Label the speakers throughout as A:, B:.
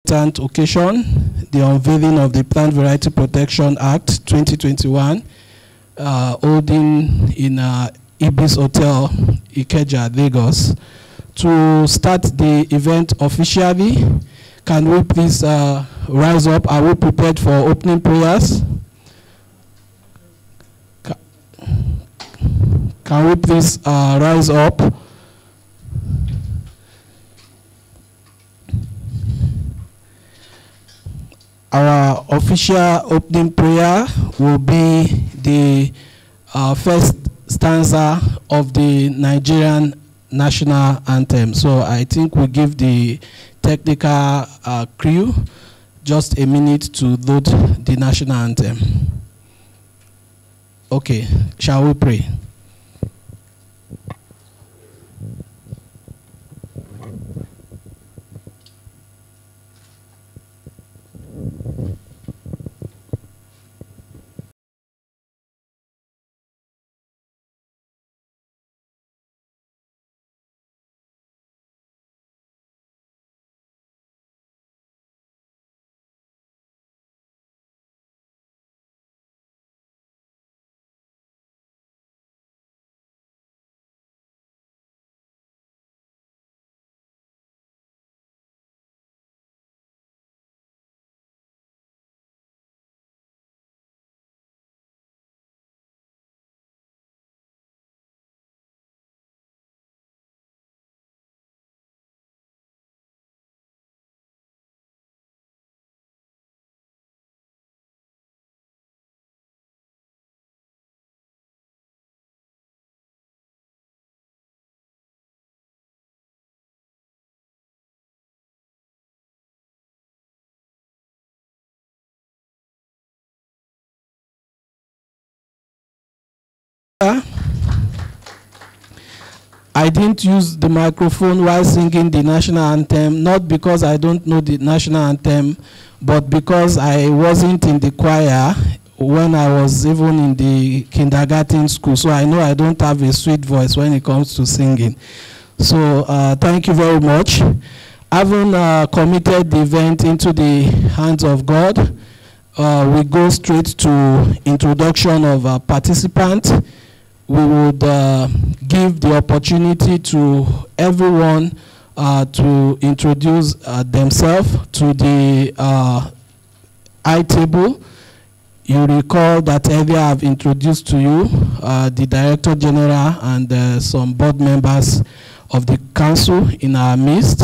A: important occasion, the unveiling of the Plant Variety Protection Act 2021, holding in Ibis Hotel, Ikeja, Lagos. To start the event officially, can we please rise up? Are we prepared for opening prayers? Can we please rise up? Our official opening prayer will be the first stanza of the Nigerian national anthem. So I think we give the technical crew just a minute to load the national anthem. Okay, shall we pray? I didn't use the microphone while singing the national anthem, not because I don't know the national anthem, but because I wasn't in the choir when I was even in the kindergarten school. So I know I don't have a sweet voice when it comes to singing. So thank you very much. Having committed the event into the hands of God, we go straight to introduction of participants. We would give the opportunity to everyone to introduce themselves to the high table. You recall that earlier I've introduced to you the Director General and some board members of the council in our midst.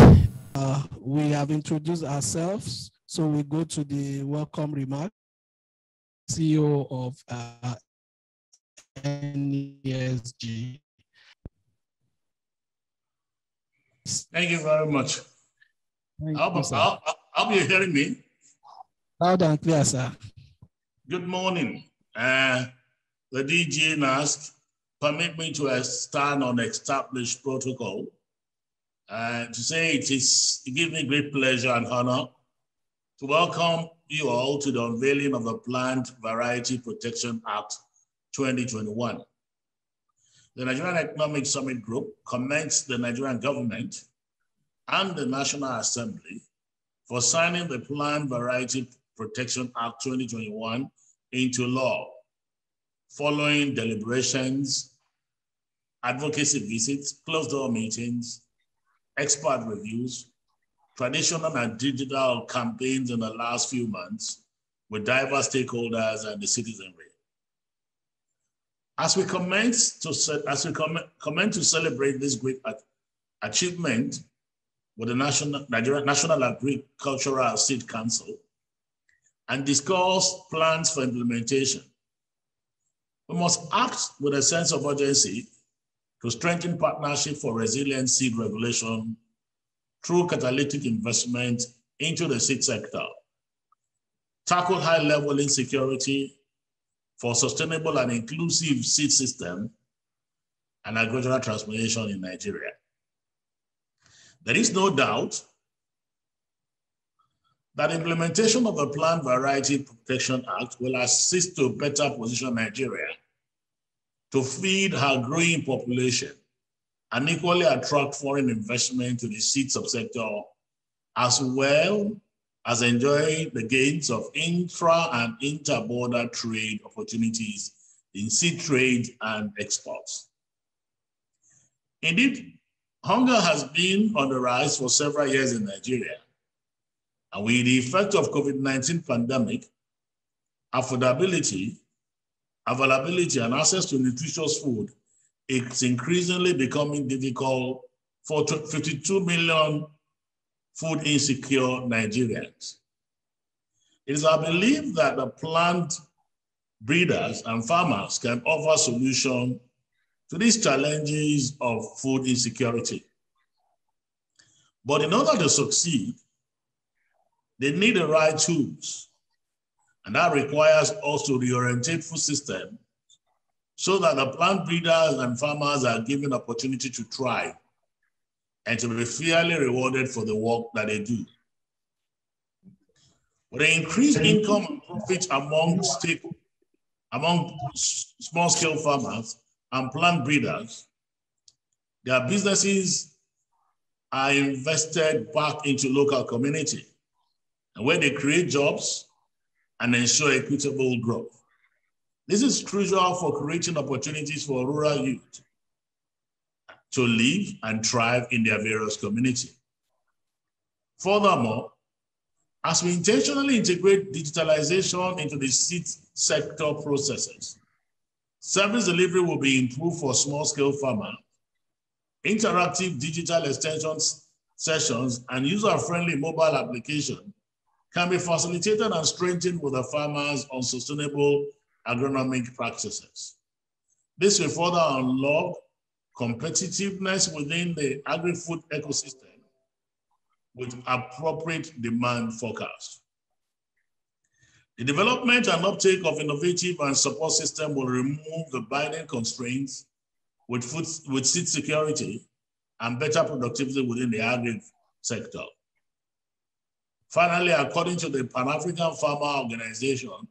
A: We have introduced ourselves, so we go to the welcome remark. CEO of NESG.
B: Thank you very much. I'll be hearing me.
A: Loud and clear, sir.
B: Good morning. The DG NASC permit me to stand on established protocol to say it gives me great pleasure and honor to welcome you all to the unveiling of the Plant Variety Protection Act 2021. The Nigerian Economic Summit Group commends the Nigerian government and the National Assembly for signing the Plant Variety Protection Act 2021 into law, following deliberations, advocacy visits, closed-door meetings, expert reviews, traditional and digital campaigns in the last few months with diverse stakeholders and the citizenry. As we commence to celebrate this great achievement with the Nigerian National Agricultural Seed Council and discuss plans for implementation, we must act with a sense of urgency to strengthen partnership for resilient seed regulation through catalytic investment into the seed sector, tackle high-level insecurity for sustainable and inclusive seed system and agricultural transformation in Nigeria. There is no doubt that implementation of the Plant Variety Protection Act will assist to better position Nigeria to feed her growing population and equally attract foreign investment to the seed subsector, as well has enjoyed the gains of intra and inter-border trade opportunities in seed trade and exports. Indeed, hunger has been on the rise for several years in Nigeria, and with the effect of COVID-19 pandemic, affordability, availability, and access to nutritious food, it's increasingly becoming difficult for 52 million food insecure Nigerians. It is our belief that the plant breeders and farmers can offer solutions to these challenges of food insecurity. But in order to succeed, they need the right tools. And that requires us to reorientate food system so that the plant breeders and farmers are given opportunity to thrive and to be fairly rewarded for the work that they do. With the increased income and profits among small-scale farmers and plant breeders, their businesses are invested back into local community, and where they create jobs and ensure equitable growth. This is crucial for creating opportunities for rural youth to live and thrive in their various communities. Furthermore, as we intentionally integrate digitalization into the seed sector processes, service delivery will be improved for small-scale farmers. Interactive digital extension sessions and user-friendly mobile application can be facilitated and strengthened with the farmers on sustainable agronomic practices. This will further unlock competitiveness within the agri-food ecosystem with appropriate demand forecast. The development and uptake of innovative and support system will remove the binding constraints with seed security and better productivity within the agri sector. Finally, according to the Pan-African Farmer Organization,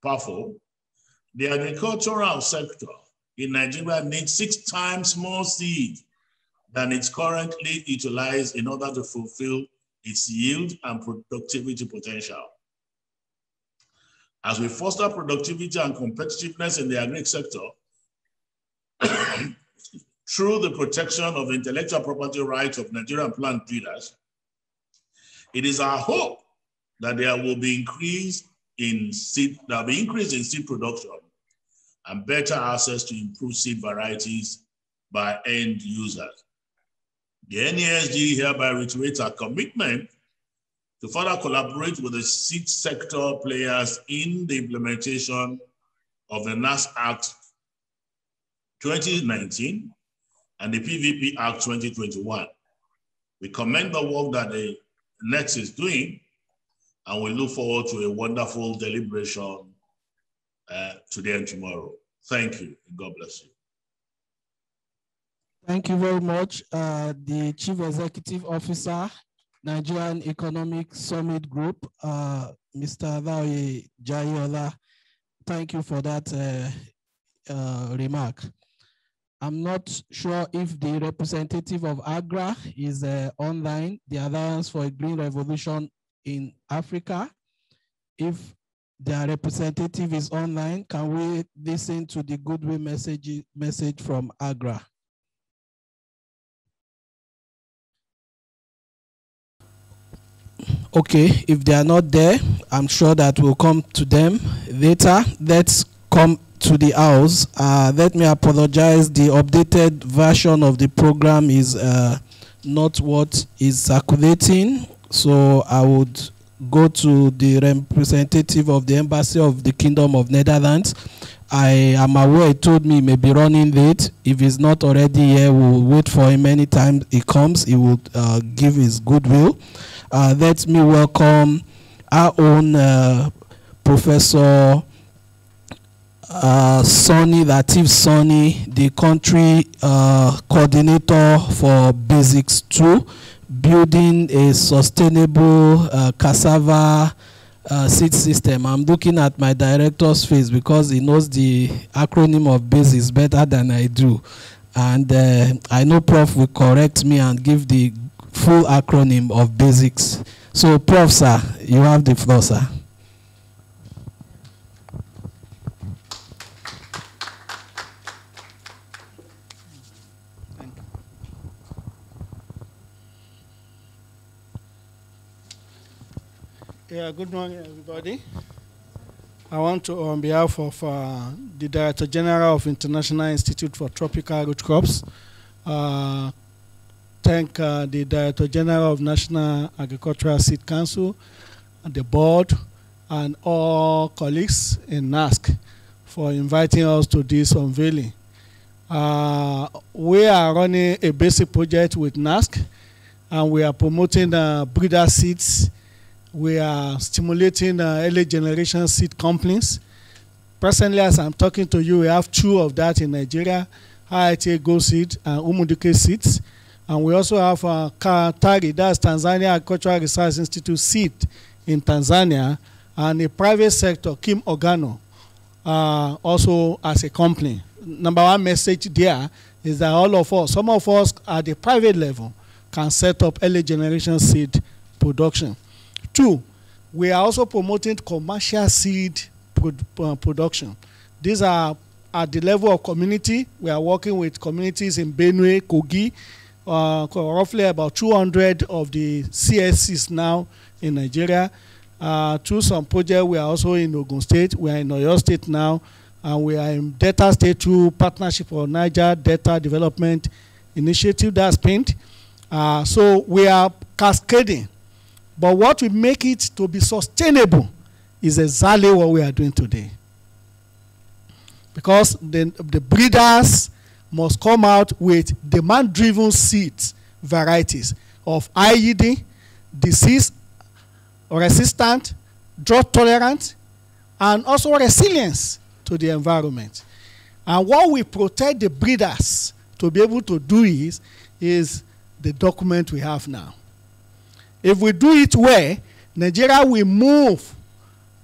B: PAFO, the agricultural sector in Nigeria needs 6 times more seed than it's currently utilized in order to fulfill its yield and productivity potential. As we foster productivity and competitiveness in the agri sector, through the protection of the intellectual property rights of Nigerian plant breeders, it is our hope that there will be increase in seed production and better access to improved seed varieties by end users. The NESG hereby reiterates our commitment to further collaborate with the seed sector players in the implementation of the NASC Act 2019 and the PVP Act 2021. We commend the work that the NESC is doing, and we look forward to a wonderful deliberation today and tomorrow. Thank you, and God bless you.
A: Thank you very much. The Chief Executive Officer, Nigerian Economic Summit Group, Mr. Adaoye Jayola, thank you for that remark. I'm not sure if the representative of AGRA is online, the Alliance for a Green Revolution in Africa. If their representative is online, can we listen to the goodwill message from AGRA? Okay, if they are not there, I'm sure that we'll come to them later. Let's come to the house. Let me apologize. The updated version of the program is not what is circulating. So I would go to the representative of the Embassy of the Kingdom of Netherlands. I am aware he told me he may be running late. If he's not already here, we'll wait for him. Anytime he comes, he will give his goodwill. Let me welcome our own Professor Sonny, Latif Sonny, the country coordinator for Basics 2, building a sustainable cassava seed system. I'm looking at my director's face because he knows the acronym of Basics better than I do. And I know Prof will correct me and give the full acronym of basics. So, Prof, sir, you have the floor, sir.
C: Yeah, good morning, everybody. I want to, on behalf of the Director General of International Institute for Tropical Root Crops, thank the Director General of National Agricultural Seed Council, and the board, and all colleagues in NASC for inviting us to this unveiling. We are running a basic project with NASC, and we are promoting breeder seeds. We are stimulating early generation seed companies. Presently, as I'm talking to you, we have 2 of that in Nigeria, IITA Go Seed and Umuduke Seeds. And we also have TARI, that's Tanzania Agricultural Research Institute Seed in Tanzania, and a private sector, Kim Organo, also as a company. Number one message there is that all of us, some of us at the private level, can set up early generation seed production. 2, we are also promoting commercial seed production. These are at the level of community. We are working with communities in Benue, Kogi, roughly about 200 of the CSCs now in Nigeria. Through some projects, we are also in Ogun State. We are in Oyo State now, and we are in Delta State through partnership for Niger Delta Development Initiative, that's PINT. So we are cascading. But what will make it to be sustainable is exactly what we are doing today. Because the breeders must come out with demand-driven seeds varieties of high yielding, disease resistant, drought tolerant, and also resilience to the environment. And what we protect the breeders to be able to do is the document we have now. If we do it well, Nigeria will move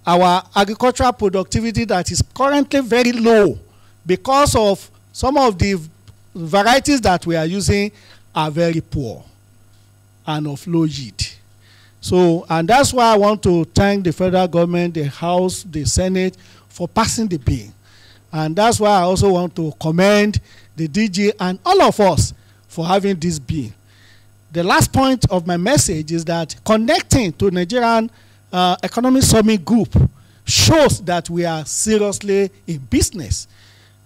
C: our agricultural productivity that is currently very low because of some of the varieties that we are using are very poor and of low yield. So, and that's why I want to thank the federal government, the House, the Senate for passing the bill. And that's why I also want to commend the DG and all of us for having this bill. The last point of my message is that connecting to Nigerian Economic Summit Group shows that we are seriously in business.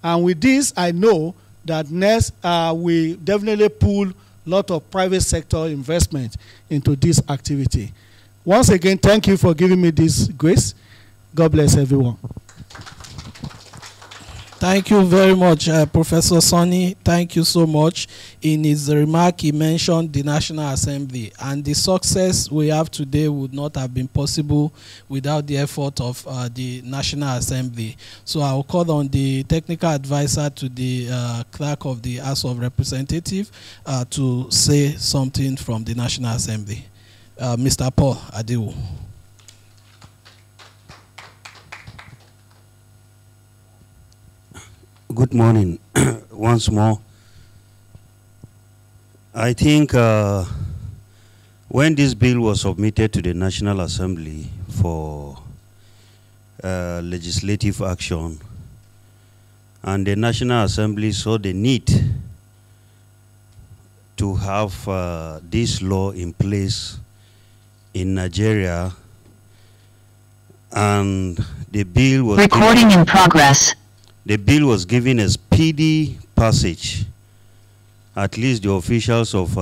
C: And with this, I know that NESG will definitely pull a lot of private sector investment into this activity. Once again, thank you for giving me this grace. God bless everyone.
A: Thank you very much, Professor Sonny. Thank you so much. In his remark, he mentioned the National Assembly, and the success we have today would not have been possible without the effort of the National Assembly. So I will call on the technical advisor to the clerk of the House of Representatives to say something from the National Assembly. Mr. Paul Adewu.
D: Good morning once more. I think when this bill was submitted to the National Assembly for legislative action, and the National Assembly saw the need to have this law in place in Nigeria, and the bill was
E: recording in progress.
D: The bill was given a speedy passage. At least the officials of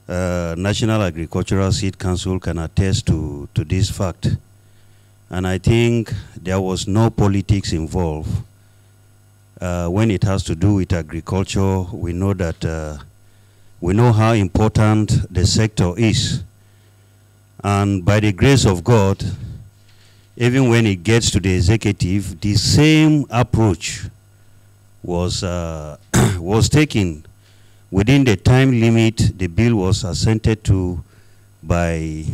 D: National Agricultural Seed Council can attest to this fact. And I think there was no politics involved. When it has to do with agriculture, we know that we know how important the sector is. And by the grace of God, even when it gets to the executive, the same approach was was taken. Within the time limit, the bill was assented to by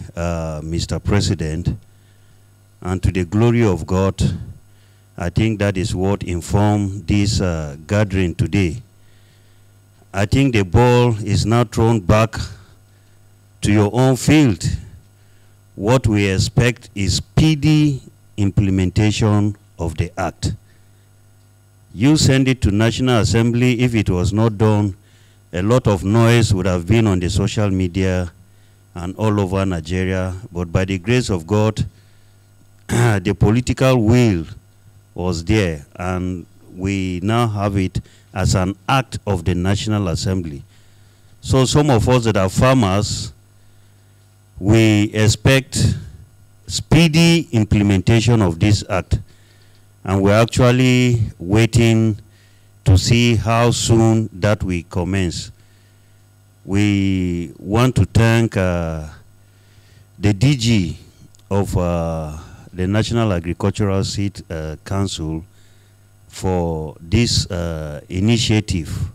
D: Mr. President, and to the glory of God, I think that is what informed this gathering today. I think the ball is now thrown back to your own field. What we expect is speedy implementation of the act. You send it to National Assembly. If it was not done, a lot of noise would have been on the social media and all over Nigeria. But by the grace of God, the political will was there, and we now have it as an act of the National Assembly. So some of us that are farmers, we expect speedy implementation of this act, and we're actually waiting to see how soon that will commence. We want to thank the DG of the National Agricultural Seed Council for this initiative,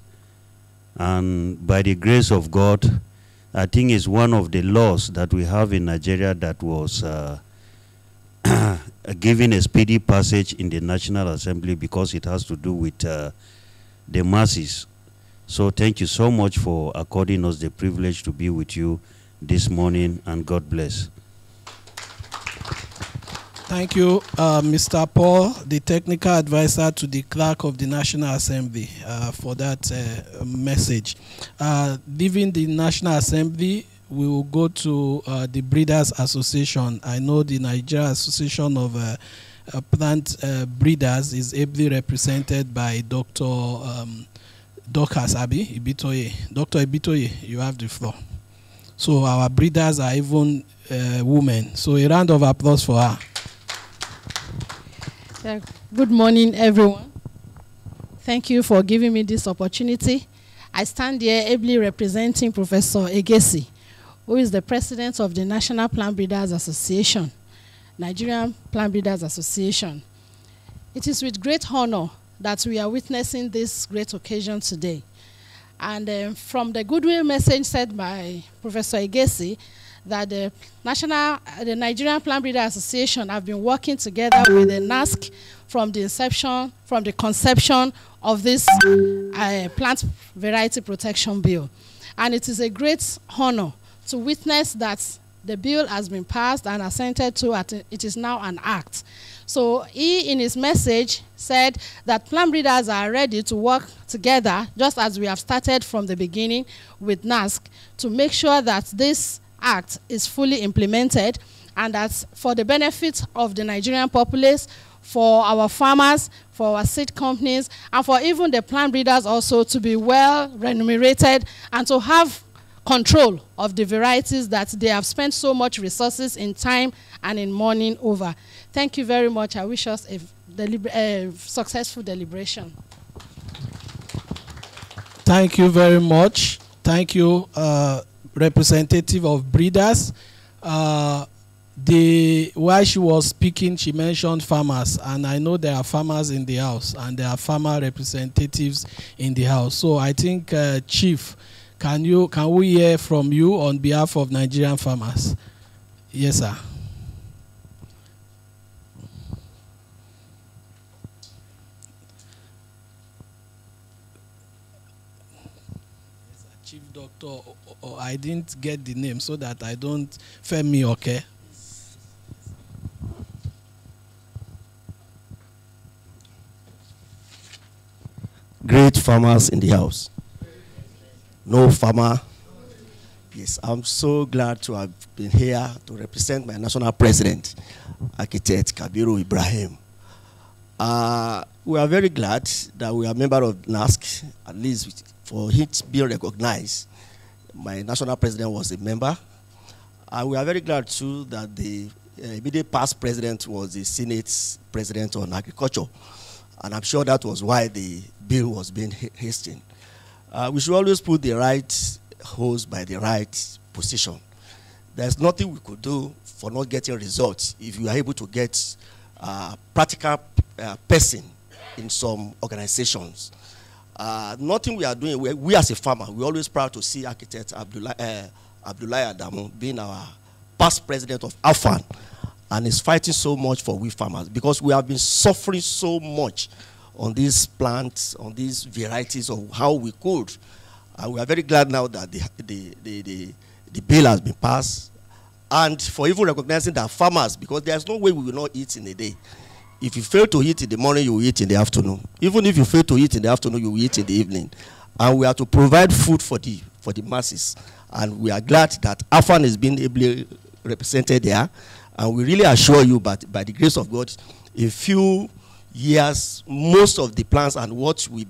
D: and by the grace of God, I think it's one of the laws that we have in Nigeria that was given a speedy passage in the National Assembly because it has to do with the masses. So thank you so much for according us the privilege to be with you this morning, and God bless.
A: Thank you, Mr. Paul, the technical advisor to the clerk of the National Assembly, for that message. Leaving the National Assembly, we will go to the Breeders Association. I know the Nigeria Association of Plant Breeders is ably represented by Dr. Dorcas Abi Ibitoye. Dr. Ibitoye, you have the floor. So our breeders are even women. So a round of applause for her.
E: Good morning, everyone. Thank you for giving me this opportunity. I stand here ably representing Professor Egesi, who is the president of the National Plant Breeders Association, Nigerian Plant Breeders Association. It is with great honor that we are witnessing this great occasion today. And from the goodwill message said by Professor Egesi, that the Nigerian Plant Breeders Association have been working together with the NASC from the conception of this plant variety protection bill. And it is a great honor to witness that the bill has been passed and assented to, it is now an act. So he, in his message, said that plant breeders are ready to work together, just as we have started from the beginning with NASC, to make sure that this act is fully implemented, and that's for the benefit of the Nigerian populace, for our farmers, for our seed companies, and for even the plant breeders also to be well remunerated and to have control of the varieties that they have spent so much resources in time and in money over. Thank you very much. I wish us a successful deliberation.
A: Thank you very much. Thank you, representative of breeders. While she was speaking, she mentioned farmers, and I know there are farmers in the house and there are farmer representatives in the house. So I think, Chief, can we hear from you on behalf of Nigerian farmers? Yes, sir. Chief Doctor, I didn't get the name so that I don't Femi, okay?
F: Great farmers in the house. No farmer. Yes, I'm so glad to have been here to represent my national president, Architect Kabiru Ibrahim. We are very glad that we are a member of NASC, at least for it being recognized. My national president was a member. We are very glad too that the immediate past president was the Senate president on agriculture. And I'm sure that was why the bill was being hastened. We should always put the right hose by the right position. There's nothing we could do for not getting results if you are able to get a practical person in some organizations. Nothing we are doing, we as a farmer, we're always proud to see Architect Abdullahi Adamu being our past president of AFAN, and is fighting so much for we farmers because we have been suffering so much on these plants, on these varieties of how we could And we are very glad now that the bill has been passed, and for even recognizing that farmers, because there's no way we will not eat in a day. If you fail to eat in the morning, you will eat in the afternoon. Even if you fail to eat in the afternoon, you will eat in the evening. And we have to provide food for the masses. And we are glad that AFAN is being ably represented there. And we really assure you, but by the grace of God, in a few years, most of the plans and what you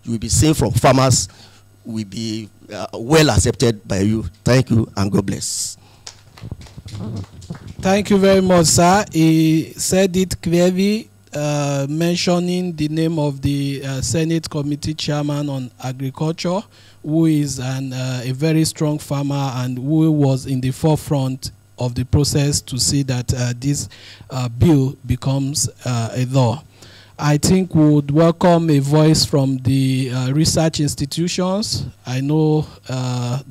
F: will be seeing from farmers will be well accepted by you. Thank you, and God bless.
A: Thank you very much, sir. He said it clearly, mentioning the name of the Senate Committee Chairman on Agriculture, who is a very strong farmer and who was in the forefront of the process to see that this bill becomes a law. I think we would welcome a voice from the research institutions. I know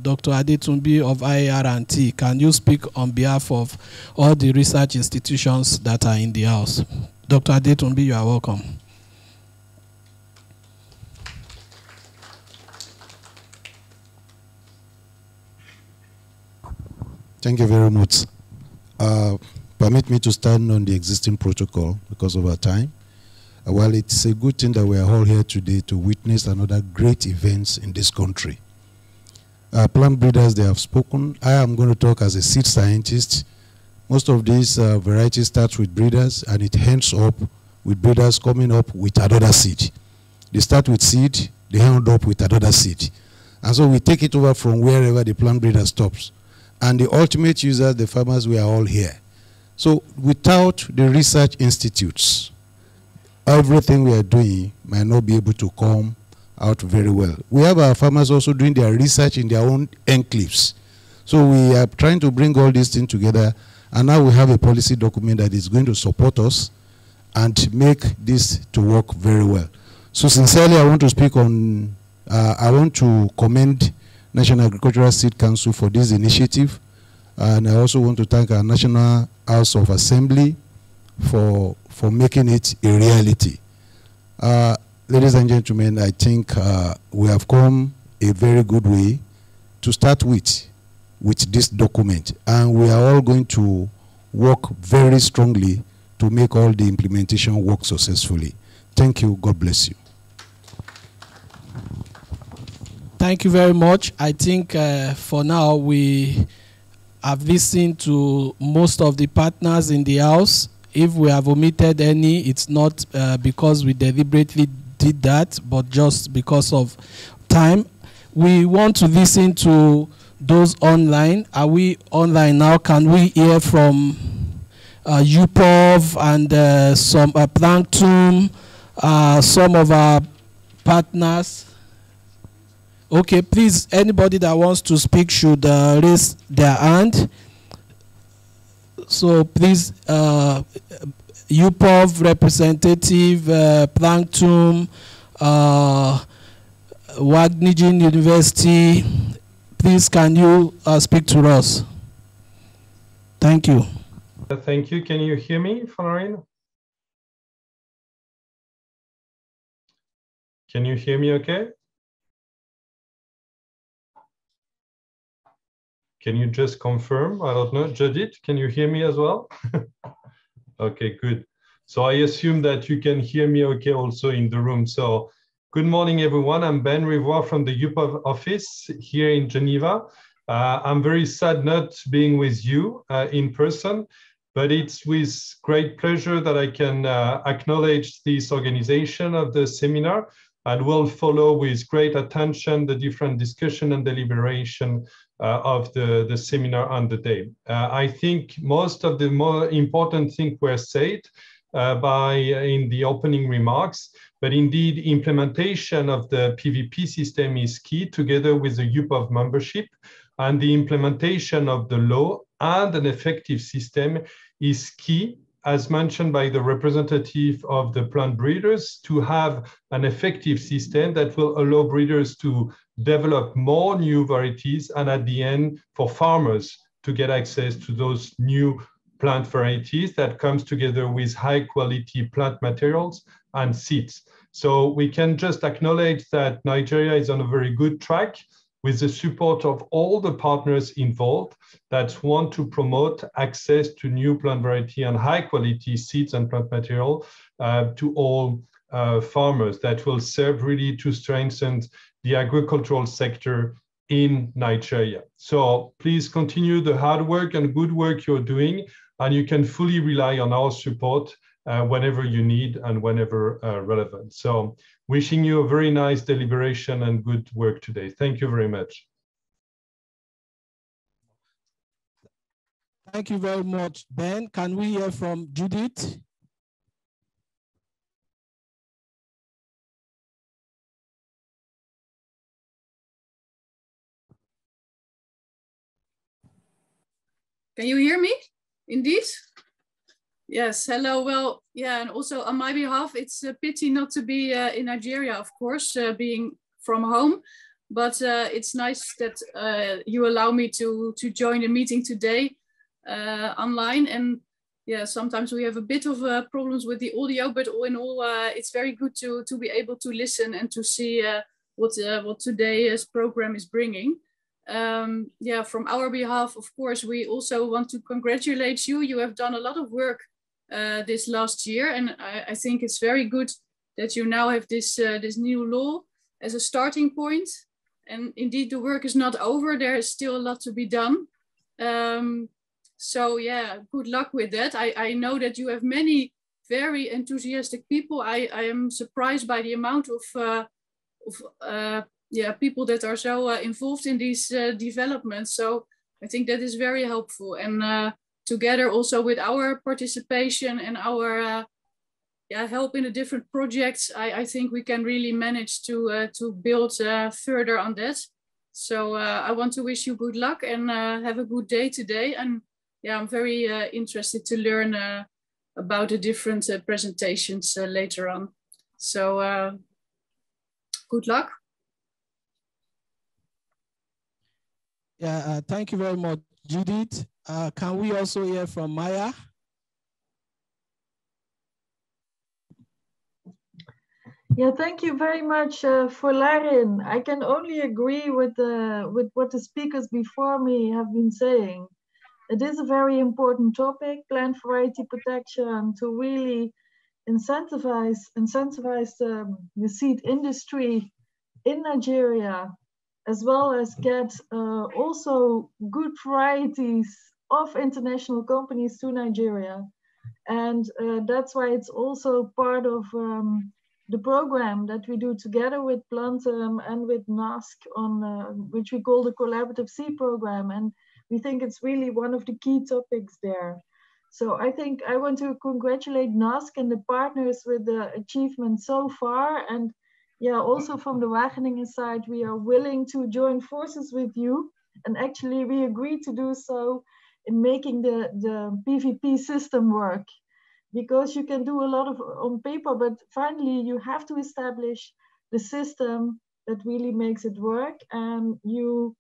A: Dr. Adetunbi of IAR&T. Can you speak on behalf of all the research institutions that are in the house? Dr. Adetunbi, you are welcome.
G: Thank you very much. Permit me to stand on the existing protocol because of our time. Well, it's a good thing that we are all here today to witness another great events in this country. Plant breeders, they have spoken. I am going to talk as a seed scientist. Most of these varieties start with breeders, and it ends up with breeders coming up with another seed. They start with seed, they end up with another seed. And so we take it over from wherever the plant breeder stops. And the ultimate users, the farmers, we are all here. So without the research institutes, everything we are doing might not be able to come out very well. We have our farmers also doing their research in their own enclaves. So we are trying to bring all these things together, and now we have a policy document that is going to support us and make this to work very well. So sincerely, I want to speak on, I want to commend National Agricultural Seed Council for this initiative, and I also want to thank our National House of Assembly for making it a reality. Ladies and gentlemen, I think we have come a very good way to start with this document, and we are all going to work very strongly to make all the implementation work successfully. Thank you. God bless you.
A: Thank you very much. I think for now we have listened to most of the partners in the House. If we have omitted any, it's not because we deliberately did that, but just because of time. We want to listen to those online. Are we online now? Can we hear from UPOV and some Plankton, some of our partners? Okay, please, anybody that wants to speak should raise their hand. So please, UPOV representative, Plankton, Wageningen University, please can you speak to us? Thank you.
H: Thank you. Can you hear me, Florine? Can you hear me okay? Can you just confirm? I don't know. Judith, can you hear me as well? Okay, good. So I assume that you can hear me okay also in the room. So good morning, everyone. I'm Ben Rivoire from the UPOV office here in Geneva. I'm very sad not being with you in person, but it's with great pleasure that I can acknowledge this organization of the seminar, and will follow with great attention the different discussion and deliberation of the seminar on the day. I think most of the more important things were said in the opening remarks, but indeed implementation of the PVP system is key, together with the UPOV membership, and the implementation of the law and an effective system is key, as mentioned by the representative of the plant breeders, to have an effective system that will allow breeders to develop more new varieties, and at the end for farmers to get access to those new plant varieties that comes together with high quality plant materials and seeds. So we can just acknowledge that Nigeria is on a very good track with the support of all the partners involved that want to promote access to new plant variety and high quality seeds and plant material to all farmers that will serve really to strengthen the agricultural sector in Nigeria. So please continue the hard work and good work you're doing, and you can fully rely on our support whenever you need and whenever relevant. So wishing you a very nice deliberation and good work today. Thank you very much.
A: Thank you very much, Ben. Can we hear from Judith?
I: Can you hear me? Indeed? Yes, hello. Well, yeah, and also on my behalf, it's a pity not to be in Nigeria, of course, being from home, but it's nice that you allow me to join the meeting today online. And yeah, sometimes we have a bit of problems with the audio, but all in all, it's very good to be able to listen and to see what today's program is bringing. Yeah, from our behalf, of course, we also want to congratulate you. You have done a lot of work this last year, and I think it's very good that you now have this new law as a starting point. And indeed, the work is not over. There is still a lot to be done. So yeah, good luck with that. I know that you have many very enthusiastic people. I am surprised by the amount of yeah, people that are so involved in these developments. So I think that is very helpful. And together also with our participation and our yeah, help in the different projects, I think we can really manage to build further on that. So I want to wish you good luck and have a good day today. And yeah, I'm very interested to learn about the different presentations later on. So good luck.
A: Yeah, thank you very much, Judith. Can we also hear from Maya?
J: Yeah, thank you very much for Larin. I can only agree with what the speakers before me have been saying. It is a very important topic, plant variety protection, to really incentivize the seed industry in Nigeria, as well as get also good varieties of international companies to Nigeria. And that's why it's also part of the program that we do together with Plantum and with NASC on which we call the Collaborative Seed Program. And we think it's really one of the key topics there. So I think I want to congratulate NASC and the partners with the achievement so far. And yeah, also from the Wageningen side, we are willing to join forces with you. And actually we agreed to do so in making the PVP system work. Because you can do a lot of on paper, but finally you have to establish the system that really makes it work. And you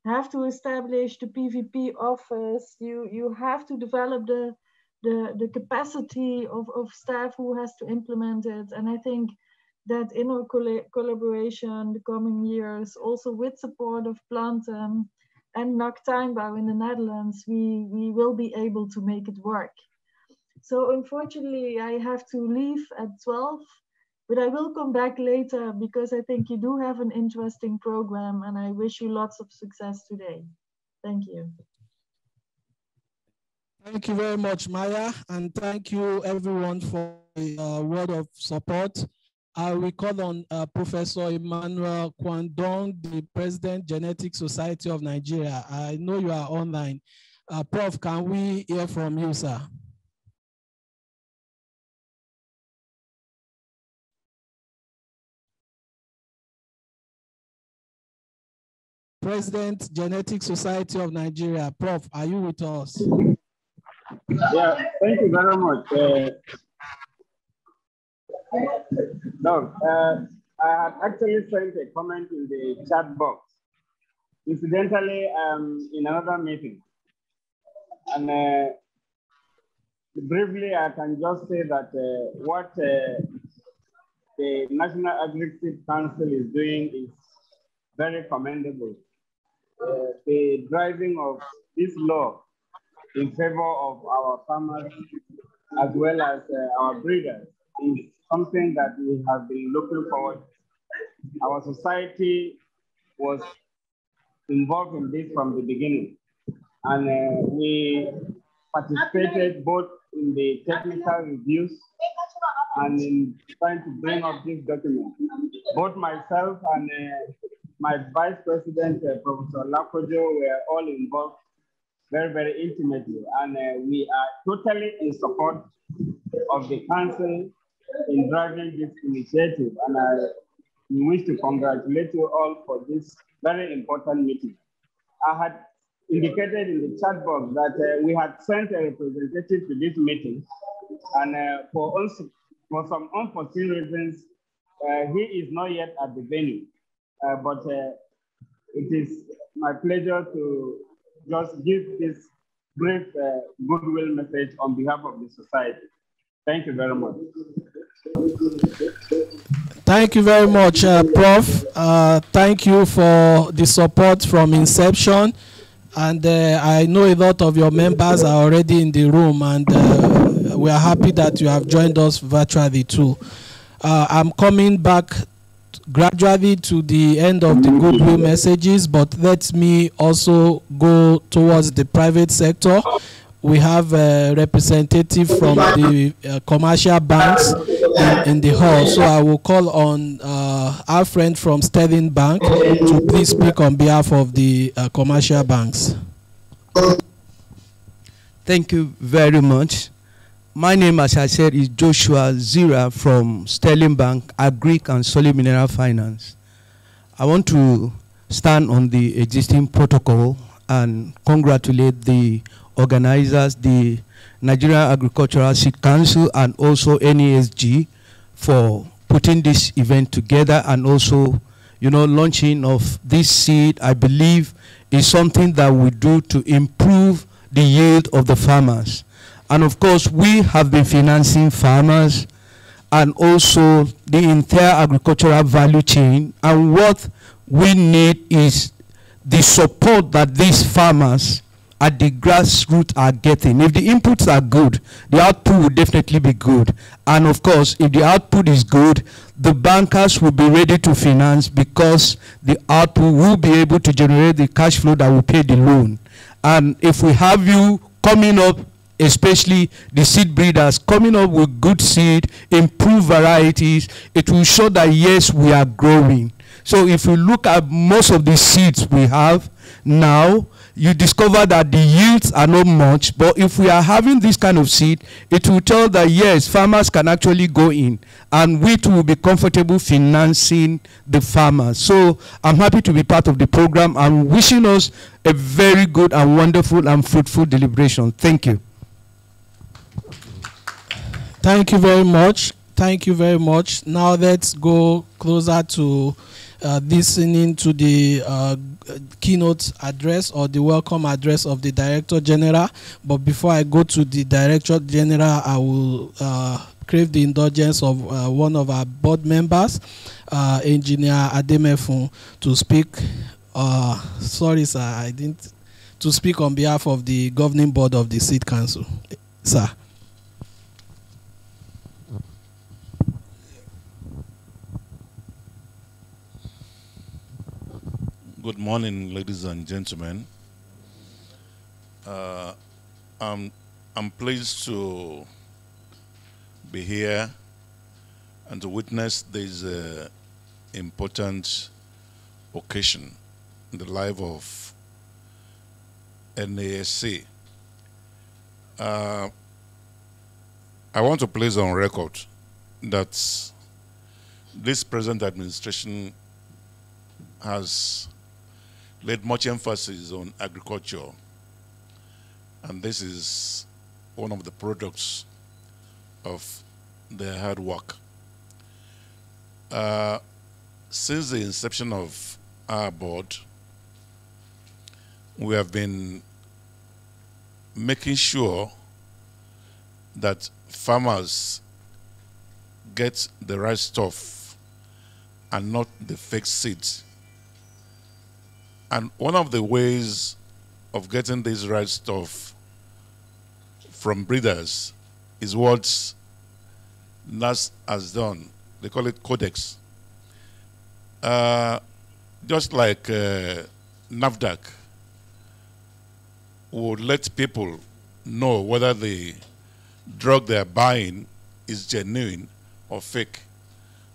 J: have to establish the PVP office. You have to develop the capacity of staff who has to implement it. And I think that in our collaboration the coming years, also with support of Plantum and NAC Tuinbouw in the Netherlands, we will be able to make it work. So unfortunately, I have to leave at 12, but I will come back later because I think you do have an interesting program and I wish you lots of success today. Thank you.
A: Thank you very much, Maya, and thank you everyone for the word of support. I will call on Professor Emmanuel Kwandong, the President, Genetic Society of Nigeria. I know you are online. Prof, can we hear from you, sir? President, Genetic Society of Nigeria. Prof, are you with us?
K: Yeah, thank you very much. I had actually sent a comment in the chat box. Incidentally, in another meeting. And briefly, I can just say that what the National Agri-Seed Council is doing is very commendable. The driving of this law in favor of our farmers as well as our breeders is something that we have been looking forward to. Our society was involved in this from the beginning, and we participated both in the technical reviews and in trying to bring up this document. Both myself and my Vice President, Professor Lakojo, were all involved very, very intimately. And we are totally in support of the Council in driving this initiative. And we wish to congratulate you all for this very important meeting. I had indicated in the chat box that we had sent a representative to this meeting, and for some unforeseen reasons, he is not yet at the venue. But it is my pleasure to just give this brief goodwill message on behalf of the society. Thank you very much.
A: Thank you very much, Prof. Thank you for the support from inception. And I know a lot of your members are already in the room, and we are happy that you have joined us virtually too. I'm coming back gradually to the end of the goodwill messages, but let me also go towards the private sector. We have a representative from the commercial banks in the hall, so I will call on our friend from Sterling Bank to please speak on behalf of the commercial banks.
L: Thank you very much. My name, as I said, is Joshua Zira from Sterling Bank, Agric and Solid Mineral Finance. I want to stand on the existing protocol and congratulate the organizers, the Nigerian Agricultural Seed Council and also NESG for putting this event together, and also, you know, launching of this seed, I believe, is something that we do to improve the yield of the farmers. And of course, we have been financing farmers and also the entire agricultural value chain. And what we need is the support that these farmers at the grassroots are getting. If the inputs are good, the output will definitely be good. And of course, if the output is good, the bankers will be ready to finance because the output will be able to generate the cash flow that will pay the loan. And if we have you coming up, especially the seed breeders, coming up with good seed, improved varieties, it will show that yes, we are growing. So if you look at most of the seeds we have now, you discover that the yields are not much, but if we are having this kind of seed, it will tell that yes, farmers can actually go in, and we too will be comfortable financing the farmers. So I'm happy to be part of the program. I'm wishing us a very good and wonderful and fruitful deliberation. Thank you.
A: Thank you very much. Thank you very much. Now let's go closer to listening to the keynote address or the welcome address of the Director General. But before I go to the Director General, I will crave the indulgence of one of our board members, Engineer Ademefun, to speak. Sorry, sir, I didn't. To speak on behalf of the Governing Board of the Seed Council. Sir.
M: Good morning, ladies and gentlemen. I'm pleased to be here and to witness this important occasion in the life of NASC. I want to place on record that this present administration has laid much emphasis on agriculture, and this is one of the products of their hard work. Since the inception of our board, we have been making sure that farmers get the right stuff and not the fake seeds. And one of the ways of getting this right stuff from breeders is what NASC has done. They call it Codex. Just like NAFDAC would let people know whether the drug they're buying is genuine or fake.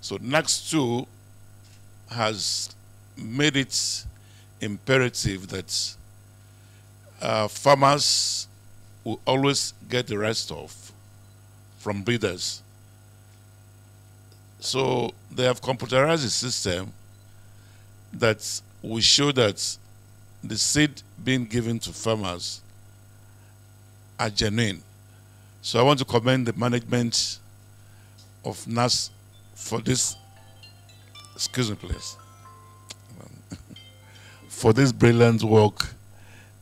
M: So NASC too has made it imperative that farmers will always get the right stuff from breeders. So they have computerized the system that will show that the seed being given to farmers are genuine. So I want to commend the management of NASC for this, excuse me please, for this brilliant work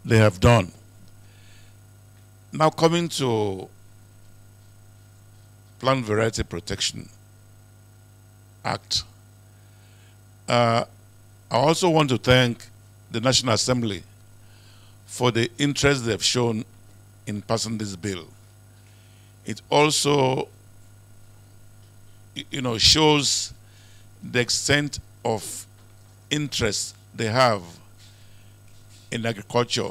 M: they have done. Now coming to Plant Variety Protection Act, I also want to thank the National Assembly for the interest they have shown in passing this bill. It also, shows the extent of interest they have in agriculture.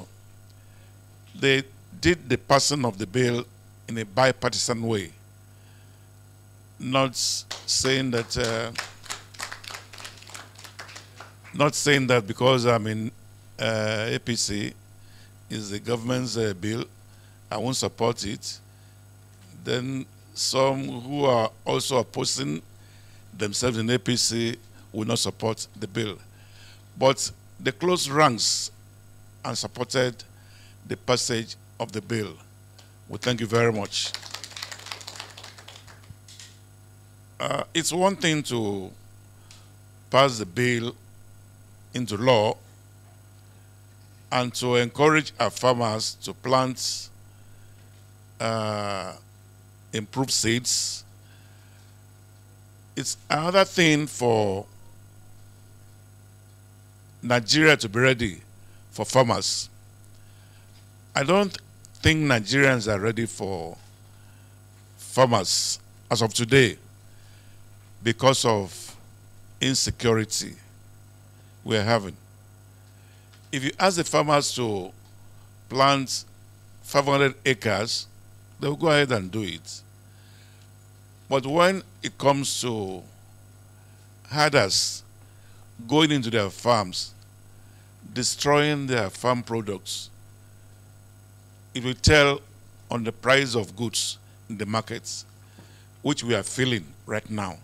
M: They did the passing of the bill in a bipartisan way, not saying that because I'm in APC is the government's bill, I won't support it. Then some who are also opposing themselves in APC will not support the bill. But they closed ranks and supported the passage of the bill. We thank you very much. It's one thing to pass the bill into law and to encourage our farmers to plant improved seeds. It's another thing for Nigeria to be ready for farmers. I don't think Nigerians are ready for farmers as of today because of insecurity we're having. If you ask the farmers to plant 500 acres, they'll go ahead and do it. But when it comes to herders going into their farms, destroying their farm products, it will tell on the price of goods in the markets, which we are feeling right now.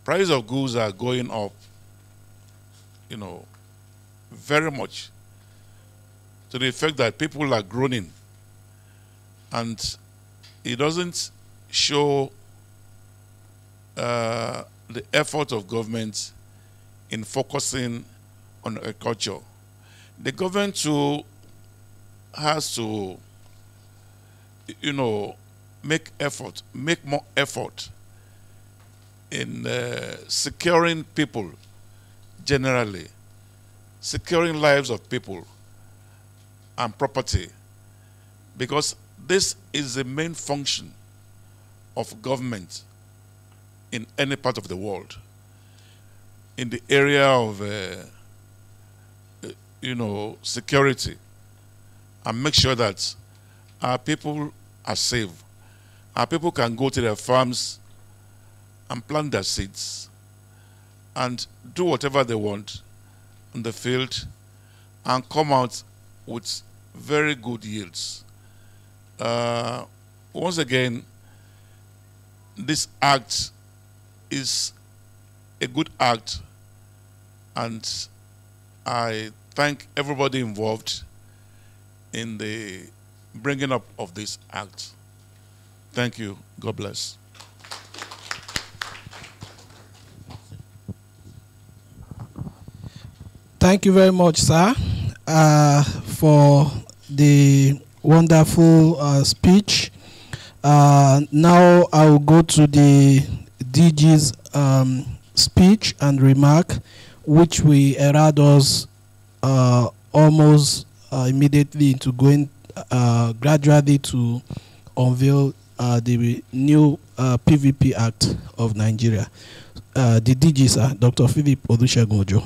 M: Price of goods are going up, very much, to the effect that people are groaning. And it doesn't show the effort of government in focusing on agriculture. The government too has to, make more effort in securing people generally, securing lives of people and property, because this is the main function of government in any part of the world. In the area of, security, and make sure that our people are safe. Our people can go to their farms and plant their seeds and do whatever they want in the field and come out with very good yields. Once again, this act is a good act, and I thank everybody involved in the bringing up of this act. Thank you. God bless.
A: Thank you very much, sir, for the wonderful speech. Now I will go to the DG's speech and remark, which we errad us almost immediately into going gradually to unveil the new PVP Act of Nigeria. The DG, sir, Dr. Philip Olusegun.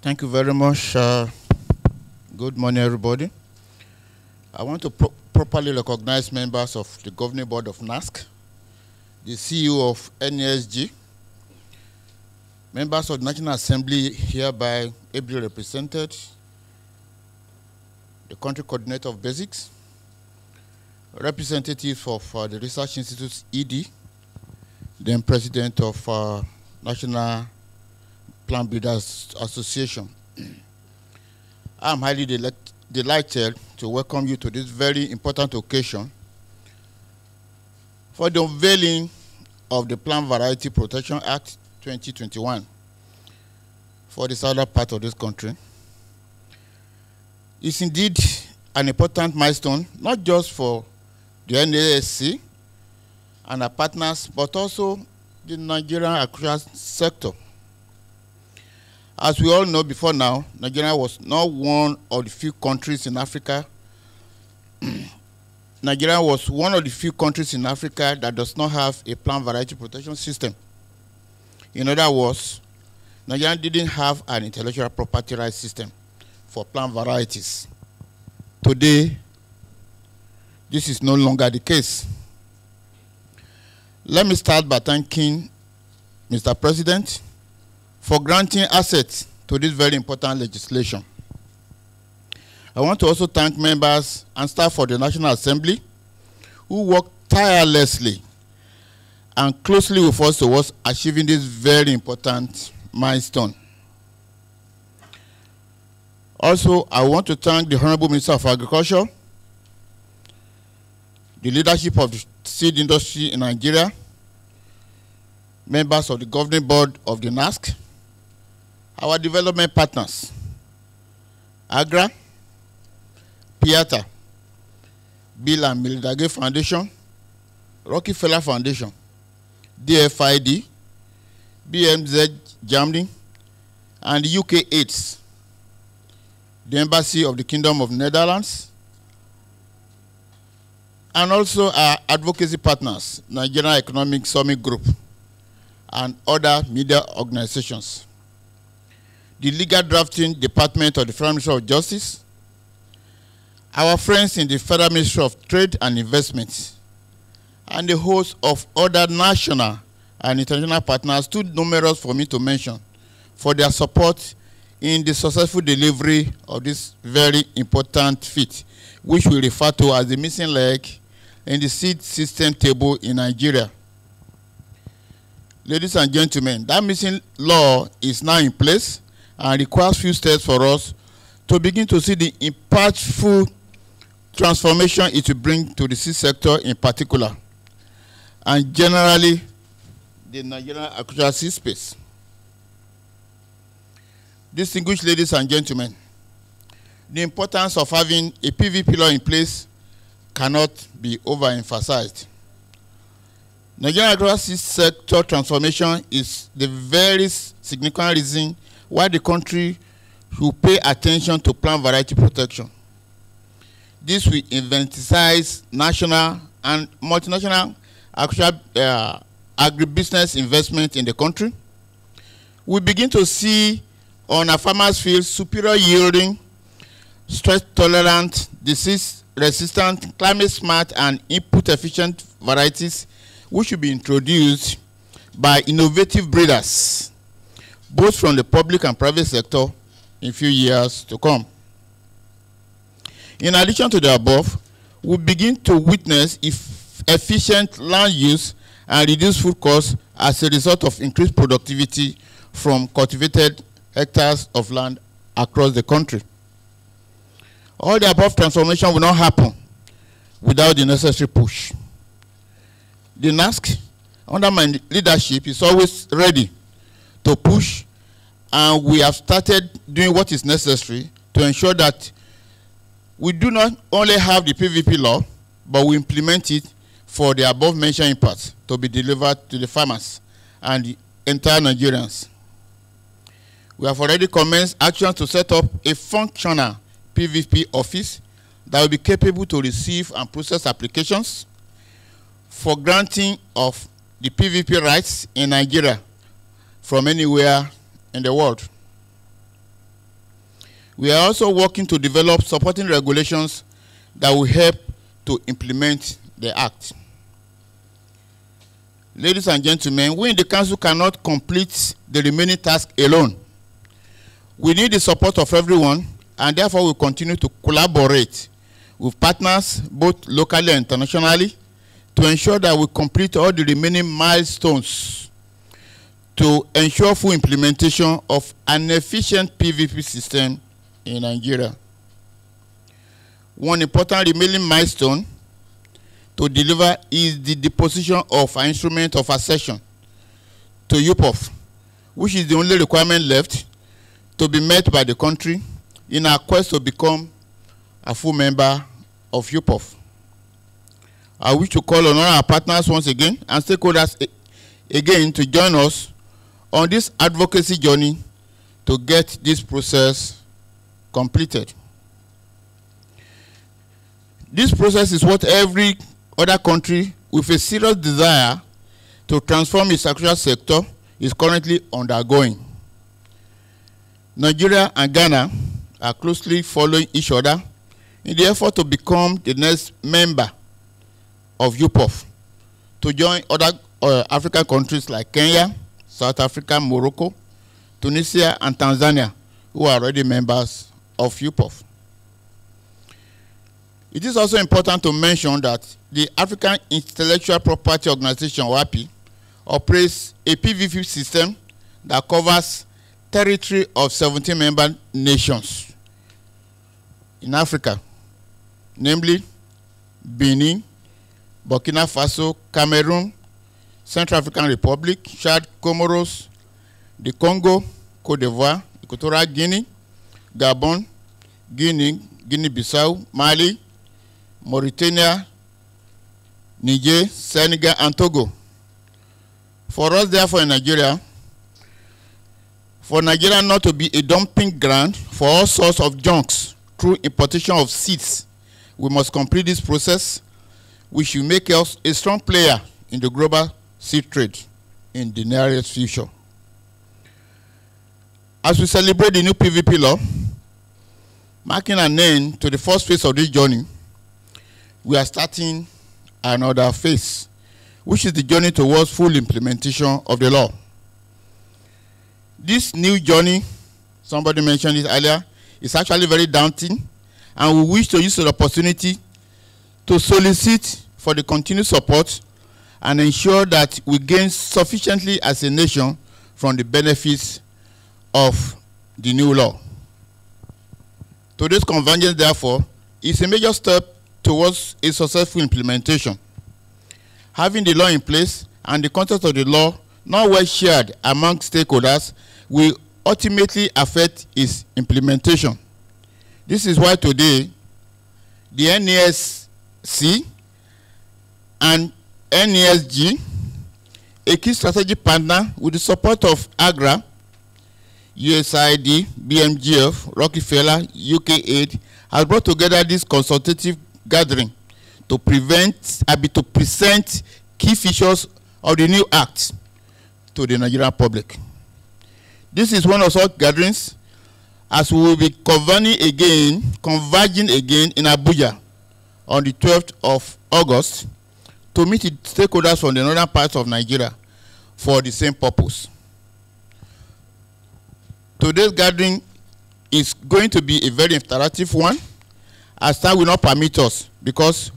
N: Thank you very much. Good morning, everybody. I want to properly recognize members of the Governing Board of NASC, the CEO of NESG, members of the National Assembly hereby ably represented, the Country Coordinator of Basics, representatives of the Research Institute's ED, then President of National Plant Breeders Association. I'm highly delighted to welcome you to this very important occasion for the unveiling of the Plant Variety Protection Act 2021 for the southern part of this country. It's indeed an important milestone, not just for the NASC and our partners, but also the Nigerian agriculture sector. As we all know before now, Nigeria was not one of the few countries in Africa. Nigeria was one of the few countries in Africa that does not have a plant variety protection system. In other words, Nigeria didn't have an intellectual property rights system for plant varieties. Today, this is no longer the case. Let me start by thanking Mr. President for granting assets to this very important legislation. I want to also thank members and staff of the National Assembly who worked tirelessly and closely with us towards achieving this very important milestone. Also, I want to thank the Honorable Minister of Agriculture, the leadership of the seed industry in Nigeria, members of the Governing Board of the NASC, our development partners, AGRA, PIATA, Bill and Melinda Gates Foundation, Rockefeller Foundation, DFID, BMZ Germany, and the UK AIDS, the Embassy of the Kingdom of Netherlands, and also our advocacy partners, Nigerian Economic Summit Group, and other media organizations. The Legal Drafting Department of the Federal Ministry of Justice, our friends in the Federal Ministry of Trade and Investment, and a host of other national and international partners, too numerous for me to mention, for their support in the successful delivery of this very important feat, which we refer to as the missing leg in the seed system table in Nigeria. Ladies and gentlemen, that missing law is now in place and requires few steps for us to begin to see the impactful transformation it will bring to the seed sector in particular, and generally the Nigerian agricultural seed space. Distinguished ladies and gentlemen, the importance of having a PVP law in place cannot be overemphasized. Nigerian agricultural seed sector transformation is the very significant reason why the country should pay attention to plant variety protection. This will emphasize national and multinational agribusiness investment in the country. We begin to see on our farmers' fields superior yielding, stress-tolerant, disease-resistant, climate-smart, and input-efficient varieties which should be introduced by innovative breeders, both from the public and private sector in few years to come. In addition to the above, we begin to witness efficient land use and reduced food costs as a result of increased productivity from cultivated hectares of land across the country. All the above transformation will not happen without the necessary push. The NASC, under my leadership, is always ready to push, and we have started doing what is necessary to ensure that we do not only have the PVP law, but we implement it for the above-mentioned impacts to be delivered to the farmers and the entire Nigerians. We have already commenced actions to set up a functional PVP office that will be capable to receive and process applications for granting of the PVP rights in Nigeria from anywhere in the world. We are also working to develop supporting regulations that will help to implement the Act. Ladies and gentlemen, we in the Council cannot complete the remaining task alone. We need the support of everyone, and therefore we continue to collaborate with partners, both locally and internationally, to ensure that we complete all the remaining milestones to ensure full implementation of an efficient PVP system in Nigeria. One important remaining milestone to deliver is the deposition of an instrument of accession to UPOF, which is the only requirement left to be met by the country in our quest to become a full member of UPOF. I wish to call on all our partners once again and stakeholders again to join us on this advocacy journey to get this process completed. This process is what every other country with a serious desire to transform its agricultural sector is currently undergoing. Nigeria and Ghana are closely following each other in the effort to become the next member of UPOF, to join other African countries like Kenya, South Africa, Morocco, Tunisia, and Tanzania, who are already members of UPOF. It is also important to mention that the African Intellectual Property Organization, WAPI, operates a PVP system that covers territory of 17 member nations in Africa, namely Benin, Burkina Faso, Cameroon, Central African Republic, Chad, Comoros, the Congo, Cote d'Ivoire, Equatorial Guinea, Gabon, Guinea-Bissau, Mali, Mauritania, Niger, Senegal, and Togo. For us, therefore, in Nigeria, for Nigeria not to be a dumping ground for all sorts of junks through importation of seeds, we must complete this process, which will make us a strong player in the global seed trade in the nearest future. As we celebrate the new PVP law, marking an end to the first phase of this journey, we are starting another phase, which is the journey towards full implementation of the law. This new journey, somebody mentioned it earlier, is actually very daunting, and we wish to use the opportunity to solicit for the continued support and ensure that we gain sufficiently as a nation from the benefits of the new law. Today's convergence, therefore, is a major step towards a successful implementation. Having the law in place and the content of the law not well shared among stakeholders will ultimately affect its implementation. This is why today the NESC and NESG, a key strategic partner with the support of AGRA, USAID, BMGF, Rockefeller, UK Aid, has brought together this consultative gathering to present key features of the new act to the Nigerian public. This is one of such gatherings, as we will be converging again in Abuja on the 12th of August to meet with stakeholders from the northern parts of Nigeria for the same purpose. Today's gathering is going to be a very interactive one, as time will not permit us, because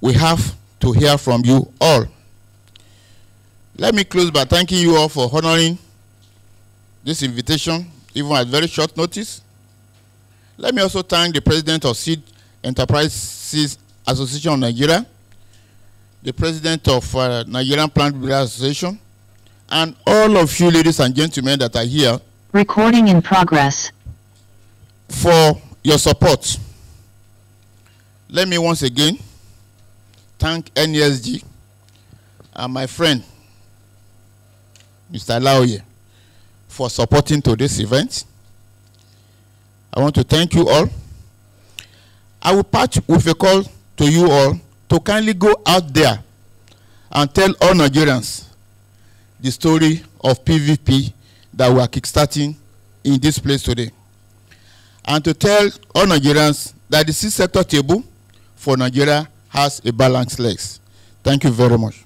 N: we have to hear from you all. Let me close by thanking you all for honoring this invitation, even at very short notice. Let me also thank the President of Seed Enterprises Association of Nigeria, the president of Nigerian Plant Breeders Association, and all of you ladies and gentlemen that are here.
O: Recording in progress.
N: For your support. Let me once again thank NESG and my friend, Mr. Laoye, for supporting to this event. I want to thank you all. I will part with a call to you all to kindly go out there and tell all Nigerians the story of PVP that we are kickstarting in this place today. And to tell all Nigerians that the seed sector table for Nigeria has a balanced legs. Thank you very much.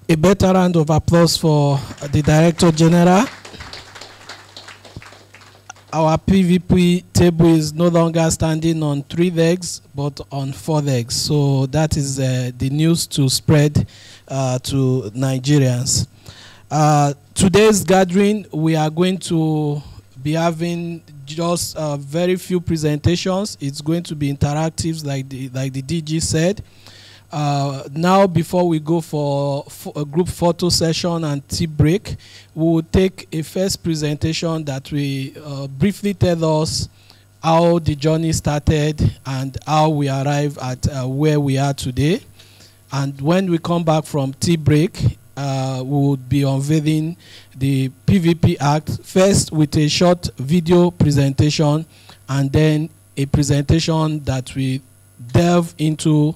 A: A better round of applause for the Director General. Our PVP table is no longer standing on 3 legs, but on 4 legs. So that is the news to spread to Nigerians. Today's gathering, we are going to be having just very few presentations. It's going to be interactive, like the DG said. Now, before we go for a group photo session and tea break, we will take a first presentation that will briefly tell us how the journey started and how we arrived at where we are today. And when we come back from tea break, we will be unveiling the PVP Act, first with a short video presentation, and then a presentation that will delve into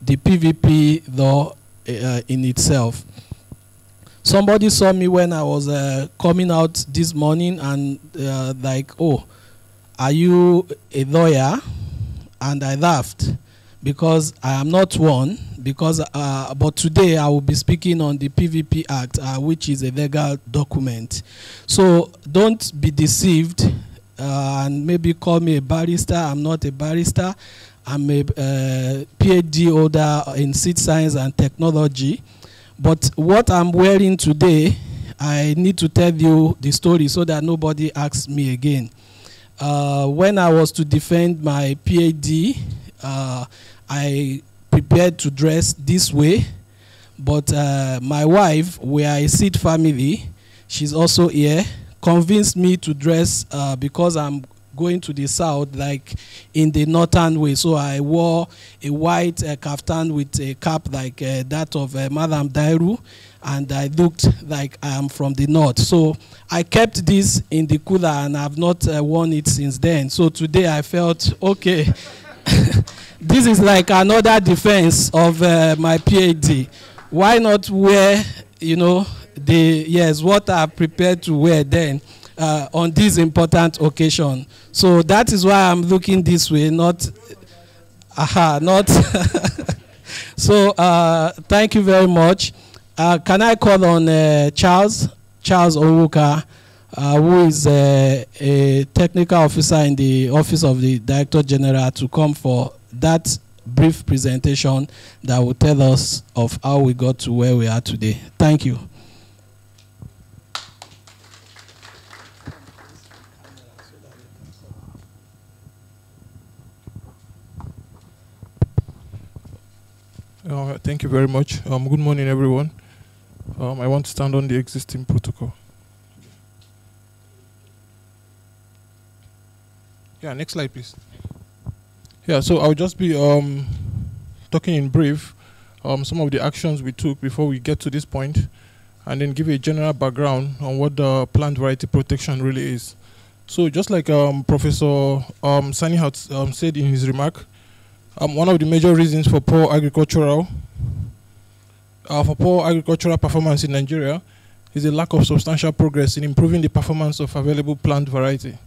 A: the PVP law in itself. Somebody saw me when I was coming out this morning and like, oh, are you a lawyer? And I laughed because I am not one, because but today I will be speaking on the PVP Act, which is a legal document. So don't be deceived and maybe call me a barrister. I'm not a barrister. I'm a PhD holder in seed science and technology. But what I'm wearing today, I need to tell you the story so that nobody asks me again. When I was to defend my PhD, I prepared to dress this way. But my wife, we are a seed family, she's also here, convinced me to dress because I'm going to the south, like in the northern way. So I wore a white kaftan with a cap like that of Madam Dairu, and I looked like I am from the north. So I kept this in the cooler and I've not worn it since then. So today I felt, okay, this is like another defense of my PhD. Why not wear, you know, what I prepared to wear then on this important occasion. So that is why I'm looking this way, not. So thank you very much. Can I call on Charles Owuka, who is a technical officer in the Office of the Director General, to come for that brief presentation that will tell us of how we got to where we are today. Thank you.
P: Thank you very much. Good morning, everyone. I want to stand on the existing protocol. Yeah, next slide, please. Yeah, so I'll just be talking in brief some of the actions we took before we get to this point, and then give a general background on what the plant variety protection really is. So just like Professor Sani had said in his remark, one of the major reasons for poor agricultural performance in Nigeria is the lack of substantial progress in improving the performance of available plant variety.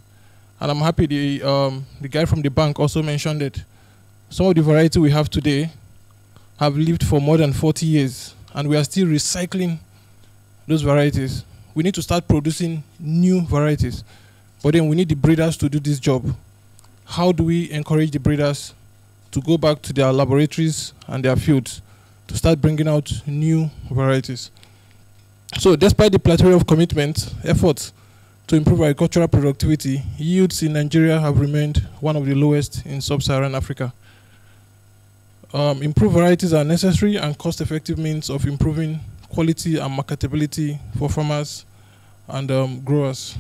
P: And I'm happy the guy from the bank also mentioned that some of the variety we have today have lived for more than 40 years, and we are still recycling those varieties. We need to start producing new varieties, but then we need the breeders to do this job. How do we encourage the breeders to go back to their laboratories and their fields to start bringing out new varieties? So despite the plethora of commitment, efforts to improve agricultural productivity, yields in Nigeria have remained one of the lowest in sub-Saharan Africa. Improved varieties are necessary and cost-effective means of improving quality and marketability for farmers and growers.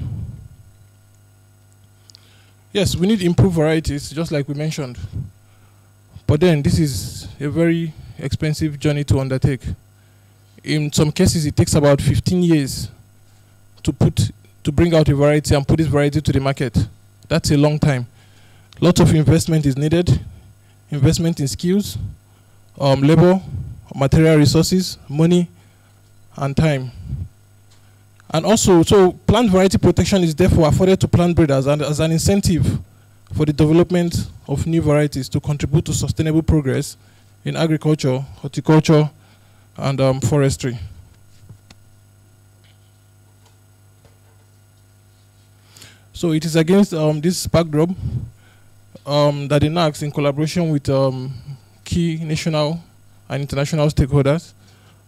P: Yes, we need improved varieties, just like we mentioned. But then this is a very expensive journey to undertake. In some cases, it takes about 15 years to bring out a variety and put this variety to the market. That's a long time. Lots of investment is needed. Investment in skills, labor, material resources, money, and time. And also, so plant variety protection is therefore afforded to plant breeders and as an incentive for the development of new varieties to contribute to sustainable progress in agriculture, horticulture, and forestry. So it is against this backdrop that the NASC, in collaboration with key national and international stakeholders,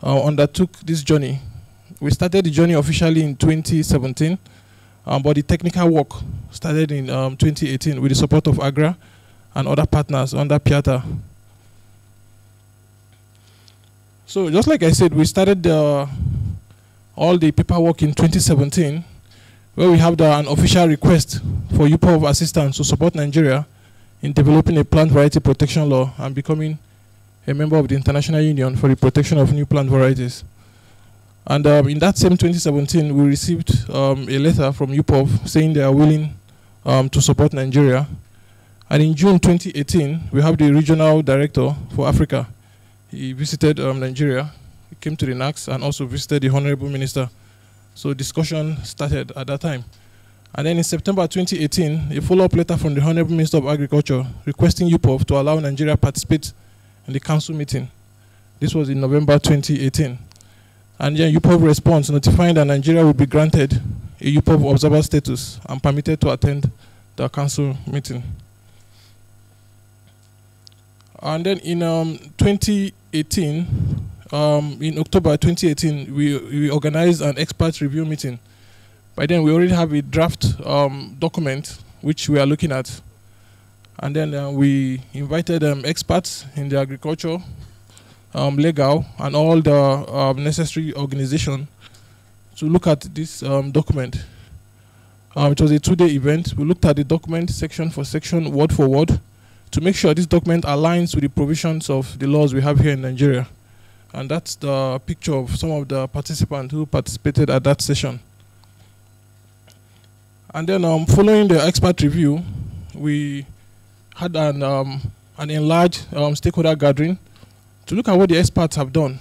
P: undertook this journey. We started the journey officially in 2017, but the technical work started in 2018 with the support of AGRA and other partners under PIATA. So just like I said, we started all the paperwork in 2017, where we have an official request for UPOV assistance to support Nigeria in developing a plant variety protection law and becoming a member of the International Union for the Protection of New Plant Varieties. And in that same 2017, we received a letter from UPOV saying they are willing to support Nigeria. And in June 2018, we have the regional director for Africa. He visited Nigeria, he came to the NASC and also visited the Honorable Minister. So discussion started at that time. And then in September 2018, a follow-up letter from the Honorable Minister of Agriculture requesting UPOV to allow Nigeria participate in the council meeting. This was in November 2018. And then UPOV response notifying that Nigeria will be granted a UPOV observer status and permitted to attend the council meeting. And then in 2018, in October 2018, we organized an expert review meeting. By then, we already have a draft document which we are looking at. And then we invited experts in the agriculture, legal, and all the necessary organization to look at this document. It was a 2-day event. We looked at the document section for section, word for word, to make sure this document aligns with the provisions of the laws we have here in Nigeria. And that's the picture of some of the participants who participated at that session. And then following the expert review, we had an enlarged stakeholder gathering to look at what the experts have done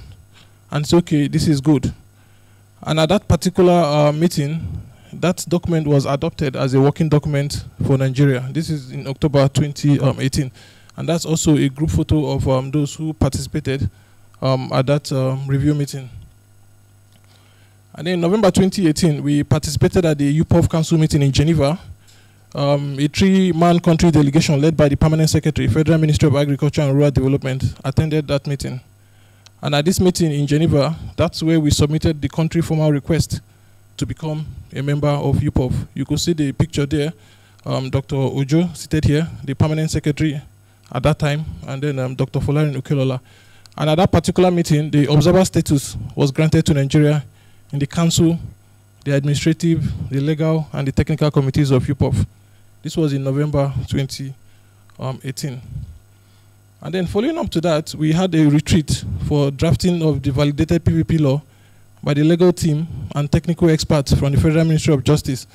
P: and say, okay, this is good. And at that particular meeting, that document was adopted as a working document for Nigeria. This is in October 2018. And that's also a group photo of those who participated at that review meeting. And then in November 2018, we participated at the UPOV Council meeting in Geneva. A 3-man country delegation led by the Permanent Secretary, Federal Ministry of Agriculture and Rural Development, attended that meeting. And at this meeting in Geneva, that's where we submitted the country formal request to become a member of UPOV. You could see the picture there. Dr. Ojo seated here, the Permanent Secretary at that time, and then Dr. Folarin Ukelola. And at that particular meeting, the observer status was granted to Nigeria in the council, the administrative, the legal, and the technical committees of UPOV. This was in November 2018. And then following up to that, we had a retreat for drafting of the validated PVP law by the legal team and technical experts from the Federal Ministry of Justice.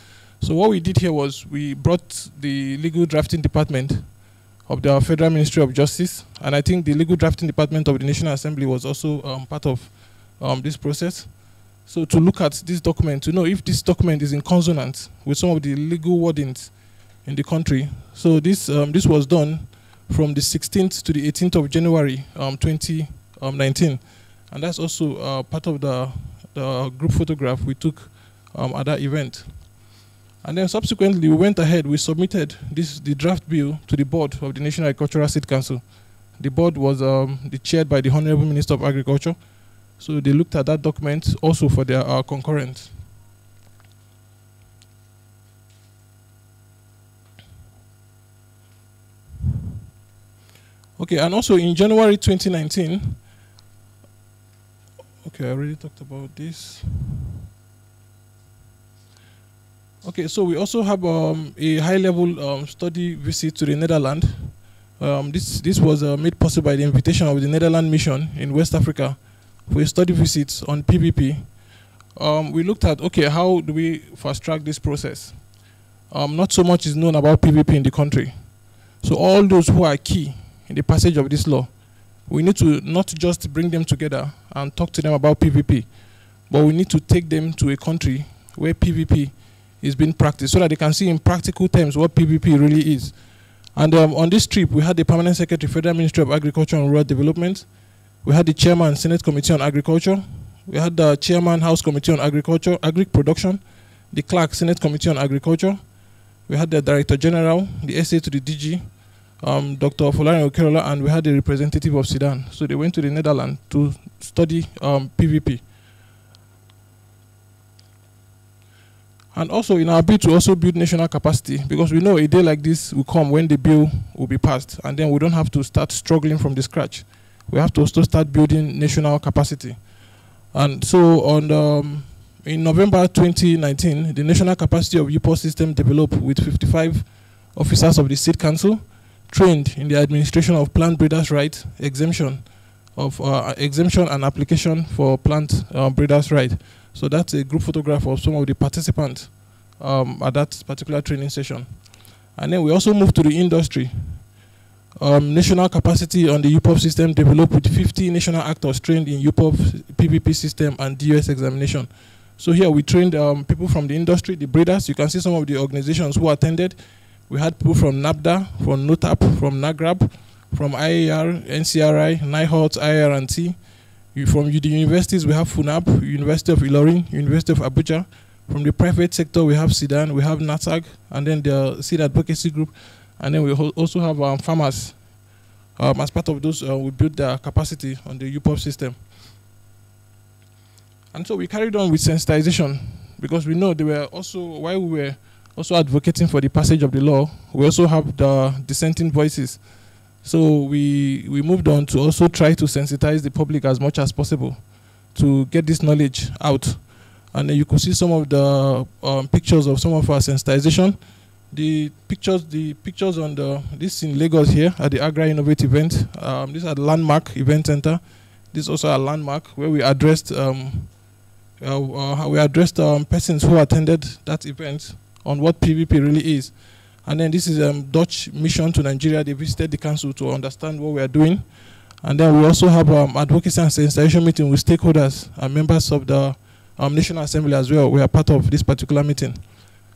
P: So what we did here was we brought the legal drafting department of the Federal Ministry of Justice, and I think the legal drafting department of the National Assembly was also part of this process. So to look at this document, to know if this document is in consonance with some of the legal wordings in the country. So this was done from the 16th to the 18th of January 2019. And that's also part of the group photograph we took at that event. And then subsequently, we went ahead, we submitted the draft bill to the board of the National Agricultural State Council. The board was chaired by the Honorable Minister of Agriculture. So they looked at that document also for their concurrent. Okay, and also in January 2019, okay, I already talked about this. Okay, so we also have a high-level study visit to the Netherlands. This was made possible by the invitation of the Netherlands Mission in West Africa for a study visit on PVP. We looked at, okay, how do we fast-track this process? Not so much is known about PVP in the country. So all those who are key in the passage of this law, we need to not just bring them together and talk to them about PVP, but we need to take them to a country where PVP is being practiced so that they can see in practical terms what PVP really is. And on this trip, we had the Permanent Secretary, Federal Ministry of Agriculture and Rural Development. We had the Chairman, Senate Committee on Agriculture. We had the Chairman, House Committee on Agriculture, Agric Production, the Clerk, Senate Committee on Agriculture. We had the Director General, the SA to the DG, Dr. Folarin Okerola, and we had the representative of Sudan. So they went to the Netherlands to study PVP. And also in our bid to also build national capacity, because we know a day like this will come when the bill will be passed, and then we don't have to start struggling from the scratch. We have to also start building national capacity. And so on in November 2019, the national capacity of UPOS system developed with 55 officers of the State Council trained in the administration of plant breeders' right, exemption and application for plant breeders' right. So that's a group photograph of some of the participants at that particular training session. And then we also moved to the industry. National capacity on the UPOP system developed with 50 national actors trained in UPOP, PVP system, and DUS examination. So here we trained people from the industry, the breeders. You can see some of the organizations who attended. We had people from NABDA, from NOTAP, from NAGRAB, from IAR, NCRI, NIHOT, IR&T. From the universities, we have FUNAB, University of Ilorin, University of Abuja. From the private sector, we have SIDAN, we have NATAG, and then the Seed Advocacy Group. And then we also have farmers. As part of those, we built their capacity on the UPOP system. And so we carried on with sensitization, because we know they were also, while we were also advocating for the passage of the law, we also have the dissenting voices. So we moved on to also try to sensitize the public as much as possible to get this knowledge out. And then you could see some of the pictures of some of our sensitization. The pictures on this in Lagos here at the Agra Innovate event. This is at Landmark Event Center. This is also a landmark where we addressed persons who attended that event on what PVP really is. And then this is Dutch mission to Nigeria. They visited the council to understand what we are doing. And then we also have advocacy and sensitization meeting with stakeholders and members of the National Assembly as well. We are part of this particular meeting.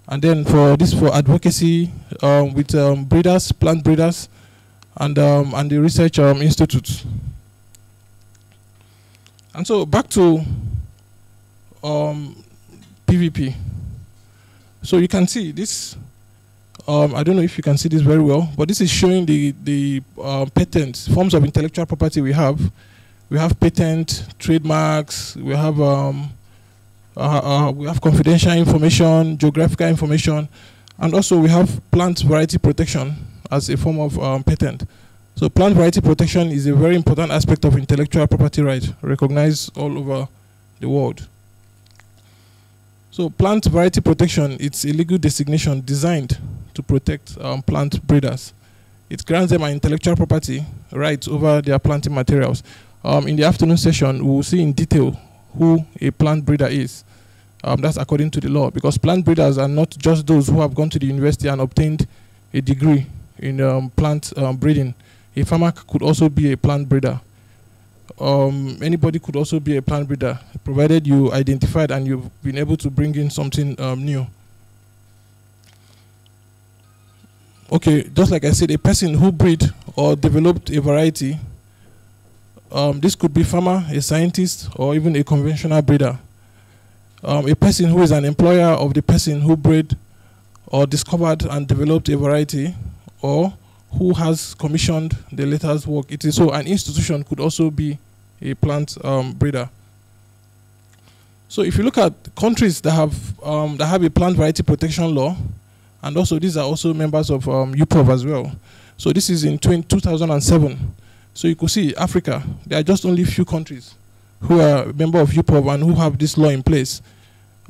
P: And then for advocacy with breeders, plant breeders, and the research institutes. And so back to PVP. So you can see this. I don't know if you can see this very well, but this is showing the patents, forms of intellectual property we have. We have patent, trademarks, we have confidential information, geographical information, and also we have plant variety protection as a form of patent. So plant variety protection is a very important aspect of intellectual property right, recognized all over the world. So plant variety protection, it's a legal designation designed to protect plant breeders. It grants them an intellectual property rights over their planting materials. In the afternoon session, we will see in detail who a plant breeder is. That's according to the law, because plant breeders are not just those who have gone to the university and obtained a degree in plant breeding. A farmer could also be a plant breeder. Anybody could also be a plant breeder, provided you identified and you've been able to bring in something new. Okay, just like I said, a person who bred or developed a variety, this could be farmer, a scientist, or even a conventional breeder. A person who is an employer of the person who bred or discovered and developed a variety, or who has commissioned the latter's work. It is so an institution could also be a plant breeder So if you look at countries that have a plant variety protection law, and also these are also members of UPOV as well. So this is in 2007. So you could see Africa, there are just only few countries who are member of UPOV and who have this law in place.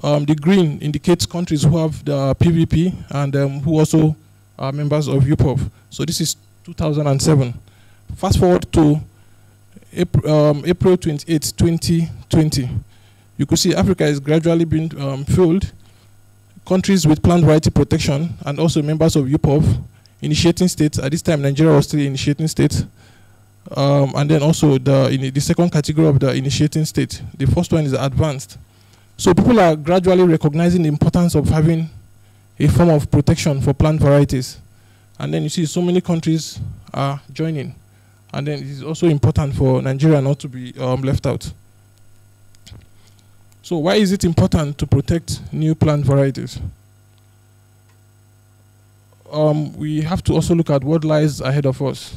P: The green indicates countries who have the PVP and who also are members of UPOV. So this is 2007. Fast forward to April 28, 2020. You could see Africa is gradually being filled. Countries with plant variety protection and also members of UPOV, initiating states. At this time, Nigeria was still initiating states. And then also in the second category of the initiating state. The first one is advanced. So people are gradually recognizing the importance of having a form of protection for plant varieties. And then you see so many countries are joining. And then it is also important for Nigeria not to be left out. So why is it important to protect new plant varieties? We have to also look at what lies ahead of us.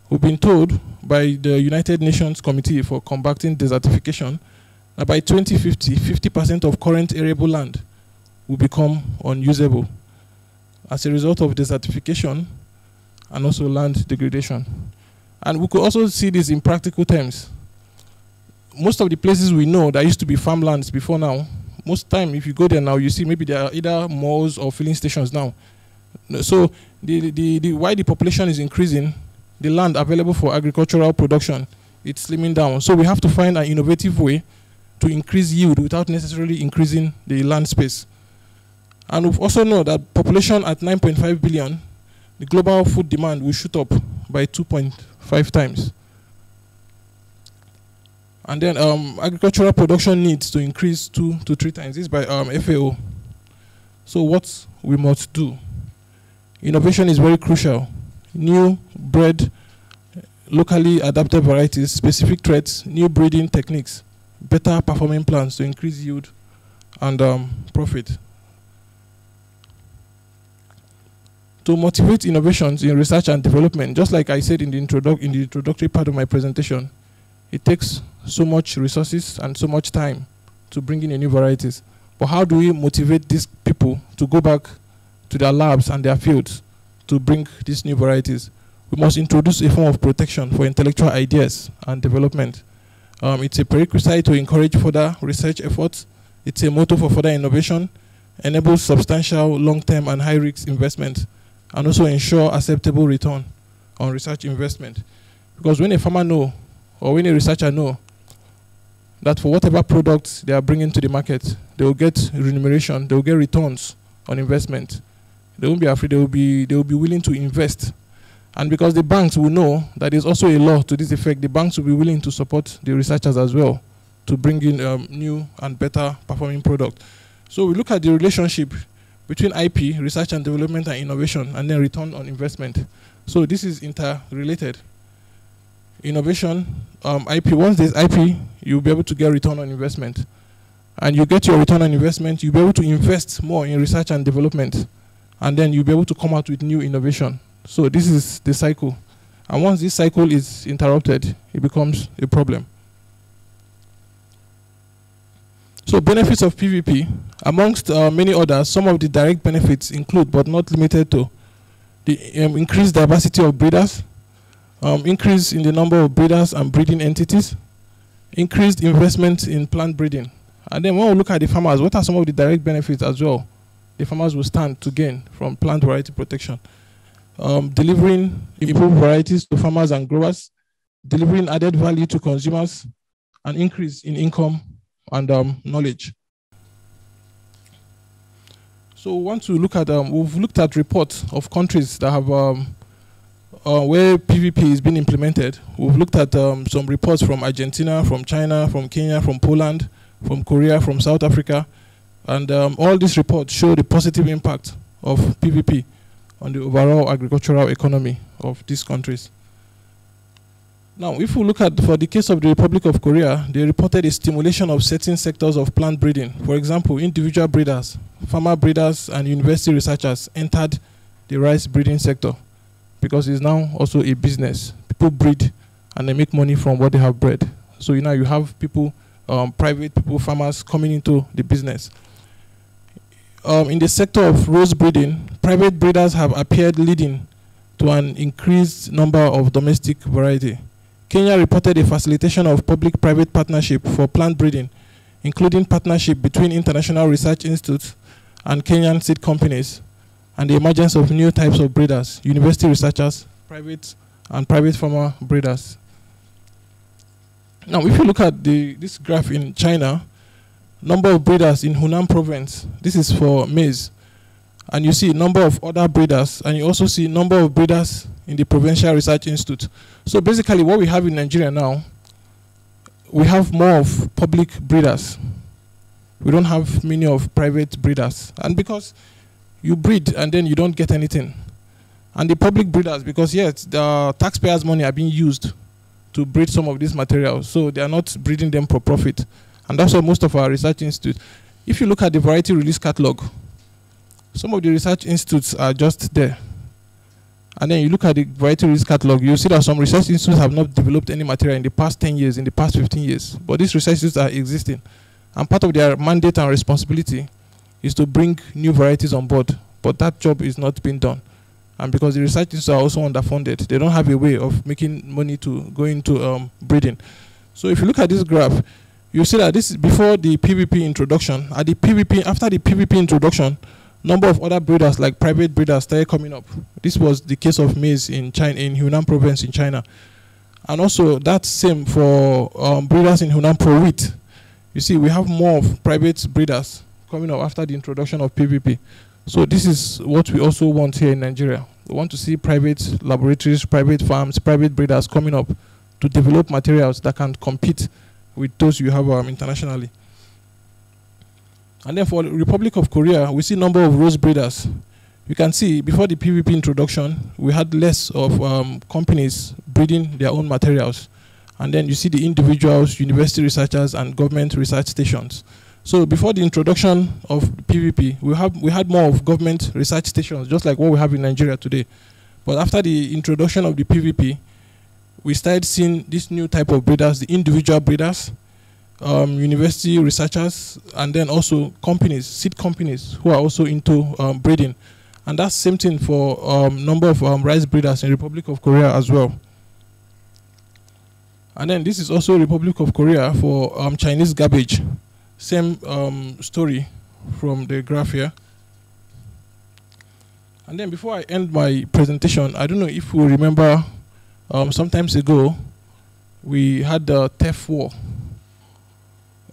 P: We've been told by the United Nations Committee for Combating Desertification that by 2050, 50% of current arable land will become unusable as a result of desertification and also land degradation. And we could also see this in practical terms. Most of the places we know that used to be farmlands before now, most time if you go there now, you see maybe there are either malls or filling stations now. So why the population is increasing, the land available for agricultural production, it's slimming down. So we have to find an innovative way to increase yield without necessarily increasing the land space. And we also know that population at 9.5 billion, the global food demand will shoot up by 2.5 times. And then agricultural production needs to increase 2 to 3 times. This is by FAO. So what we must do? Innovation is very crucial. New bred, locally adapted varieties, specific traits, new breeding techniques, better performing plants to increase yield and profit. To motivate innovations in research and development, just like I said in the introductory part of my presentation, it takes so much resources and so much time to bring in new varieties. But how do we motivate these people to go back to their labs and their fields to bring these new varieties? We must introduce a form of protection for intellectual ideas and development. It's a prerequisite to encourage further research efforts. It's a motto for further innovation, enables substantial long-term and high-risk investment, and also ensure acceptable return on research investment. Because when a farmer knows, or when a researcher knows, that for whatever products they are bringing to the market, they will get remuneration, they will get returns on investment. They won't be afraid, they will be willing to invest. And because the banks will know that there's also a law to this effect, the banks will be willing to support the researchers as well to bring in new and better performing products. So we look at the relationship between IP, research and development and innovation, and then return on investment. So this is interrelated. Innovation, IP, once there's IP, you'll be able to get return on investment. And you get your return on investment, you'll be able to invest more in research and development. And then you'll be able to come out with new innovation. So this is the cycle. And once this cycle is interrupted, it becomes a problem. So benefits of PVP, amongst many others, some of the direct benefits include, but not limited to, the increased diversity of breeders, increase in the number of breeders and breeding entities, increased investment in plant breeding. And then when we look at the farmers, what are some of the direct benefits as well the farmers will stand to gain from plant variety protection? Delivering improved varieties to farmers and growers, delivering added value to consumers, an increase in income and knowledge. So we want to look at, we've looked at reports of countries that have, where PVP is being implemented. We've looked at some reports from Argentina, from China, from Kenya, from Poland, from Korea, from South Africa. And all these reports show the positive impact of PVP on the overall agricultural economy of these countries. Now, if we look at, for the case of the Republic of Korea, they reported a stimulation of certain sectors of plant breeding. For example, individual breeders, farmer breeders, and university researchers entered the rice breeding sector because it's now also a business. People breed and they make money from what they have bred. So now you have people private people, farmers coming into the business. In the sector of rose breeding, private breeders have appeared leading to an increased number of domestic variety. Kenya reported a facilitation of public-private partnership for plant breeding, including partnership between international research institutes and Kenyan seed companies, and the emergence of new types of breeders, university researchers, private farmer breeders. Now, if you look at this graph in China, number of breeders in Hunan province, this is for maize, and you see number of other breeders, and you also see number of breeders in the Provincial Research Institute. So basically what we have in Nigeria now, we have more of public breeders. We don't have many of private breeders. And because you breed and then you don't get anything. And the public breeders, because yes, the taxpayers' money are being used to breed some of these materials, so they are not breeding them for profit. And that's why most of our research institutes, if you look at the variety release catalog, some of the research institutes are just there. And then you look at the variety release catalog, you see that some research institutes have not developed any material in the past 10 years, in the past 15 years. But these research institutes are existing. And part of their mandate and responsibility is to bring new varieties on board. But that job is not being done. And because the research institutes are also underfunded, they don't have a way of making money to go into breeding. So if you look at this graph, you see that this is before the PVP introduction. At the PVP, after the PVP introduction, number of other breeders, like private breeders, started coming up. This was the case of maize in China, in Hunan province in China. And also that's same for breeders in Hunan for wheat. You see, we have more of private breeders coming up after the introduction of PVP. So this is what we also want here in Nigeria. We want to see private laboratories, private farms, private breeders coming up to develop materials that can compete with those you have internationally. And then for the Republic of Korea, we see number of rose breeders. You can see before the PVP introduction, we had less of companies breeding their own materials. And then you see the individuals, university researchers, and government research stations. So before the introduction of PVP, we had more of government research stations, just like what we have in Nigeria today. But after the introduction of the PVP, we started seeing this new type of breeders, the individual breeders, university researchers, and then also companies, seed companies, who are also into breeding. And that's same thing for number of rice breeders in Republic of Korea as well. And then this is also Republic of Korea for Chinese garbage. Same story from the graph here. And then before I end my presentation, I don't know if you remember sometimes ago, we had the theft war.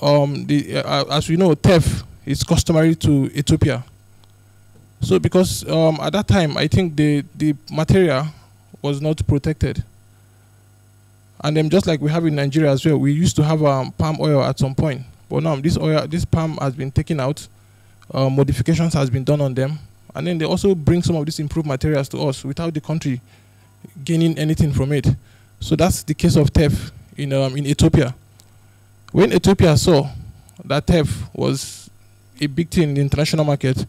P: As we know, theft is customary to Ethiopia. So because at that time, I think the material was not protected. And then just like we have in Nigeria as well, we used to have palm oil at some point. But now this palm has been taken out, modifications has been done on them. And then they also bring some of these improved materials to us without the country gaining anything from it. So that's the case of theft in Ethiopia. When Ethiopia saw that theft was a big thing in the international market,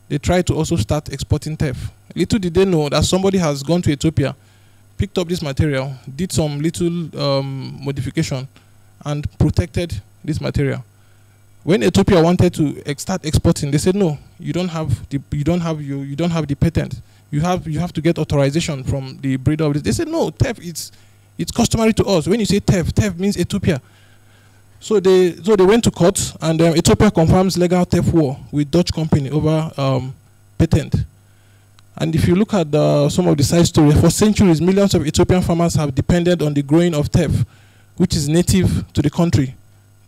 P: they tried to also start exporting theft. Little did they know that somebody has gone to Ethiopia, picked up this material, did some little modification, and protected this material. When Ethiopia wanted to start exporting, they said, "No, you don't have the patent. You have to get authorization from the breeder of this." They said, "No, theft it's customary to us. When you say theft means Ethiopia." So they went to court, and Ethiopia confirms legal theft war with Dutch company over patent. And if you look at some of the side story, for centuries, millions of Ethiopian farmers have depended on the growing of teff, which is native to the country.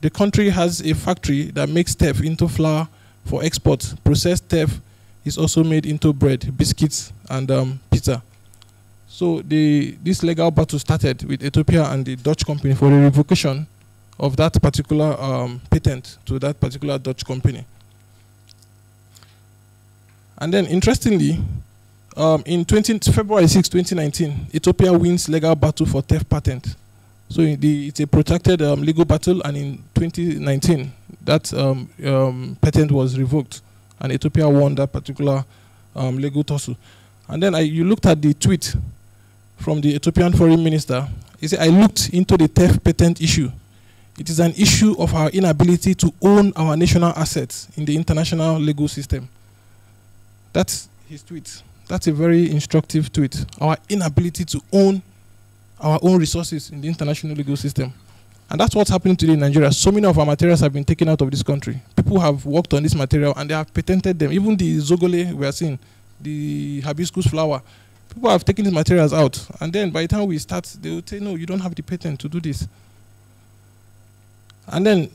P: The country has a factory that makes teff into flour for export. Processed teff is also made into bread, biscuits, and pizza. So this legal battle started with Ethiopia and the Dutch company for the revocation of that particular patent to that particular Dutch company. And then, interestingly, in February 6, 2019, Ethiopia wins legal battle for theft patent. So it's a protracted legal battle, and in 2019, that patent was revoked, and Ethiopia won that particular legal tussle. And then you looked at the tweet from the Ethiopian foreign minister. He said, "I looked into the theft patent issue. It is an issue of our inability to own our national assets in the international legal system. That's his tweet. That's a very instructive tweet. Our inability to own our own resources in the international legal system. And that's what's happening today in Nigeria. So many of our materials have been taken out of this country. People have worked on this material and they have patented them. Even the zogole we are seeing, the hibiscus flower, people have taken these materials out. And then by the time we start, they will say, no, you don't have the patent to do this. And then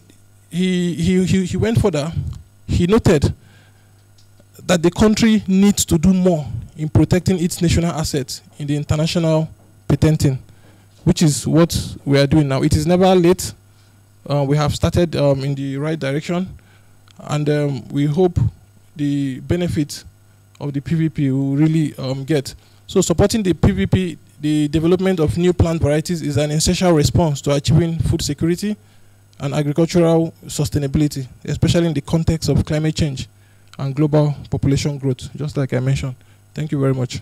P: he went further. He noted that the country needs to do more in protecting its national assets in the international patenting, which is what we are doing now. It is never late. We have started in the right direction, and we hope the benefit of the PVP will really get. So supporting the PVP, the development of new plant varieties, is an essential response to achieving food security and agricultural sustainability, especially in the context of climate change and global population growth, just like I mentioned. Thank you very much.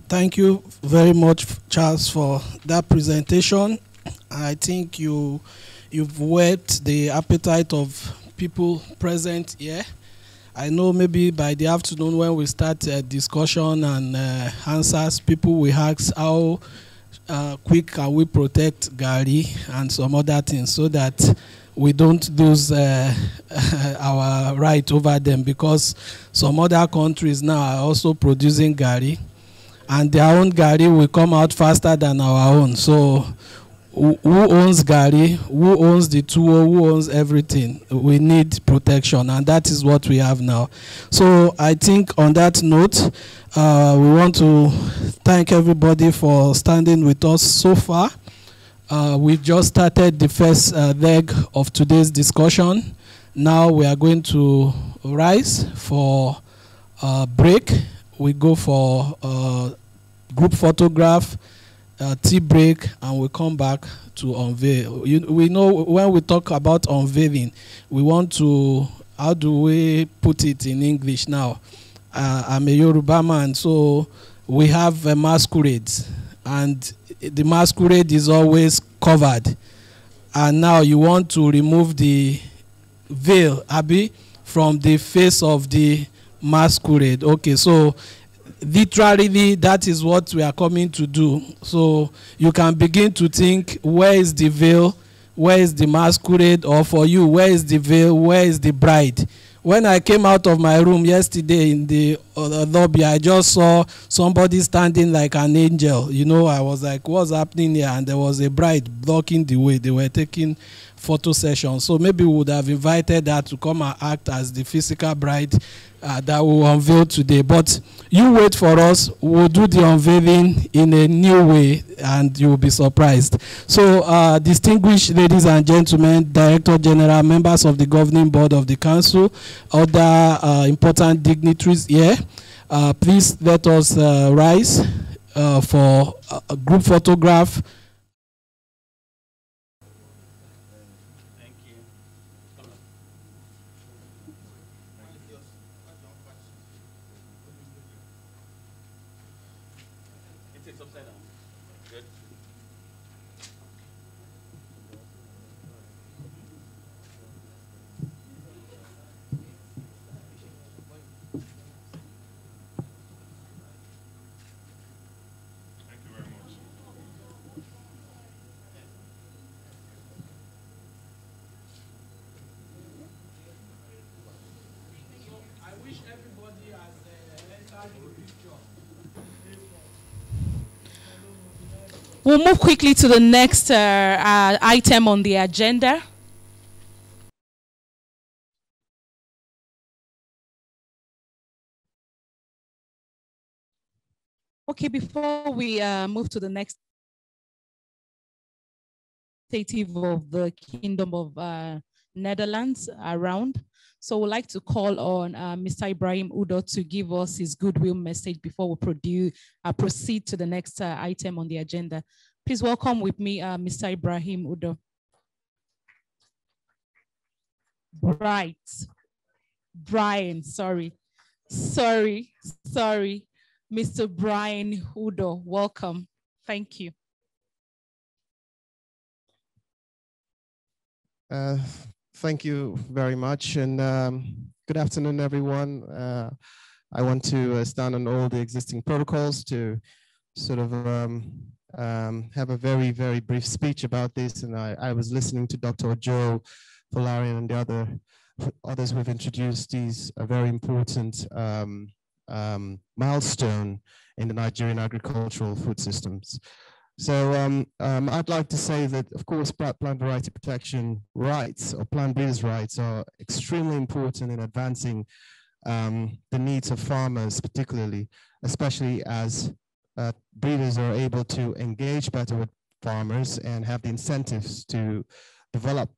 A: Thank you very much, Charles, for that presentation. I think you've whet the appetite of people present here. I know maybe by the afternoon when we start discussion and answers, people will ask how quick can we protect Gari and some other things so that we don't lose our right over them, because some other countries now are also producing Gari, and their own Gari will come out faster than our own. So who owns Gari? Who owns the tool? Who owns everything? We need protection, and that is what we have now. So I think on that note, we want to thank everybody for standing with us so far. We've just started the first leg of today's discussion. Now we are going to rise for a break. We go for group photograph, tea break, and we come back to unveil. We know when we talk about unveiling, we want to, how do we put it in English now? I'm a Yoruba man, so we have a masquerade, and the masquerade is always covered. And now you want to remove the veil, Abi, from the face of the masquerade. Okay, so literally that is what we are coming to do. So you can begin to think, where is the veil, where is the masquerade, or for you, where is the veil, where is the bride? When I came out of my room yesterday in the lobby, I just saw somebody standing like an angel. You know, I was like, what's happening here? And there was a bride blocking the way. They were taking photo sessions. So maybe we would have invited her to come and act as the physical bride that we will unveil today. But you wait for us. We'll do the unveiling in a new way, and you will be surprised. So distinguished ladies and gentlemen, Director General, members of the Governing Board of the Council, other important dignitaries here, please let us rise for a group photograph.
Q: We'll move quickly to the next item on the agenda. Okay, before we move to the next representative of the Kingdom of Netherlands around, so we'd like to call on Mr. Ibrahim Udo to give us his goodwill message before we proceed to the next item on the agenda. Please welcome with me Mr. Ibrahim Udo. Bright. Brian, sorry, Mr. Brian Udo, welcome. Thank you.
R: Thank you very much, and good afternoon, everyone. I want to stand on all the existing protocols to sort of have a very, very brief speech about this. And I was listening to Dr. Joe Folarian and the others who have introduced these very important milestone in the Nigerian agricultural food systems. So I'd like to say that, of course, plant variety protection rights or plant breeders' rights are extremely important in advancing the needs of farmers, particularly, especially as breeders are able to engage better with farmers and have the incentives to develop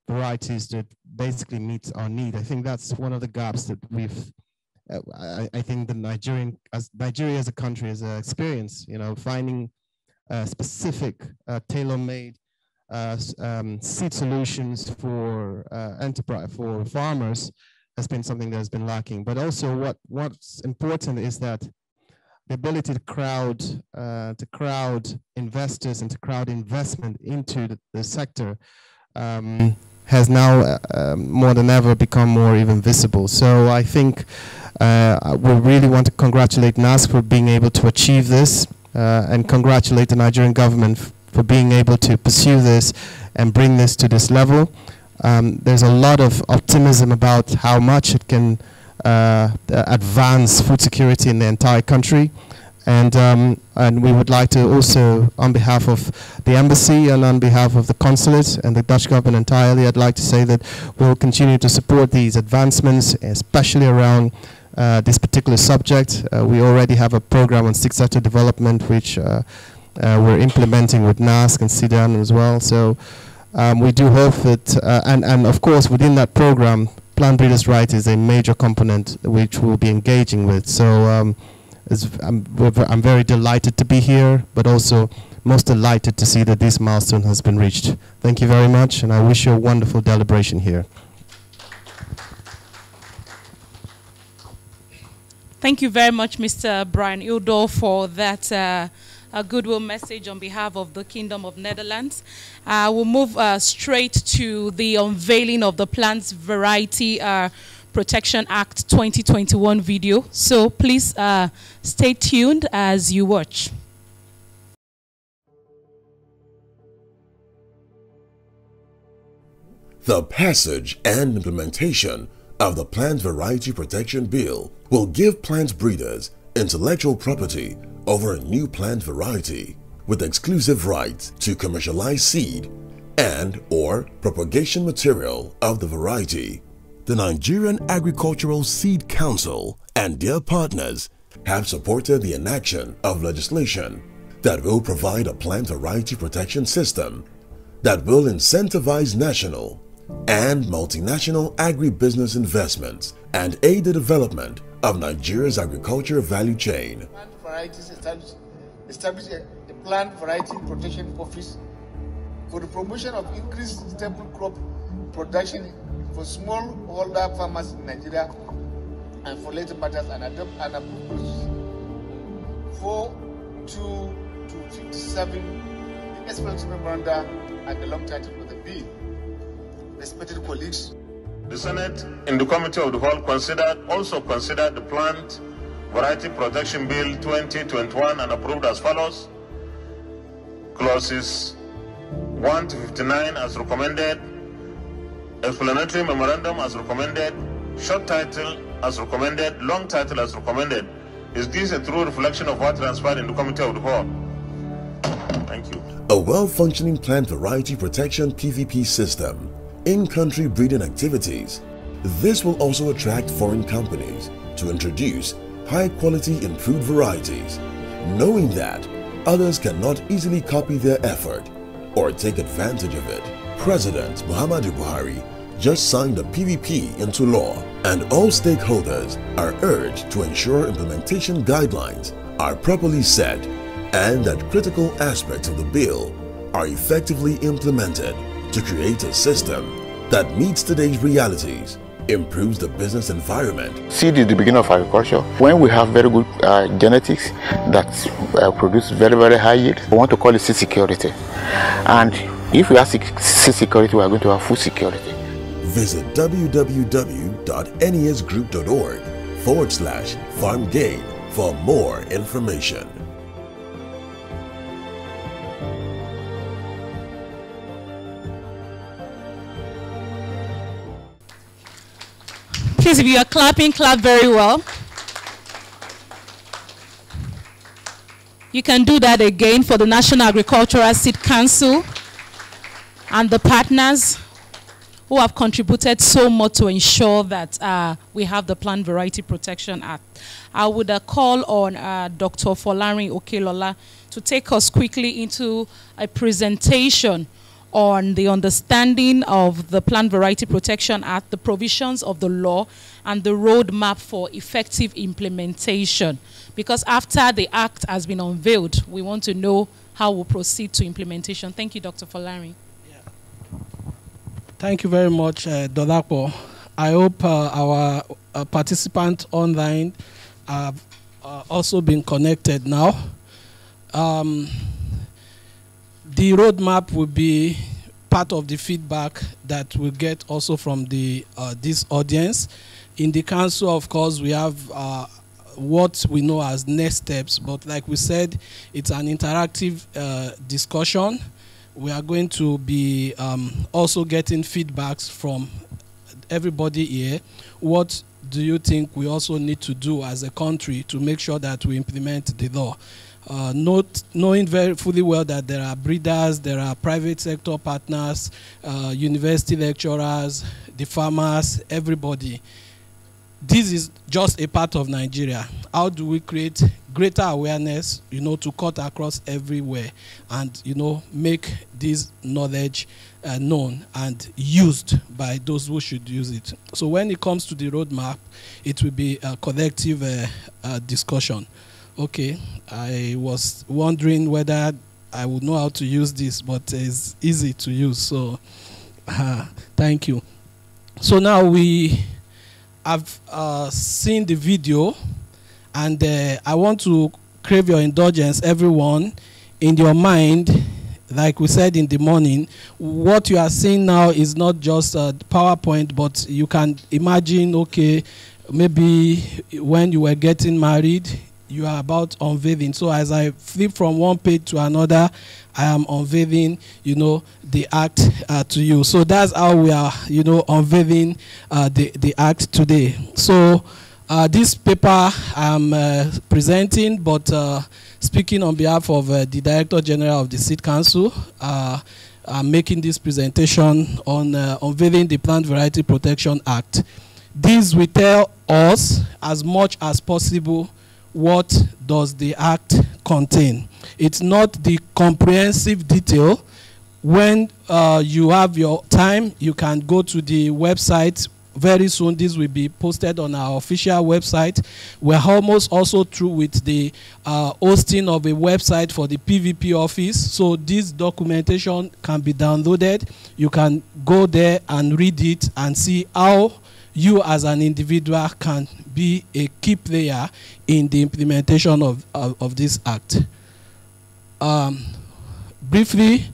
R: varieties that basically meet our need. I think that's one of the gaps that we've, I think the Nigeria as a country has experienced, finding specific tailor-made seed solutions for for farmers has been something that has been lacking. But also what's important is that the ability to crowd investors and to crowd investment into the sector has now more than ever become more even visible. So I think we really want to congratulate NASC for being able to achieve this and congratulate the Nigerian government for being able to pursue this and bring this to this level. There's a lot of optimism about how much it can advance food security in the entire country. And we would like to also, on behalf of the embassy and on behalf of the consulate and the Dutch government entirely, I'd like to say that we'll continue to support these advancements, especially around this particular subject. We already have a program on stick sector development, which we're implementing with NASC and CDAN as well. So we do hope that, and of course within that program, plant breeders' right is a major component which we'll be engaging with. So I'm very delighted to be here, but also most delighted to see that this milestone has been reached. Thank you very much, and I wish you a wonderful deliberation here.
Q: Thank you very much, Mr. Brian Udo, for that a goodwill message on behalf of the Kingdom of Netherlands. We'll move straight to the unveiling of the Plant Variety Protection Act 2021 video. So please stay tuned as you watch.
S: The passage and implementation of the Plant Variety Protection Bill will give plant breeders intellectual property over a new plant variety with exclusive rights to commercialize seed and/or propagation material of the variety. The Nigerian Agricultural Seed Council and their partners have supported the enaction of legislation that will provide a plant variety protection system that will incentivize national and multinational agribusiness investments and aid the development of Nigeria's agriculture value chain.
T: Plant varieties establish a plant variety protection office for the promotion of increased staple crop production for smallholder farmers in Nigeria and for later matters and adopt and approve 4.2.57 the explanatory memoranda and the long title of the bill. Respected colleagues,
U: the Senate in the Committee of the Whole also considered the Plant Variety Protection Bill 2021 and approved as follows: clauses 1 to 59 as recommended, explanatory memorandum as recommended, short title as recommended, long title as recommended. Is this a true reflection of what transpired in the Committee of the Whole? Thank you.
S: A well-functioning plant variety protection PVP system in-country breeding activities. This will also attract foreign companies to introduce high-quality improved varieties, knowing that others cannot easily copy their effort or take advantage of it. President Muhammadu Buhari just signed the PVP into law, and all stakeholders are urged to ensure implementation guidelines are properly set and that critical aspects of the bill are effectively implemented to create a system that meets today's realities improves the business environment.
B: Seed is the beginning of agriculture. When we have very good genetics that produce very, very high yield, we want to call it seed security. And if we have seed security, we are going to have food security.
S: Visit www.nesgroup.org/farmgain for more information.
Q: Please, if you are clapping, clap very well. You can do that again for the National Agricultural Seed Council and the partners who have contributed so much to ensure that we have the Plant Variety Protection Act. I would call on Dr. Folarin Okelola to take us quickly into a presentation on the understanding of the Plant Variety Protection Act, the provisions of the law, and the roadmap for effective implementation. Because after the act has been unveiled, we want to know how we'll proceed to implementation. Thank you, Dr. Folarin.
A: Thank you very much, Dolapo. I hope our participants online have also been connected now. The roadmap will be part of the feedback that we'll get also from the this audience. In the council, of course, we have what we know as next steps, but like we said, it's an interactive discussion. We are going to be also getting feedbacks from everybody here. What do you think we also need to do as a country to make sure that we implement the law? Knowing very fully well that there are breeders, there are private sector partners, university lecturers, the farmers, everybody. This is just a part of Nigeria. How do we create greater awareness, to cut across everywhere and, make this knowledge known and used by those who should use it? So when it comes to the roadmap, it will be a collective discussion. Okay, I was wondering whether I would know how to use this, but it's easy to use, so thank you. So now we have seen the video, and I want to crave your indulgence, everyone, in your mind. Like we said in the morning, what you are seeing now is not just a PowerPoint, but you can imagine, okay, maybe when you were getting married, you are about unveiling. So as I flip from one page to another, I am unveiling, the act to you. So that's how we are, unveiling the act today. So this paper I'm presenting, but speaking on behalf of the Director General of the Seed Council, I'm making this presentation on unveiling the Plant Variety Protection Act. This will tell us as much as possible what does the act contain. It's not the comprehensive detail. When you have your time, you can go to the website. Very soon this will be posted on our official website. We're almost also through with the hosting of a website for the PVP office. So this documentation can be downloaded. You can go there and read it and see how you as an individual can be a key player in the implementation of this act. Briefly,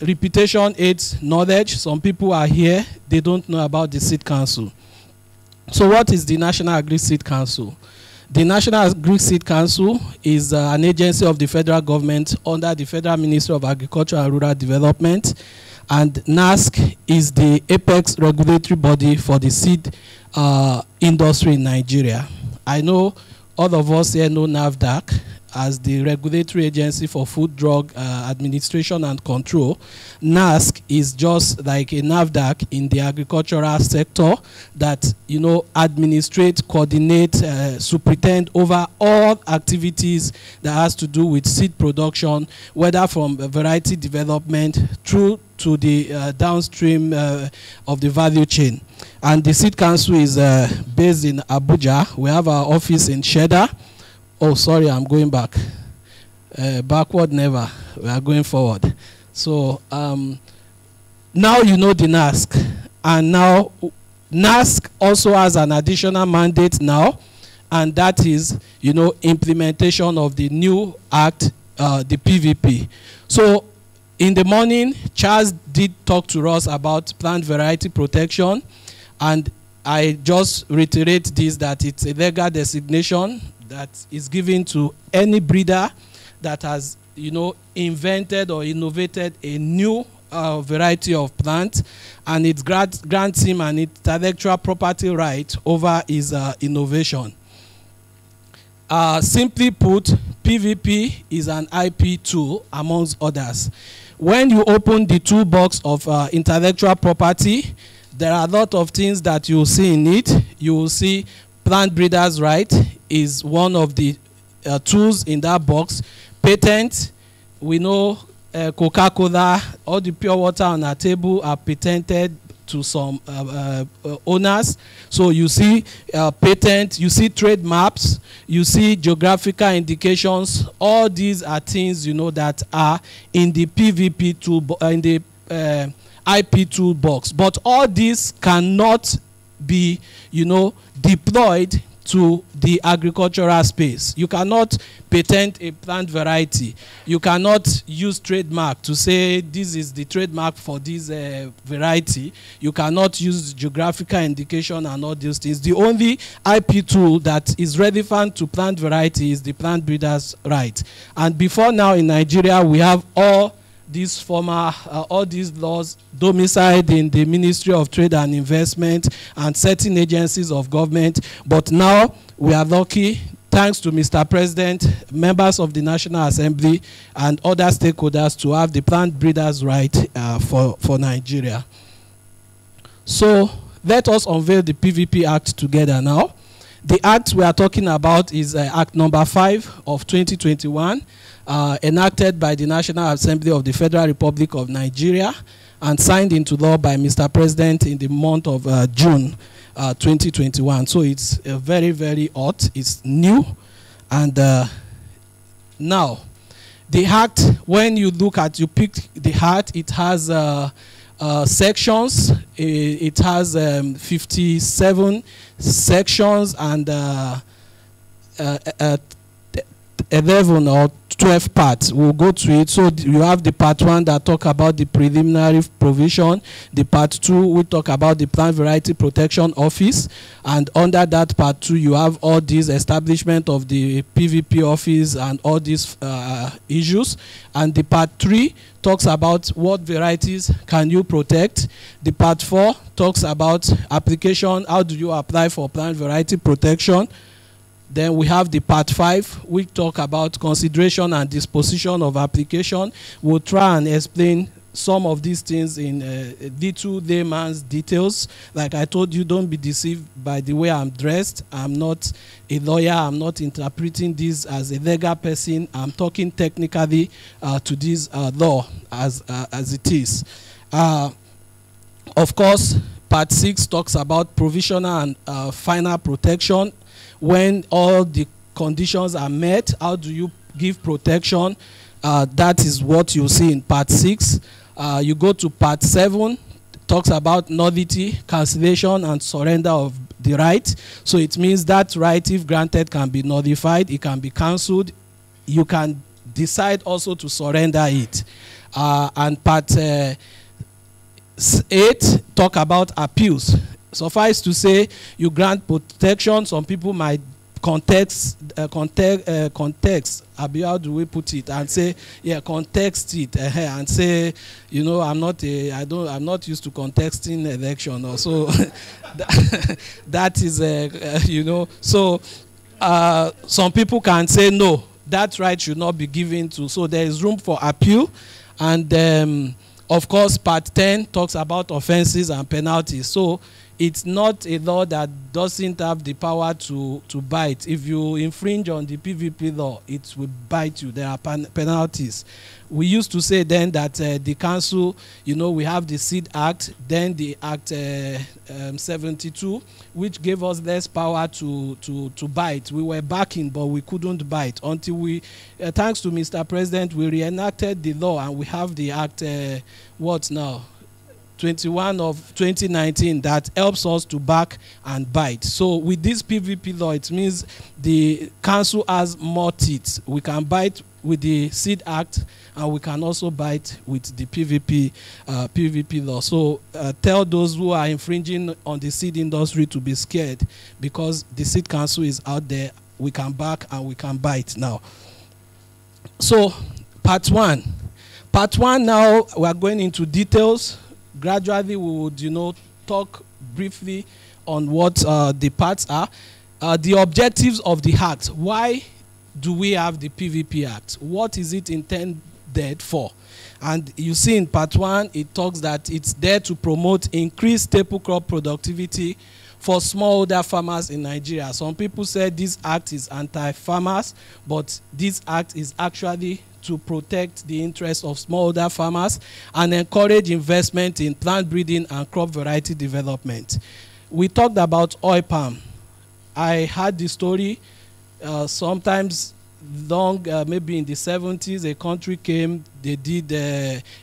A: repetition aids knowledge. Some people are here, they don't know about the Seed Council. So what is the National Agri-Seed Council? The National Agri-Seed Council is an agency of the federal government under the Federal Ministry of Agriculture and Rural Development. And NASC is the apex regulatory body for the seed industry in Nigeria. I know all of us here know NAFDAC as the regulatory agency for food, drug administration and control. NASC is just like a NAFDAC in the agricultural sector that, administrate, coordinate, superintend over all activities that has to do with seed production, whether from variety development through to the downstream of the value chain. And the Seed Council is based in Abuja. We have our office in Cheddar. Oh, sorry, I'm going back. Backward never. We are going forward. So now you know the NASC. And now NASC also has an additional mandate now, and that is, you know, implementation of the new act, the PVP. So in the morning, Charles did talk to us about plant variety protection, and I just reiterate this, that it's a legal designation that is given to any breeder that has, you know, invented or innovated a new variety of plant, and it grants him an intellectual property right over his innovation. Simply put, PVP is an IP tool amongst others. When you open the toolbox of intellectual property, there are a lot of things that you will see in it. You will see plant breeders' right is one of the tools in that box. Patent, we know Coca-Cola, all the pure water on our table are patented to some owners. So you see patent, you see trademarks, you see geographical indications. All these are things, you know, that are in the PVP tool, in the IP toolbox. But all these cannot be, you know, deployed to the agricultural space. You cannot patent a plant variety. You cannot use trademark to say this is the trademark for this variety. You cannot use geographical indication and all these things. The only IP tool that is relevant to plant variety is the plant breeder's right. And before now in Nigeria, we have all these former, all these laws domiciled in the Ministry of Trade and Investment and certain agencies of government. But now we are lucky, thanks to Mr. President, members of the National Assembly and other stakeholders, to have the plant breeders' right for Nigeria. So let us unveil the PVP Act together now. The act we are talking about is Act number 5 of 2021. Enacted by the National Assembly of the Federal Republic of Nigeria and signed into law by Mr. President in the month of June 2021. So it's very, very hot. It's new. And now, the act, when you look at, you pick the act, it has sections. It has 57 sections and 11 or 12 parts. We'll go to it. So you have the part 1 that talk about the preliminary provision, the part 2 we talk about the Plant Variety Protection Office, and under that part 2 you have all these establishment of the PVP office and all these issues. And the part 3 talks about what varieties can you protect. The part 4 talks about application, how do you apply for plant variety protection. Then we have the part 5, which talk about consideration and disposition of application. We'll try and explain some of these things in little layman's details. Like I told you, don't be deceived by the way I'm dressed. I'm not a lawyer. I'm not interpreting this as a legal person. I'm talking technically to this law as it is. Of course, part 6 talks about provisional and final protection. When all the conditions are met, how do you give protection? That is what you see in part 6. You go to part 7, talks about nullity, cancellation, and surrender of the right. So it means that right, if granted, can be nullified, it can be cancelled. You can decide also to surrender it. And part 8 talk about appeals. Suffice to say, you grant protection. Some people might context, how do we put it, and say, yeah, context it, and say, you know, I'm not used to contesting election, or so. That is, you know, so some people can say no, that right should not be given to. So there is room for appeal, and of course, part 10 talks about offenses and penalties. So it's not a law that doesn't have the power to bite. If you infringe on the PVP law, it will bite you. There are penalties. We used to say then that the council, you know, we have the Seed Act, then the Act 72, which gave us less power to bite. We were backing, but we couldn't bite until we, thanks to Mr. President, we reenacted the law, and we have the Act, what now? 21 of 2019 that helps us to back and bite. So with this PVP law, it means the council has more teeth. We can bite with the Seed Act, and we can also bite with the PVP law. So tell those who are infringing on the seed industry to be scared, because the Seed Council is out there. We can back and we can bite now. So part one. Part one now, we are going into details. Gradually, we would, talk briefly on what the parts are. The objectives of the Act. Why do we have the PVP Act? What is it intended for? And you see in part one, it talks that it's there to promote increased staple crop productivity for smallholder farmers in Nigeria. Some people say this act is anti-farmers, but this act is actually to protect the interests of smallholder farmers and encourage investment in plant breeding and crop variety development. We talked about oil palm. I had the story sometimes long, maybe in the 70s, a country came, they did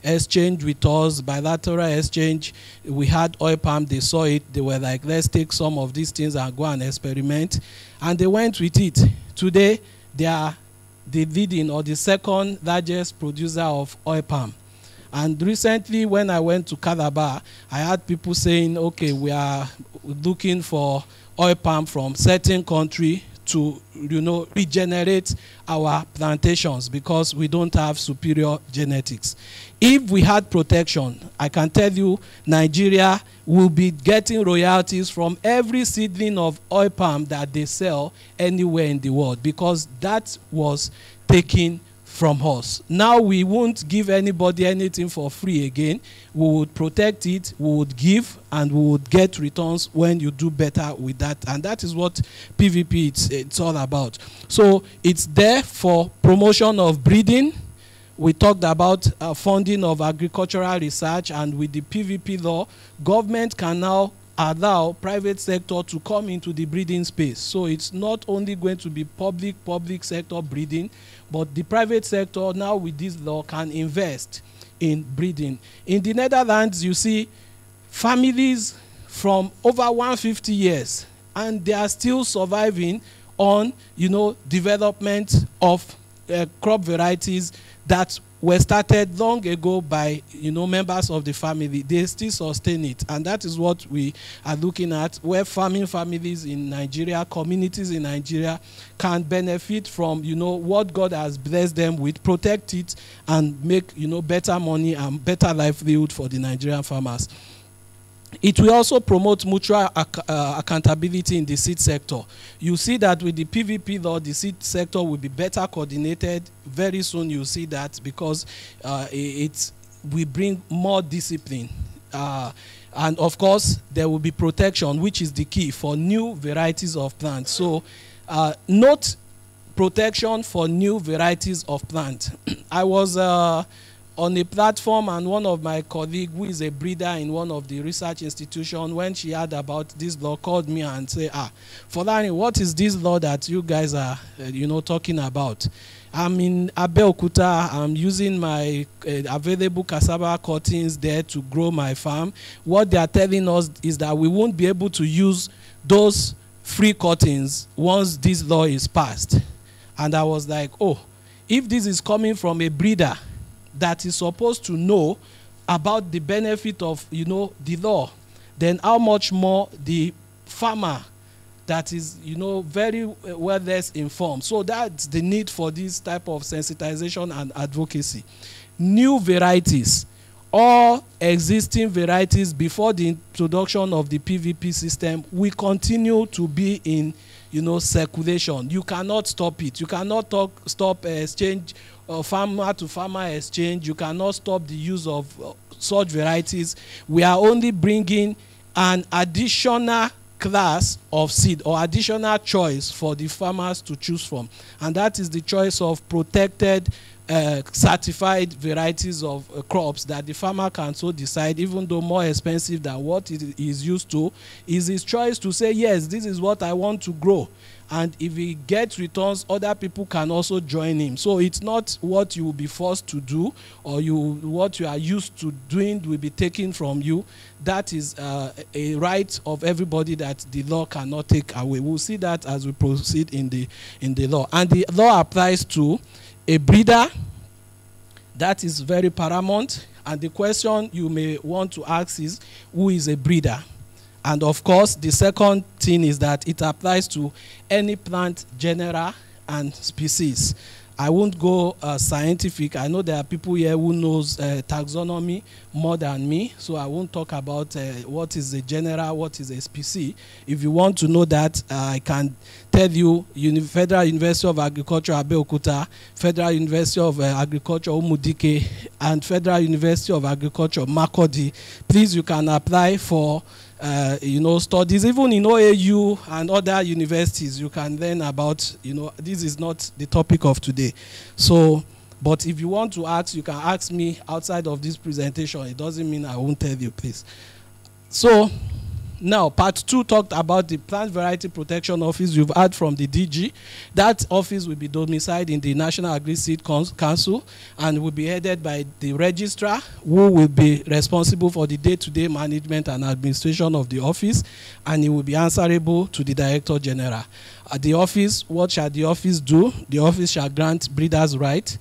A: exchange with us, bilateral exchange. We had oil palm, they saw it, they were like, let's take some of these things and go and experiment. And they went with it. Today, they are the leading or the second largest producer of oil palm. And recently, when I went to Calabar, I had people saying, okay, we are looking for oil palm from certain country to, regenerate our plantations because we don't have superior genetics. If we had protection, I can tell you Nigeria will be getting royalties from every seedling of oil palm that they sell anywhere in the world, because that was taken from us. Now we won't give anybody anything for free again. We would protect it, we would give, and we would get returns when you do better with that. And that is what PVP it's all about. So it's there for promotion of breeding. We talked about funding of agricultural research, and with the PVP law, government can now allow private sector to come into the breeding space. So it's not only going to be public sector breeding, but the private sector now with this law can invest in breeding. In the Netherlands, you see families from over 150 years, and they are still surviving on, development of crop varieties that were started long ago by, members of the family. They still sustain it. And that is what we are looking at, where farming families in Nigeria, communities in Nigeria can benefit from, what God has blessed them with, protect it, and make, better money and better livelihood for the Nigerian farmers. It will also promote mutual accountability in the seed sector. You see that with the PVP law, the seed sector will be better coordinated. Very soon you'll see that, because we bring more discipline. And of course, there will be protection, which is the key for new varieties of plants. So note protection for new varieties of plants. I was on a platform, and one of my colleagues, who is a breeder in one of the research institutions, when she heard about this law, called me and said, Folani, what is this law that you guys are, talking about? I'm in Abeokuta. I'm using my available cassava cuttings there to grow my farm. What they are telling us is that we won't be able to use those free cuttings once this law is passed. And I was like, oh, if this is coming from a breeder that is supposed to know about the benefit of, the law, then how much more the farmer that is, very well less informed. So that's the need for this type of sensitization and advocacy. New varieties, all existing varieties before the introduction of the PVP system, will continue to be in, circulation. You cannot stop it. You cannot stop exchange, farmer to farmer exchange. You cannot stop the use of such varieties. We are only bringing an additional class of seed or additional choice for the farmers to choose from, and that is the choice of protected certified varieties of crops that the farmer can so decide, even though more expensive than what it is used to, is his choice to say, yes, this is what I want to grow. And if he gets returns, other people can also join him. So it's not what you will be forced to do, or what you are used to doing will be taken from you. That is a right of everybody that the law cannot take away. We'll see that as we proceed in the law. And the law applies to a breeder. That is very paramount. And the question you may want to ask is, who is a breeder? And of course, the second thing is that it applies to any plant genera and species. I won't go scientific. I know there are people here who knows taxonomy more than me, so I won't talk about what is a genera, what is a species. If you want to know that, I can tell you Federal University of Agriculture Abeokuta, Federal University of Agriculture Umudike, and Federal University of Agriculture Makurdi. Please, you can apply for studies, even in OAU and other universities. You can learn about, this is not the topic of today. So, but if you want to ask, you can ask me outside of this presentation. It doesn't mean I won't tell you, please. So, now, part 2 talked about the Plant Variety Protection Office. You've heard from the DG. That office will be domiciled in the National Agri-Seed Council and will be headed by the registrar, who will be responsible for the day-to-day management and administration of the office, and he will be answerable to the Director General. At the office, what shall the office do? The office shall grant breeders' right.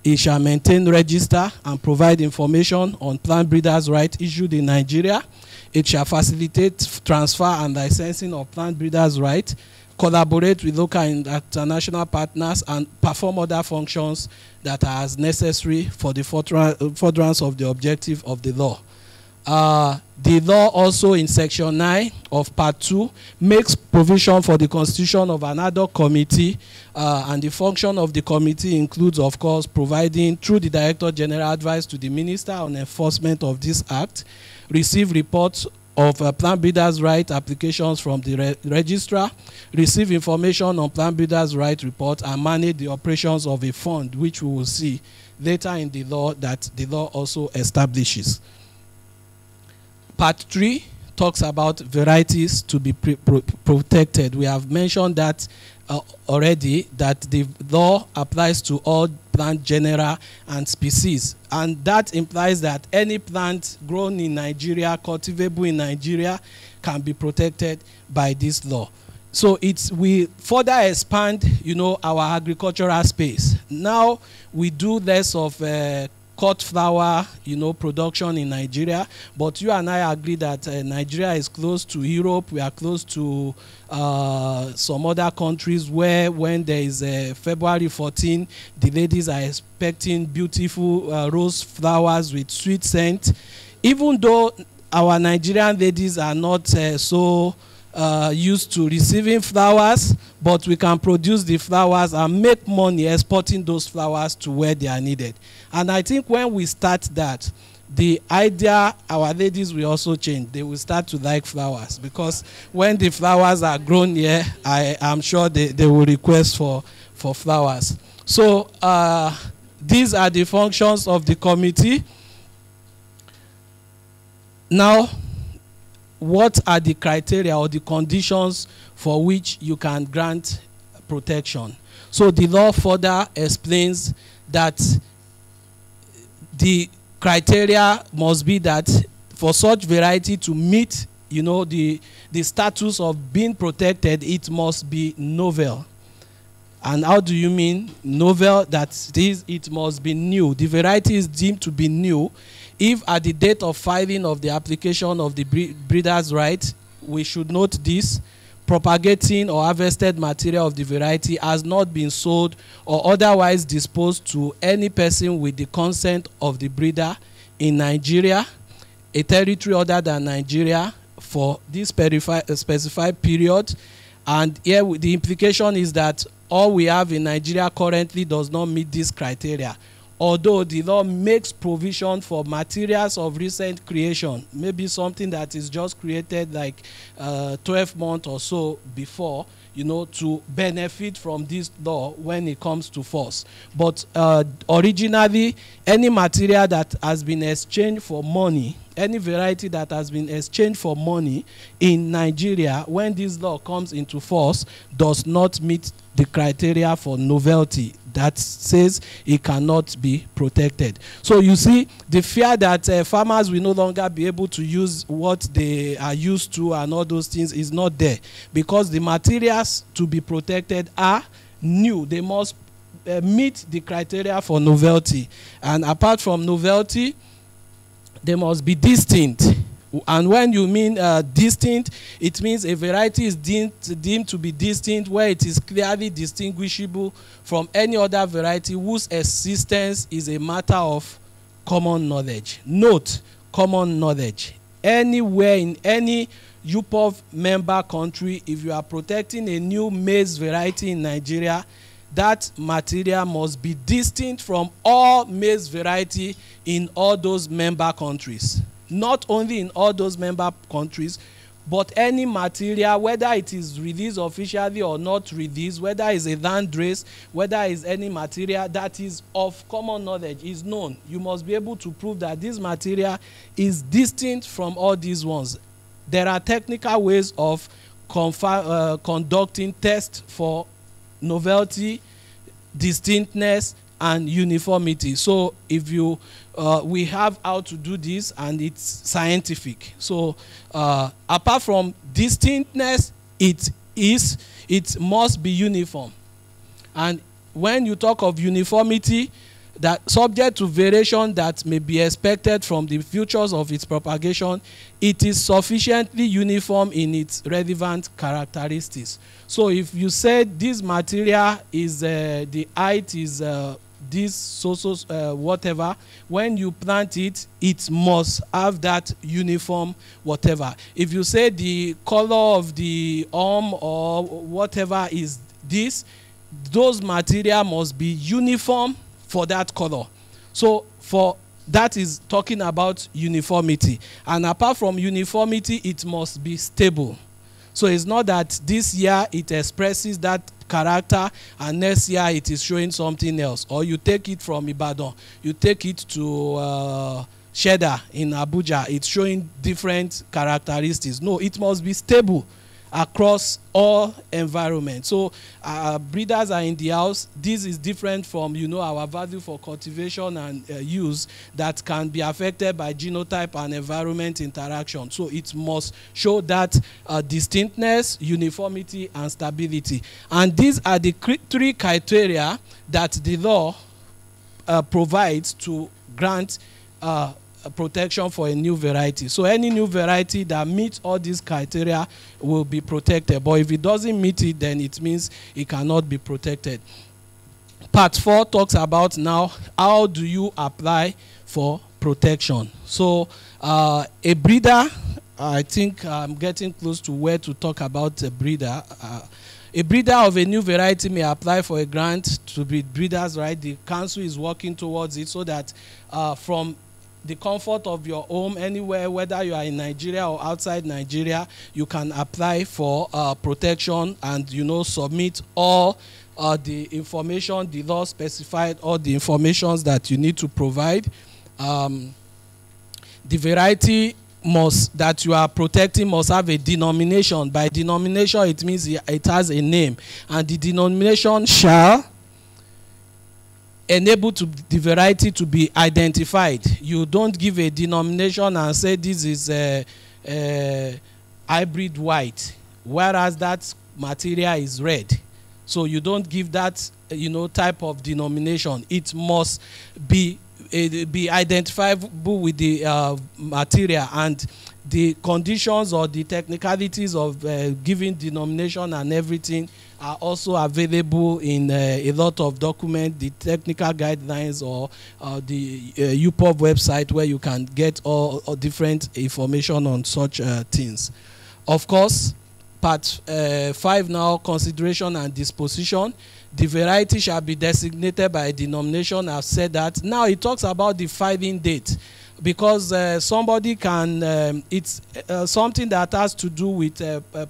A: It shall maintain, register, and provide information on plant breeders' rights issued in Nigeria. It shall facilitate transfer and licensing of plant breeders' rights, collaborate with local and international partners, and perform other functions that are as necessary for the furtherance of the objective of the law. The law also in Section 9 of Part 2 makes provision for the constitution of an ad hoc committee, and the function of the committee includes, of course, providing, through the Director General, advice to the Minister on enforcement of this Act, receive reports of plant breeders' right applications from the registrar, receive information on plant breeders' right report, and manage the operations of a fund, which we will see later in the law that the law also establishes. Part 3 talks about varieties to be protected. We have mentioned that already, that the law applies to all plant genera and species, and that implies that any plant grown in Nigeria, cultivable in Nigeria, can be protected by this law. So we further expand, our agricultural space. Now we do less of cut flower, production in Nigeria, but you and I agree that Nigeria is close to Europe. We are close to some other countries where, when there is February 14, the ladies are expecting beautiful rose flowers with sweet scent. Even though our Nigerian ladies are not so used to receiving flowers, but we can produce the flowers and make money exporting those flowers to where they are needed. And I think when we start that, the idea, our ladies will also change. They will start to like flowers, because when the flowers are grown here, I am sure they will request for flowers. So these are the functions of the committee. Now, what are the criteria or the conditions for which you can grant protection? So the law further explains that the criteria must be that for such variety to meet, the status of being protected, it must be novel. And how do you mean novel? That is, it must be new. The variety is deemed to be new if at the date of filing of the application of the breeder's right, we should note this, propagating or harvested material of the variety has not been sold or otherwise disposed to any person with the consent of the breeder in Nigeria, a territory other than Nigeria, for this specified period. And here the implication is that all we have in Nigeria currently does not meet this criteria, although the law makes provision for materials of recent creation, maybe something that is just created like 12 months or so before, to benefit from this law when it comes to force. But originally, any material that has been exchanged for money any variety that has been exchanged for money in Nigeria when this law comes into force does not meet the criteria for novelty that says it cannot be protected. So you see, the fear that farmers will no longer be able to use what they are used to and all those things is not there, because the materials to be protected are new. They must meet the criteria for novelty, and apart from novelty, they must be distinct. And when you mean distinct, it means a variety is deemed to be distinct where it is clearly distinguishable from any other variety whose existence is a matter of common knowledge. Note, common knowledge. Anywhere in any UPOV member country, if you are protecting a new maize variety in Nigeria, that material must be distinct from all maize variety in all those member countries. Not only in all those member countries, but any material, whether it is released officially or not released, whether it's a land race, whether it's any material that is of common knowledge, is known. You must be able to prove that this material is distinct from all these ones. There are technical ways of conducting tests for novelty, distinctness, and uniformity. So if you we have how to do this, and it's scientific. So apart from distinctness, it must be uniform. And when you talk of uniformity, that subject to variation that may be expected from the features of its propagation, it is sufficiently uniform in its relevant characteristics. So if you said this material is the height is this whatever, when you plant it, it must have that uniform whatever. If you say the color of the or whatever is this, those material must be uniform for that color. So for that is talking about uniformity. And apart from uniformity, it must be stable. So it's not that this year it expresses that character and next year it is showing something else. Or you take it from Ibadan, you take it to Cheddar in Abuja, it's showing different characteristics. No, it must be stable across all environments. So breeders are in the house. This is different from, you know, our value for cultivation and use that can be affected by genotype and environment interaction. So it must show that distinctness, uniformity, and stability. And these are the three criteria that the law provides to grant protection for a new variety. So any new variety that meets all these criteria will be protected. But if it doesn't meet it, then it means it cannot be protected. Part 4 talks about now how do you apply for protection. So a breeder, I think I'm getting close to where to talk about a breeder. A breeder of a new variety may apply for a grant to be breeders, right? The council is working towards it so that from the comfort of your home, anywhere, whether you are in Nigeria or outside Nigeria, you can apply for protection and, you know, submit all the information the law specified, all the informations that you need to provide. The variety that you are protecting must have a denomination. By denomination, it means it has a name, and the denomination shall enable the variety to be identified. You don't give a denomination and say this is a hybrid white, whereas that material is red. So you don't give that, you know, type of denomination. It must be identifiable with the material, and the conditions or the technicalities of giving denomination and everything are also available in a lot of documents, the technical guidelines, or the UPOV website, where you can get all different information on such things. Of course, part 5 now, consideration and disposition. The variety shall be designated by a denomination. I've said that. Now it talks about the filing date, because somebody can, it's something that has to do with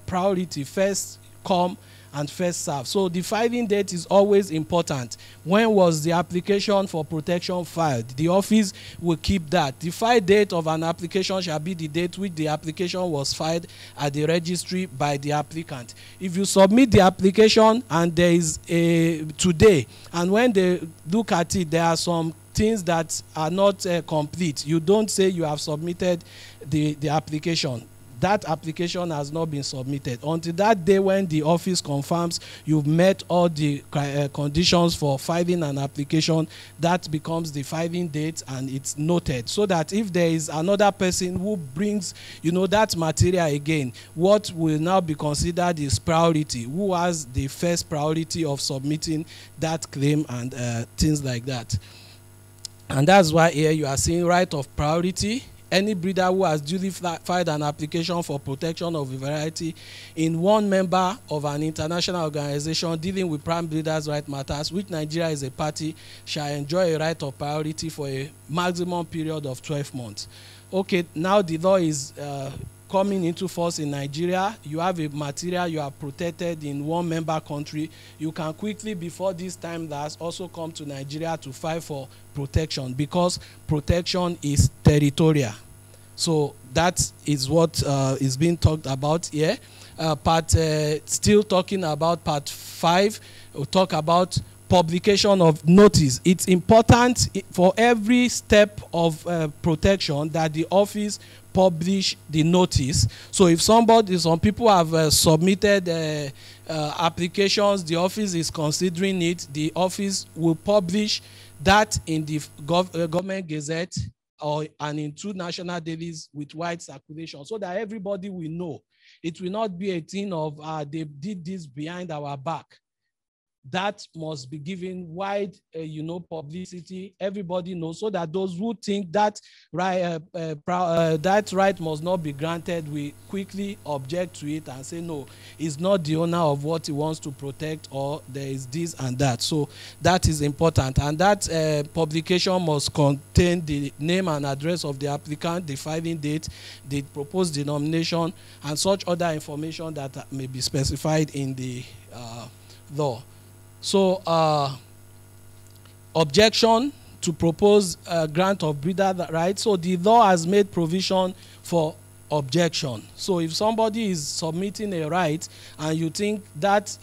A: priority, first come and first serve. So the filing date is always important. When was the application for protection filed? The office will keep that. The file date of an application shall be the date which the application was filed at the registry by the applicant. If you submit the application and there is a today, and when they look at it, there are some things that are not complete, you don't say you have submitted the application. That application has not been submitted until that day when the office confirms you've met all the conditions for filing an application. That becomes the filing date, and it's noted, so that if there is another person who brings, you know, that material again, what will now be considered is priority, who has the first priority of submitting that claim, and things like that. And that's why here you are seeing right of priority. Any breeder who has duly filed an application for protection of a variety in one member of an international organization dealing with plant breeders' right matters, which Nigeria is a party, shall enjoy a right of priority for a maximum period of 12 months. Okay, now the law is coming into force in Nigeria. You have a material you are protected in one member country. You can quickly, before this time lasts, also come to Nigeria to file for protection, because protection is territorial. So that is what is being talked about here. Still talking about part 5, we'll talk about publication of notice. It's important for every step of protection that the office publish the notice. So if some people have submitted applications, the office is considering it, the office will publish that in the government gazette and in 2 national dailies with wide circulation, so that everybody will know. It will not be a thing of they did this behind our back. That must be given wide, publicity. Everybody knows, so that those who think that that right must not be granted, we quickly object to it and say no, he's not the owner of what he wants to protect, or there is this and that. So that is important, and that publication must contain the name and address of the applicant, the filing date, the proposed denomination, and such other information that may be specified in the law. So, objection to propose grant of breeder rights. So the law has made provision for objection. So if somebody is submitting a right and you think that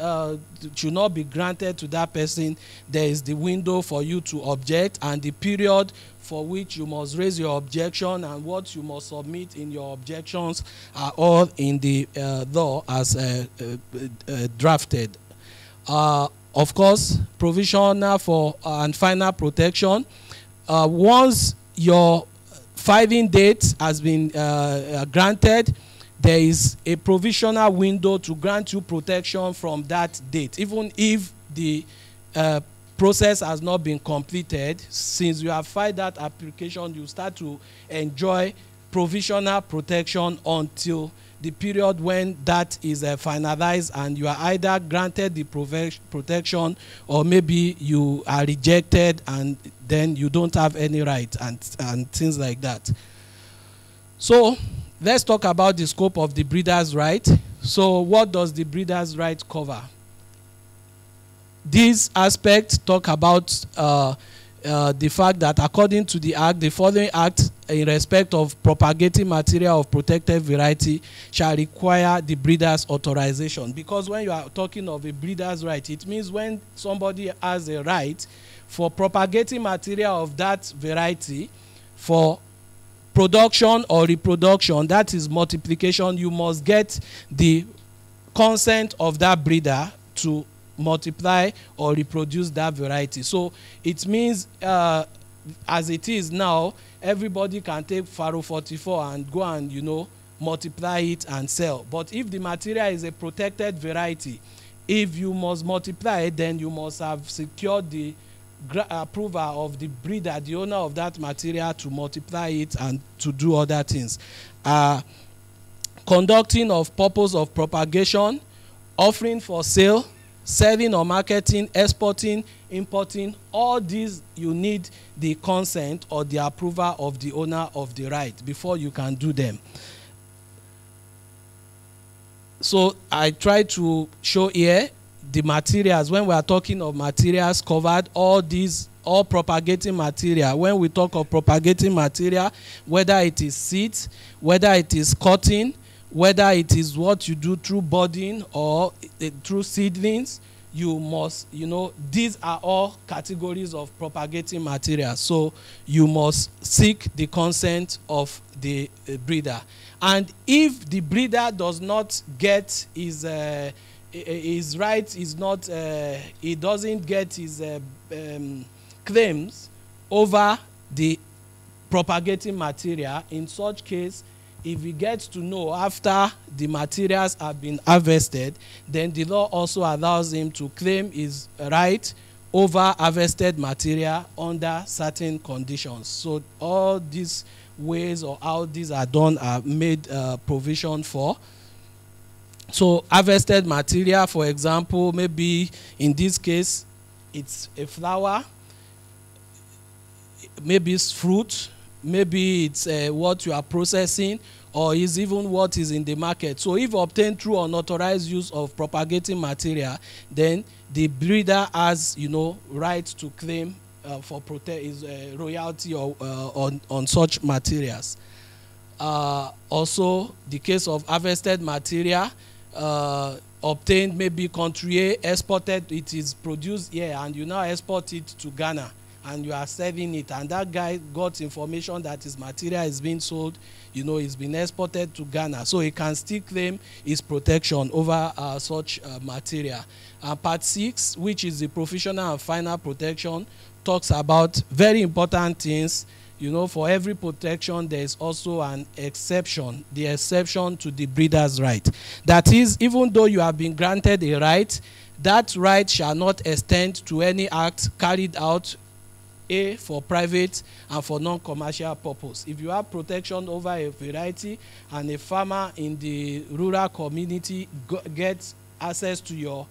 A: should not be granted to that person, there is the window for you to object, and the period for which you must raise your objection and what you must submit in your objections are all in the law as drafted. Of course, provisional for and final protection. Once your filing date has been granted, there is a provisional window to grant you protection from that date, even if the process has not been completed. Since you have filed that application, you start to enjoy provisional protection until the period when that is finalized, and you are either granted the protection, or maybe you are rejected and then you don't have any right, and things like that. So let's talk about the scope of the breeder's right. So what does the breeder's right cover? These aspects talk about the fact that according to the Act, the following Act in respect of propagating material of protected variety shall require the breeder's authorization. Because when you are talking of a breeder's right, it means when somebody has a right for propagating material of that variety for production or reproduction, that is multiplication, you must get the consent of that breeder to multiply or reproduce that variety. So it means as it is now, everybody can take Faro 44 and go and multiply it and sell. But if the material is a protected variety, if you must multiply it, then you must have secured the approval of the breeder, the owner of that material, to multiply it and to do other things. Conducting of purpose of propagation, offering for sale, selling or marketing, exporting, importing, all these you need the consent or the approval of the owner of the right before you can do them. So I try to show here the materials, when we are talking of materials covered, all propagating material. When we talk of propagating material, whether it is seeds, whether it is cotton, whether it is what you do through budding or through seedlings, you must, these are all categories of propagating material. So you must seek the consent of the breeder. And if the breeder does not get his right, is not, he doesn't get his claims over the propagating material, in such case, if he gets to know after the materials have been harvested, then the law also allows him to claim his right over harvested material under certain conditions. So all these ways or how these are done are made provision for. So harvested material, for example, maybe in this case, it's a flower, maybe it's fruit, maybe it's what you are processing, or is even what is in the market. So if obtained through unauthorized use of propagating material, then the breeder has, right to claim for his royalty or on such materials. Also, the case of harvested material, obtained maybe country A, exported, it is produced here, and you now export it to Ghana, and you are selling it, and that guy got information that his material is being sold, it's been exported to Ghana, so he can still claim his protection over such material. Part 6, which is the professional and final protection, talks about very important things. For every protection, there is also an exception, the exception to the breeder's right. That is, even though you have been granted a right, that right shall not extend to any act carried out for private and for non-commercial purpose. If you have protection over a variety and a farmer in the rural community gets access to your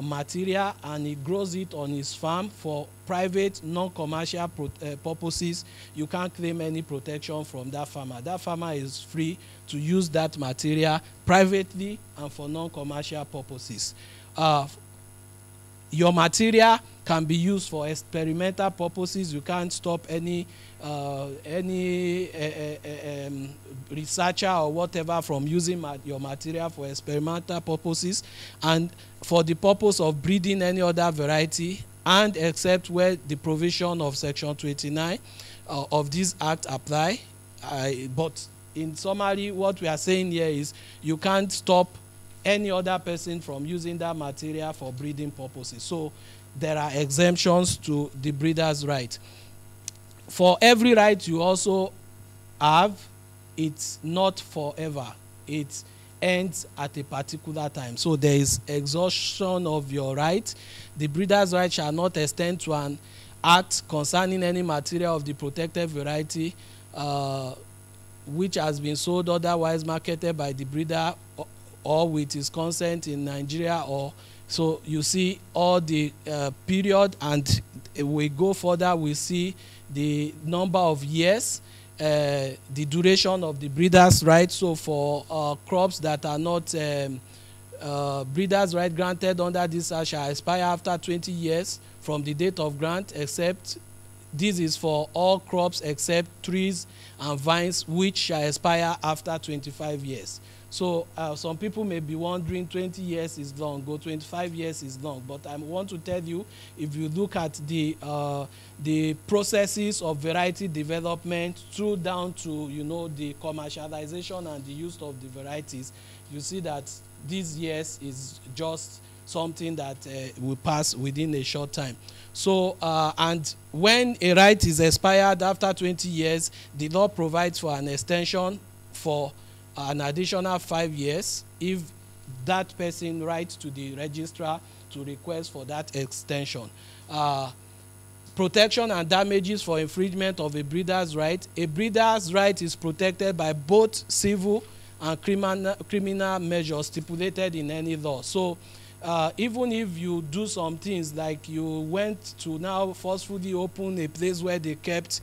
A: material and he grows it on his farm for private non-commercial purposes, you can't claim any protection from that farmer. That farmer is free to use that material privately and for non-commercial purposes. Your material can be used for experimental purposes. You can't stop any researcher or whatever from using your material for experimental purposes and for the purpose of breeding any other variety, and except where the provision of Section 29 of this Act apply. But in summary, what we are saying here is you can't stop any other person from using that material for breeding purposes. So there are exemptions to the breeder's right. For every right you also have, it's not forever. It ends at a particular time. So there is exhaustion of your right. The breeder's right shall not extend to an act concerning any material of the protected variety which has been sold otherwise marketed by the breeder or with his consent in Nigeria. Or so you see all the period, and we go further, we see the number of years, the duration of the breeder's right. So for crops that are not breeder's right granted under this act shall expire after 20 years from the date of grant, except this is for all crops except trees and vines, which shall expire after 25 years. So some people may be wondering 20 years is long, or 25 years is long. But I want to tell you, if you look at the processes of variety development through down to the commercialization and the use of the varieties, you see that these years is just something that will pass within a short time. So and when a right is expired after 20 years, the law provides for an extension for an additional 5 years if that person writes to the registrar to request for that extension. Protection and damages for infringement of a breeder's right. A breeder's right is protected by both civil and criminal measures stipulated in any law. So even if you do some things like you went to now forcefully open a place where they kept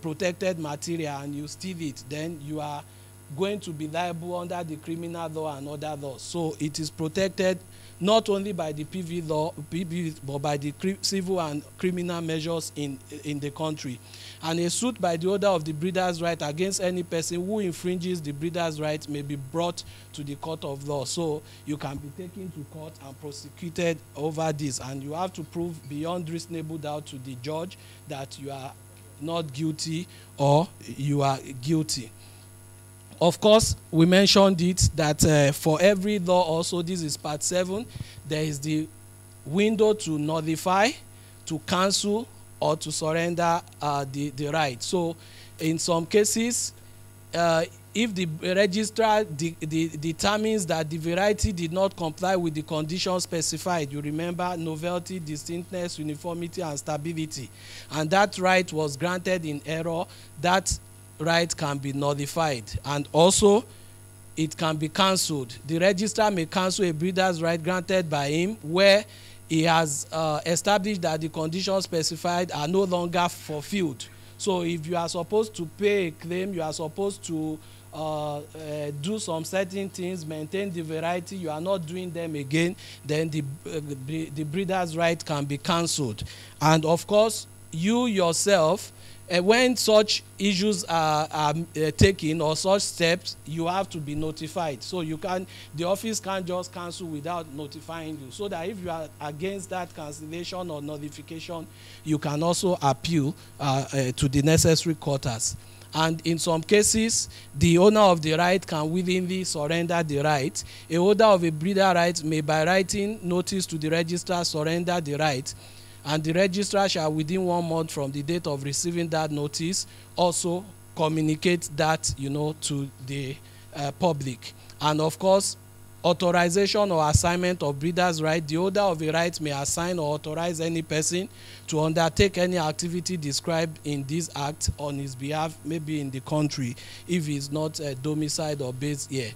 A: protected material and you steal it, then you are going to be liable under the criminal law and other laws. So it is protected not only by the PV law, but by the civil and criminal measures in the country. And a suit by the holder of the breeder's right against any person who infringes the breeder's right may be brought to the court of law. So you can be taken to court and prosecuted over this, and you have to prove beyond reasonable doubt to the judge that you are not guilty or you are guilty. Of course, we mentioned it that for every law also, this is part 7, there is the window to nullify, to cancel, or to surrender the right. So in some cases, if the registrar determines that the variety did not comply with the conditions specified, you remember novelty, distinctness, uniformity, and stability, and that right was granted in error, that right can be nullified, and also it can be cancelled. The registrar may cancel a breeder's right granted by him where he has established that the conditions specified are no longer fulfilled. So if you are supposed to pay a claim, you are supposed to do some certain things, maintain the variety, you are not doing them again, then the breeder's right can be cancelled. And of course, you yourself, when such issues are taken or such steps, you have to be notified. So the office can't just cancel without notifying you. So that if you are against that cancellation or nullification, you can also appeal to the necessary quarters. And in some cases, the owner of the right can willingly surrender the right. A holder of a breeder right may, by writing notice to the registrar, surrender the right, and the registrar shall, within 1 month from the date of receiving that notice, also communicate that, to the public. And of course, authorization or assignment of breeder's right, the holder of a right may assign or authorize any person to undertake any activity described in this act on his behalf, maybe in the country, if he is not domiciled or based here.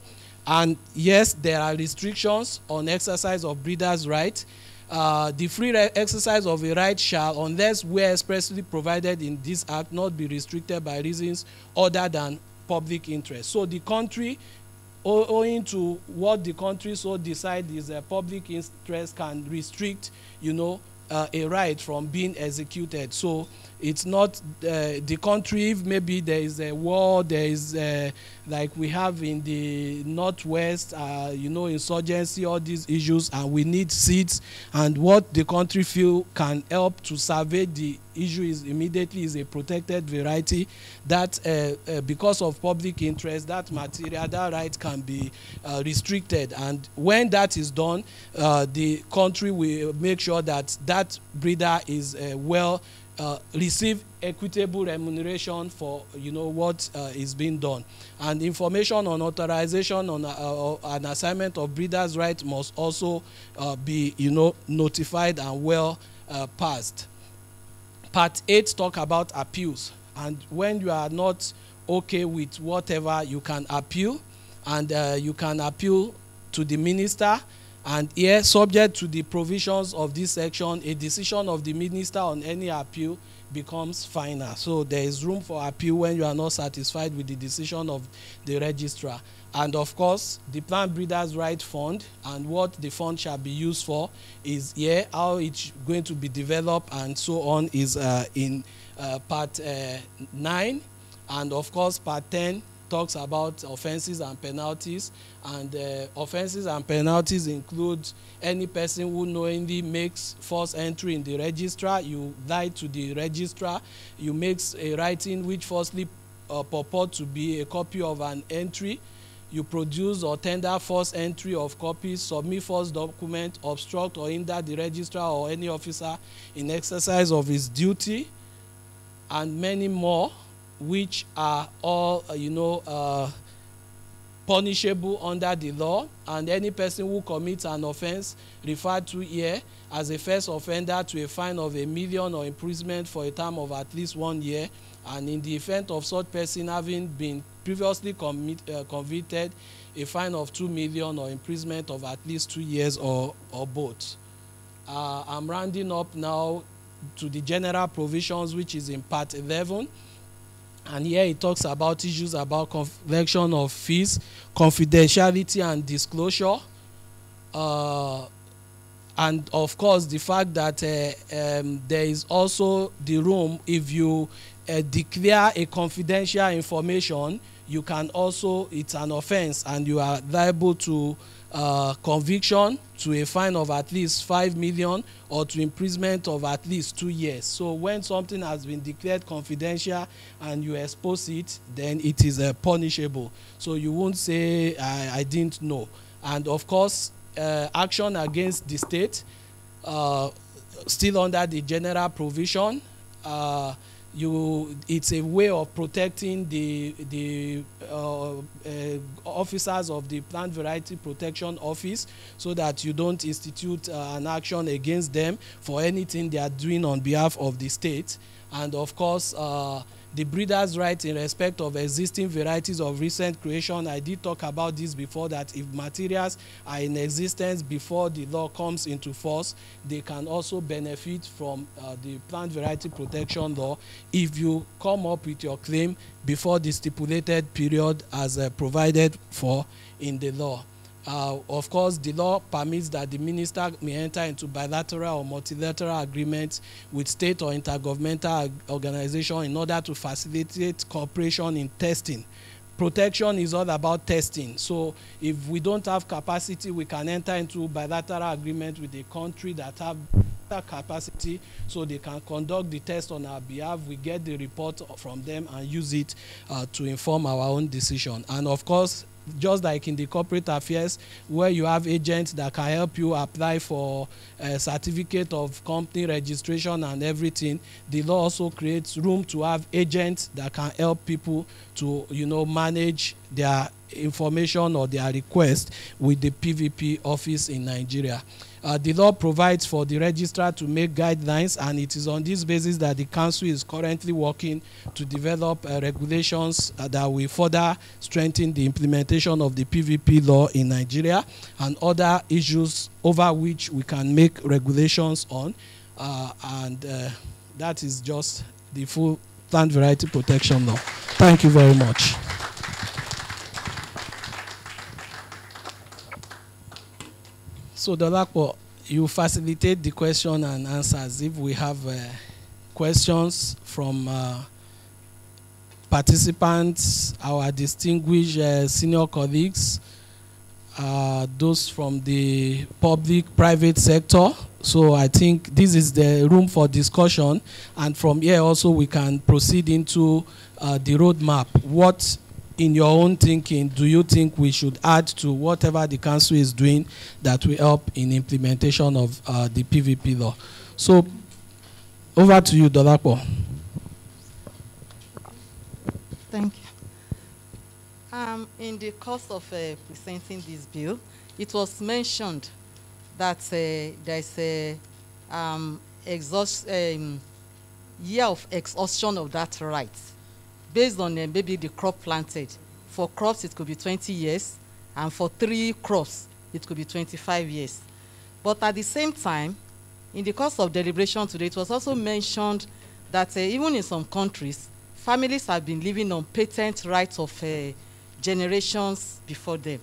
A: And yes, there are restrictions on exercise of breeder's right. The free exercise of a right shall, unless where expressly provided in this act, not be restricted by reasons other than public interest. So the country, owing to what the country so decide is a public interest, can restrict, a right from being executed. So it's not the country, if maybe there is a war, there is like we have in the Northwest, insurgency, all these issues, and we need seats, and what the country feel can help to survey the issue is immediately is a protected variety that because of public interest, that material, that right can be restricted. And when that is done, the country will make sure that that breeder is receive equitable remuneration for what is being done. And information on authorization on an assignment of breeder's right must also be notified and passed. Part 8 talk about appeals, and when you are not okay with whatever, you can appeal, and you can appeal to the minister. And here, subject to the provisions of this section, a decision of the minister on any appeal becomes final. So there is room for appeal when you are not satisfied with the decision of the registrar. And of course, the Plant Breeders' Right Fund and what the fund shall be used for is here, how it's going to be developed and so on is in part 9. And of course, part 10 talks about offenses and penalties, and offenses and penalties include any person who knowingly makes false entry in the registrar, you lie to the registrar, you make a writing which falsely purport to be a copy of an entry, you produce or tender false entry of copies, submit false document, obstruct or hinder the registrar or any officer in exercise of his duty, and many more, which are all punishable under the law. And any person who commits an offense referred to here as a first offender to a fine of $1 million or imprisonment for a term of at least 1 year, and in the event of such person having been previously convicted, a fine of $2 million or imprisonment of at least 2 years or both. I'm rounding up now to the general provisions, which is in part 11. And here it talks about issues about collection of fees, confidentiality and disclosure, And of course, the fact that there is also the room, if you declare a confidential information, you can also, it's an offense and you are liable to conviction, to a fine of at least 5 million or to imprisonment of at least 2 years. So when something has been declared confidential and you expose it, then it is punishable. So you won't say I didn't know. And of course, action against the state, still under the general provision, it's a way of protecting the officers of the Plant Variety Protection Office, so that you don't institute an action against them for anything they are doing on behalf of the state. And of course, the breeder's right in respect of existing varieties of recent creation. I did talk about this before, that if materials are in existence before the law comes into force, they can also benefit from the Plant Variety Protection Law if you come up with your claim before the stipulated period as provided for in the law. Of course, the law permits that the minister may enter into bilateral or multilateral agreements with state or intergovernmental organization in order to facilitate cooperation in testing. Protection is all about testing. So if we don't have capacity, we can enter into bilateral agreement with a country that have capacity, so they can conduct the test on our behalf. We get the report from them and use it to inform our own decision. And of course, just like in the corporate affairs, where you have agents that can help you apply for a certificate of company registration and everything, the law also creates room to have agents that can help people to, manage their information or their request with the PVP office in Nigeria. The law provides for the registrar to make guidelines, and it is on this basis that the council is currently working to develop regulations that will further strengthen the implementation of the PVP law in Nigeria and other issues over which we can make regulations on. That is just the full Plant Variety Protection Law. Thank you very much. So, Dolapo, you facilitate the question and answers. If we have questions from participants, our distinguished senior colleagues, those from the public, private sector. So I think this is the room for discussion. And from here also we can proceed into the roadmap. What, in your own thinking, do you think we should add to whatever the council is doing that will help in implementation of the PVP law? So, over to you, Dolapo.
C: Thank you. In the course of presenting this bill, it was mentioned that there is a year of exhaustion of that right, based on maybe the crop planted. For crops, it could be 20 years, and for 3 crops, it could be 25 years. But at the same time, in the course of deliberation today, it was also mentioned that even in some countries, families have been living on patent rights of generations before them.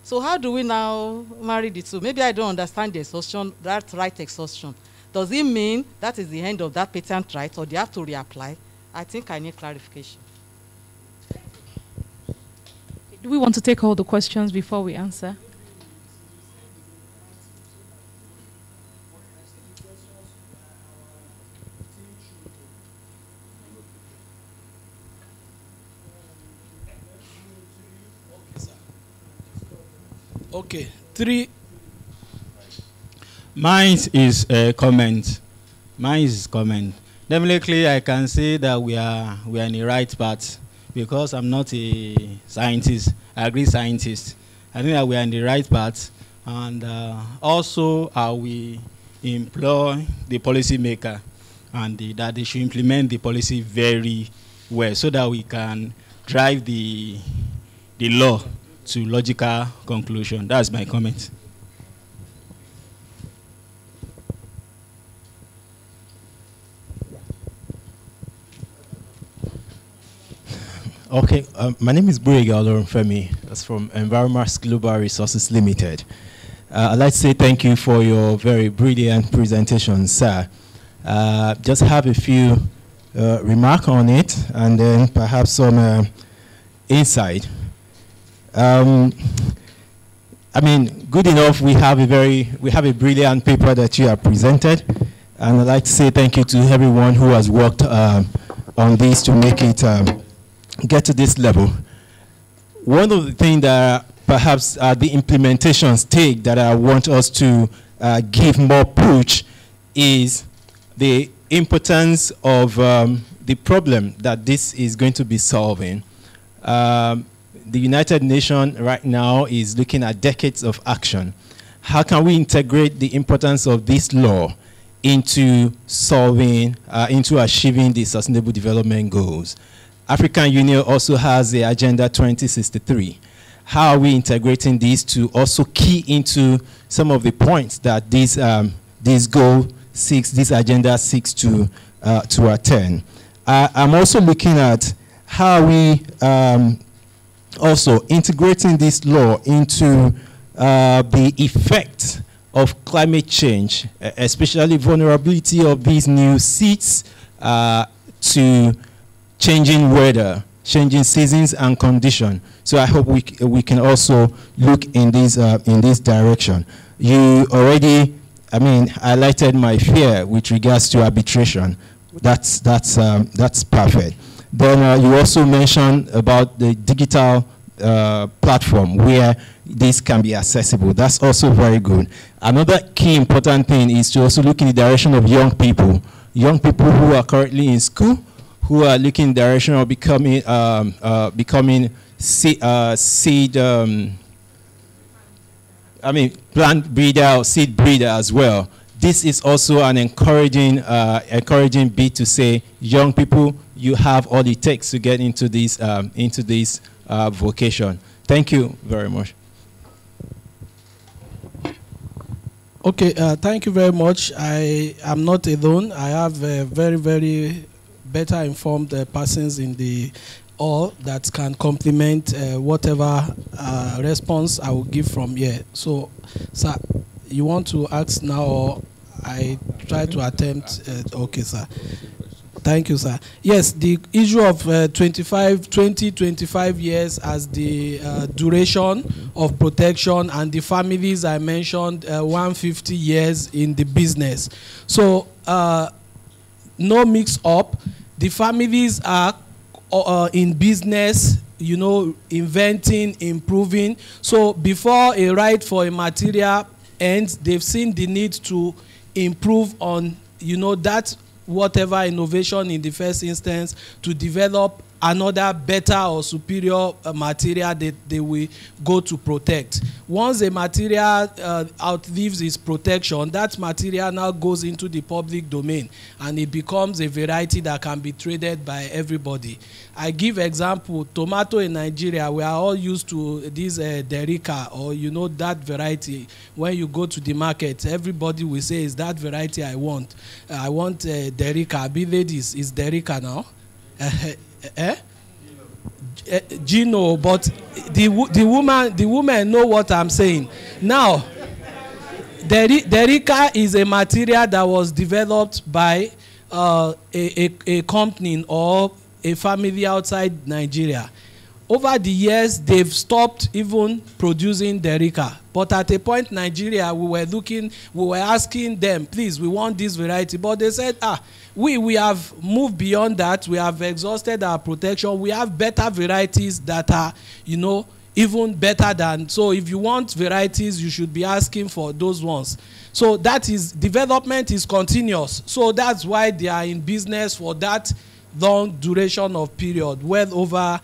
C: So how do we now marry the two? Maybe I don't understand the exhaustion, that right exhaustion. Does it mean that is the end of that patent right, or do you have to reapply? I think I need clarification.
Q: Do we want to take all the questions before we answer?
A: Okay, 3.
V: Mine is a comment. Mine is comment. Definitely, I can say that we are in the right path, because I'm not a scientist. I agree, scientist. I think that we are in the right path, and also we employ the policymaker, and that they should implement the policy very well, so that we can drive the law to logical conclusion. That's my comment.
W: Okay, my name is Burega Olorunfemi. That's from Environment Global Resources Limited.
V: I'd like to say thank you for your very brilliant presentation, sir. Just have a few remarks on it, and then perhaps some insight. I mean, good enough. We have a brilliant paper that you have presented, and I'd like to say thank you to everyone who has worked on this to make it get to this level. One of the things that perhaps the implementation stage that I want us to give more push is the importance of the problem that this is going to be solving. The United Nations right now is looking at decades of action. How can we integrate the importance of this law into solving, into achieving the Sustainable Development Goals? African Union also has the Agenda 2063. How are we integrating these to also key into some of the points that this goal seeks, this agenda seeks to attain? I'm also looking at how we also integrating this law into the effect of climate change, especially vulnerability of these new seeds to changing weather, changing seasons and condition. So I hope we can also look in this direction. You already, I mean, highlighted my fear with regards to arbitration. That's perfect. Then you also mentioned about the digital platform where this can be accessible. That's also very good. Another key important thing is to also look in the direction of young people who are currently in school, who are looking in the direction of becoming plant breeder or seed breeder as well. This is also an encouraging bit to say, young people, you have all it takes to get into this vocation. Thank you very much.
A: Okay, thank you very much. I am not alone. I have very, very better informed persons in the all that can complement whatever response I will give from here. So, sir, you want to ask now, or I try to attempt? Okay, sir. Thank you, sir. Yes, the issue of 25 years as the duration of protection, and the families I mentioned 150 years in the business. So no mix up. The families are in business, you know, inventing, improving. So before a right for a material ends, they've seen the need to improve on, you know, that whatever innovation in the first instance to develop another better or superior material that they will go to protect. Once a material outlives its protection, that material now goes into the public domain and it becomes a variety that can be traded by everybody. I give example, tomato in Nigeria, we are all used to this Derica, or you know, that variety. When you go to the market, everybody will say, is that variety I want? I want Derica. Be ladies, is Derica now? Gino, but the woman know what I'm saying. Now, Derica is a material that was developed by a company or a family outside Nigeria. Over the years, they've stopped even producing Derica. But at a point, Nigeria, we were asking them, please, we want this variety. But they said, we have moved beyond that. We have exhausted our protection. We have better varieties that are, you know, even better than. So if you want varieties, you should be asking for those ones. So that is, development is continuous. So that's why they are in business for that long duration of period, well over,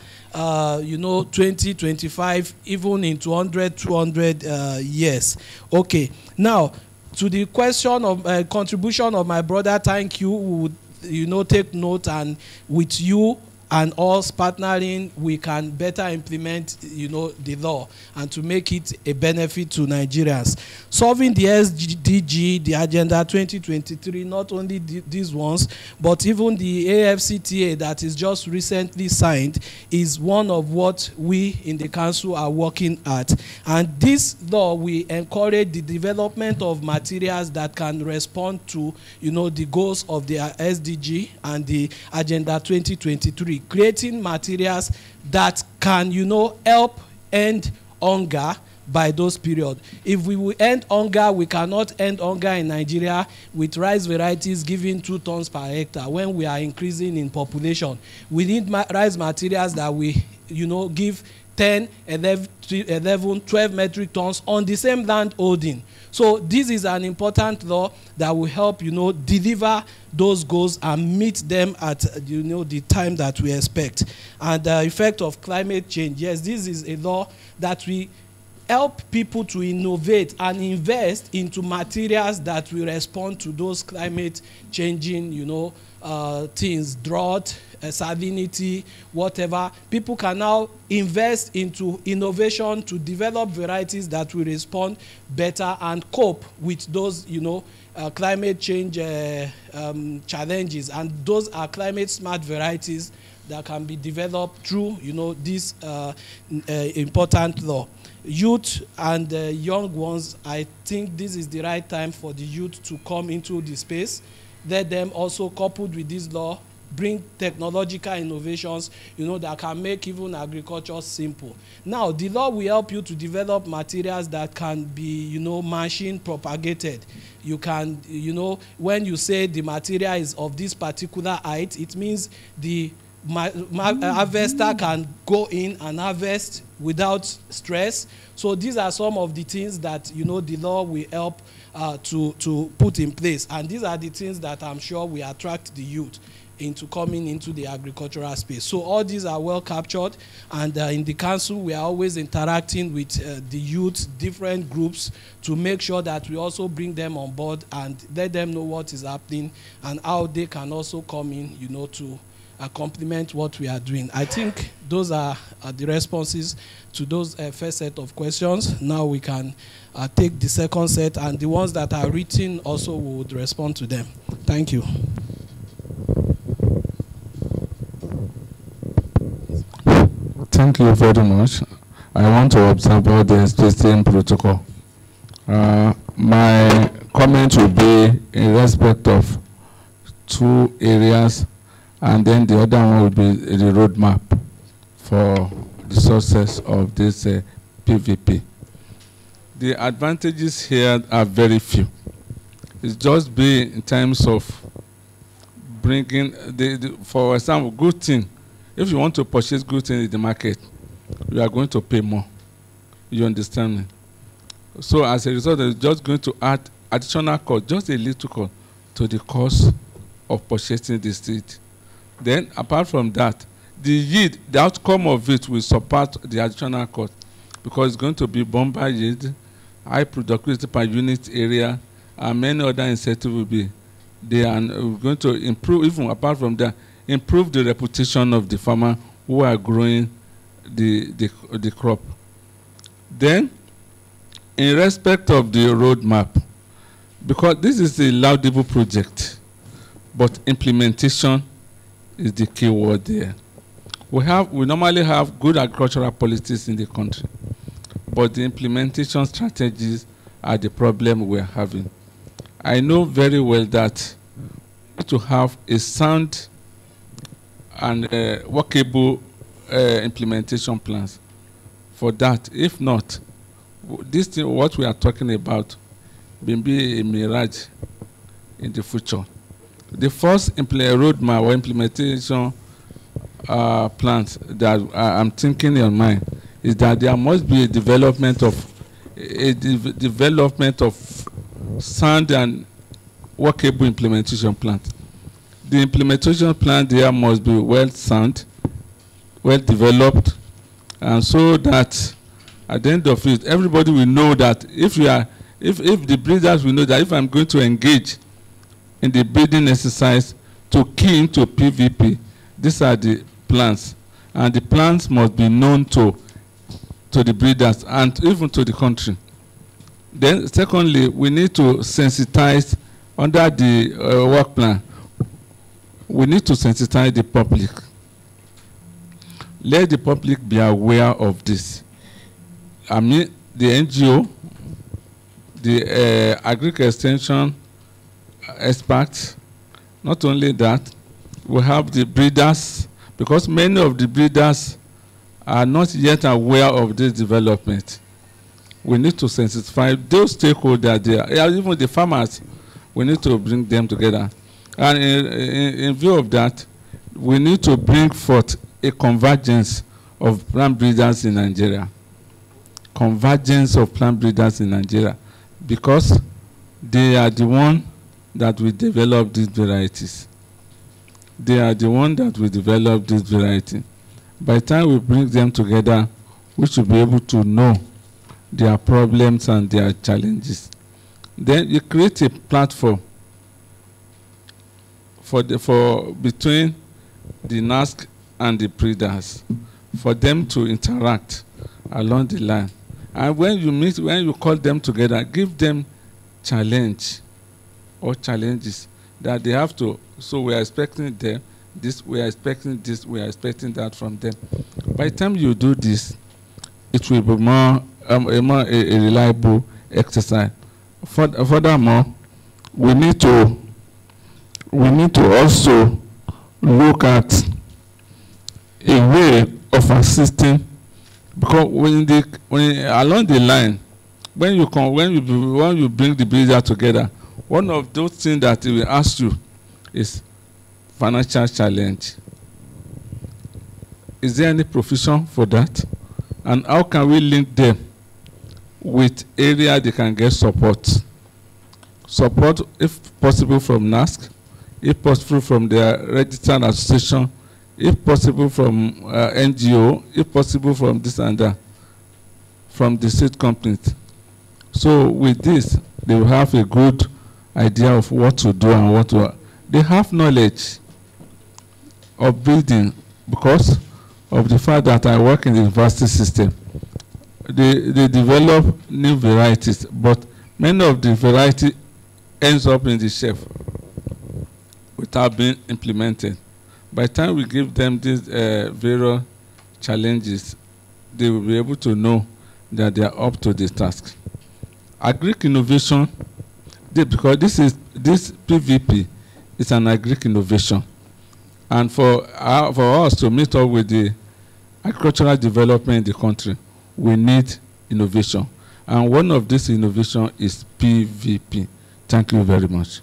A: you know, 20, 25, even in 200, 200 years. Okay. Now, to the question of contribution of my brother, thank you. We would, you know, take note, and with you, and us partnering, we can better implement, you know, the law and to make it a benefit to Nigerians. Solving the SDG, the Agenda 2023, not only these ones, but even the AFCTA that is just recently signed is one of what we in the council are working at. And this law will encourage the development of materials that can respond to, you know, the goals of the SDG and the Agenda 2023. Creating materials that can, you know, help end hunger by those periods. If we will end hunger, we cannot end hunger in Nigeria with rice varieties giving 2 tons per hectare when we are increasing in population. We need rice materials that we, you know, give 10, 11, 12 metric tons on the same land holding. So this is an important law that will help, you know, deliver those goals and meet them at, you know, the time that we expect. And the effect of climate change, yes, this is a law that we help people to innovate and invest into materials that will respond to those climate changing, you know, things, drought, salinity, whatever. People can now invest into innovation to develop varieties that will respond better and cope with those, you know, climate change challenges. And those are climate smart varieties that can be developed through, you know, this important law. Youth and young ones, I think this is the right time for the youth to come into the space. Let them also, coupled with this law, bring technological innovations, you know, that can make even agriculture simple. Now, the law will help you to develop materials that can be, you know, machine propagated. You can, you know, when you say the material is of this particular height, it means the harvester can go in and harvest without stress. So these are some of the things that, you know, the law will help to put in place. And these are the things that I'm sure will attract the youth into coming into the agricultural space. So all these are well captured, and in the council we are always interacting with the youth, different groups, to make sure that we also bring them on board and let them know what is happening and how they can also come in, you know, to complement what we are doing. I think those are the responses to those first set of questions. Now we can take the second set, and the ones that are written also would respond to them. Thank you.
D: Thank you very much. I want to observe all the existing protocol. My comment will be in respect of 2 areas, and then the other one will be the roadmap for the success of this PVP. The advantages here are very few. It's just be in terms of bringing, for example, good thing. If you want to purchase good things in the market, you are going to pay more. You understand me? So as a result, it's just going to add additional cost, just a little cost, to the cost of purchasing the seed. Then, apart from that, the yield, the outcome of it will support the additional cost, because it's going to be bumper yield, high productivity per unit area, and many other incentives will be there, and we're going to improve, even apart from that, improve the reputation of the farmer who are growing the crop. Then, in respect of the roadmap, because this is a laudable project, but implementation is the key word there. We normally have good agricultural policies in the country, but the implementation strategies are the problem we're having. I know very well that we need to have a sound and workable implementation plans for that. If not, this thing, what we are talking about, will be a mirage in the future. The first roadmap or implementation plans that I'm thinking in mind is that there must be a development of sound and workable implementation plans. The implementation plan there must be well sound, well developed, and so that at the end of it, everybody will know that if the breeders will know that if I'm going to engage in the breeding exercise to key into PVP, these are the plants, and the plants must be known to the breeders and even to the country. Then secondly, we need to sensitize under the work plan. We need to sensitize the public. Let the public be aware of this. I mean, the NGO, the agric extension experts. Not only that, we have the breeders, because many of the breeders are not yet aware of this development. We need to sensitize those stakeholders there, even the farmers. We need to bring them together. And in view of that, we need to bring forth a convergence of plant breeders in Nigeria. Convergence of plant breeders in Nigeria, because they are the one that will develop these varieties. They are the one that will develop this variety. By the time we bring them together, we should be able to know their problems and their challenges. Then you create a platform for between the NASC and the breeders, for them to interact along the line. And when you call them together, give them challenge or challenges that they have to. So we are expecting them this, we are expecting this, we are expecting that from them. By the time you do this, it will be more a reliable exercise. Furthermore, we need to also look at a way of assisting, because along the line, when you bring the breeder together, one of those things that they will ask you is financial challenge. Is there any provision for that? And how can we link them with area they can get support? Support, if possible, from NASC, if possible from their registered association, if possible from NGO, if possible from this and that, from the state companies. So with this, they will have a good idea of what to do and what to. They have knowledge of building because of the fact that I work in the university system. They develop new varieties, but many of the variety ends up in the shelf without being implemented. By the time we give them these various challenges, they will be able to know that they are up to the task. Agric innovation, because this PVP is an agric innovation, and for us to meet up with the agricultural development in the country, we need innovation, and one of this innovation is PVP. Thank you very much.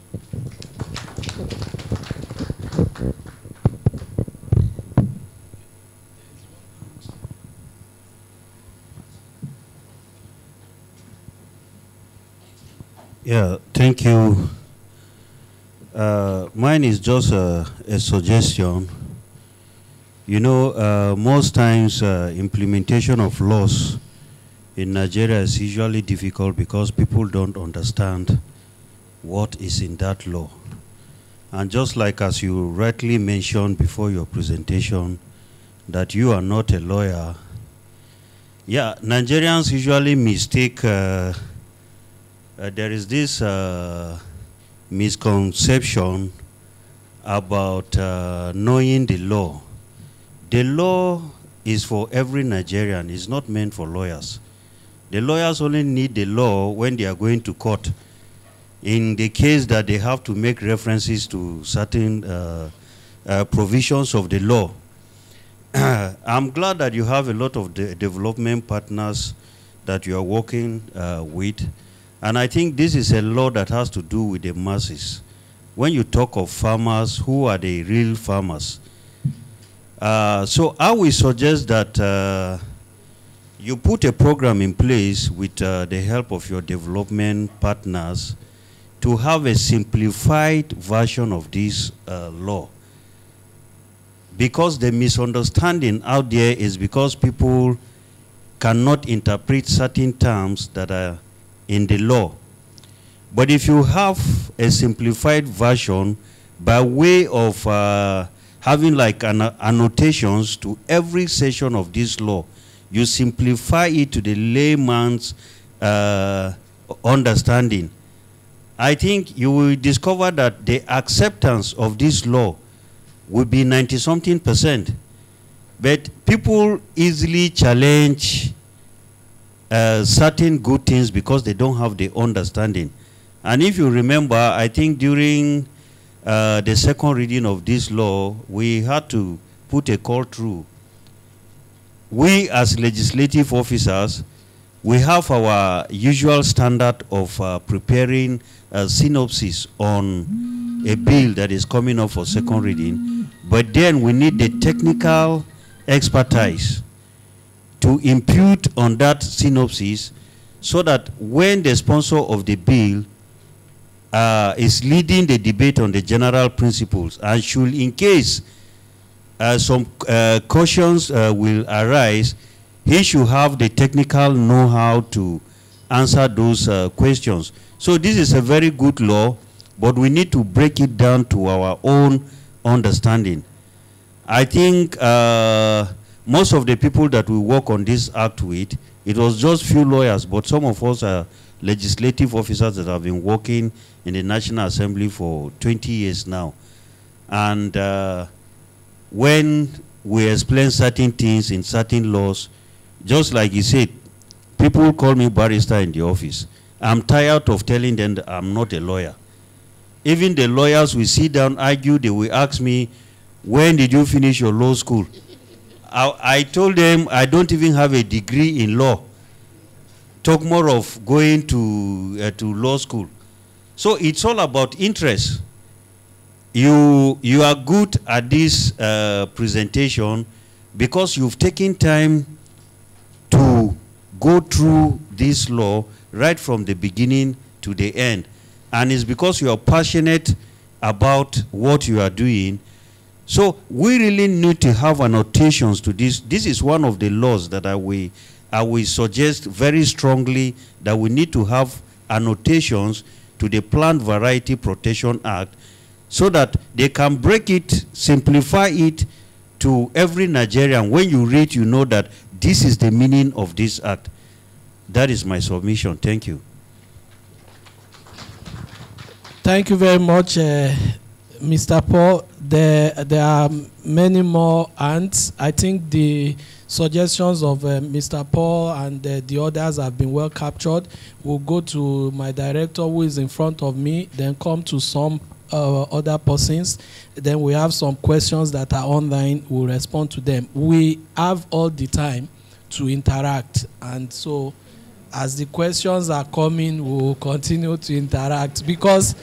E: Yeah, thank you. Mine is just a suggestion. You know, most times implementation of laws in Nigeria is usually difficult because people don't understand what is in that law. And just like as you rightly mentioned before your presentation, that you are not a lawyer. Yeah, Nigerians usually mistake, there is this misconception about knowing the law. The law is for every Nigerian. It's not meant for lawyers. The lawyers only need the law when they are going to court. In the case that they have to make references to certain provisions of the law. I'm glad that you have a lot of development partners that you are working with. And I think this is a law that has to do with the masses. When you talk of farmers, who are the real farmers? So I will suggest that you put a program in place with the help of your development partners to have a simplified version of this law. Because the misunderstanding out there is because people cannot interpret certain terms that are in the law. But if you have a simplified version by way of having like annotations to every section of this law. You simplify it to the layman's understanding. I think you will discover that the acceptance of this law will be 90-something%. But people easily challenge certain good things because they don't have the understanding. And if you remember, I think during the second reading of this law, we had to put a call through. We as legislative officers, we have our usual standard of preparing a synopsis on a bill that is coming up for second reading, but then we need the technical expertise to impute on that synopsis so that when the sponsor of the bill is leading the debate on the general principles, and should in case some cautions will arise, he should have the technical know-how to answer those questions. So this is a very good law, but we need to break it down to our own understanding. I think most of the people that we work on this act with, it was just few lawyers, but some of us are legislative officers that have been working in the National Assembly for 20 years now. And when we explain certain things in certain laws, just like you said, people call me barrister in the office. I'm tired of telling them that I'm not a lawyer. Even the lawyers will sit down, argue, they will ask me, when did you finish your law school? I told them I don't even have a degree in law. Talk more of going to law school. So it's all about interest. You are good at this presentation because you've taken time to go through this law right from the beginning to the end. And it's because you are passionate about what you are doing. So we really need to have annotations to this. This is one of the laws that I will suggest very strongly that we need to have annotations to the Plant Variety Protection Act so that they can break it, simplify it to every Nigerian. When you read, you know that this is the meaning of this act. That is my submission. Thank you.
A: Thank you very much, Mr. Paul. There are many more ants. I think the suggestions of Mr. Paul and the others have been well captured. We'll go to my director who is in front of me, then come to some other persons. Then we have some questions that are online. We'll respond to them. We have all the time to interact, and so as the questions are coming, we'll continue to interact because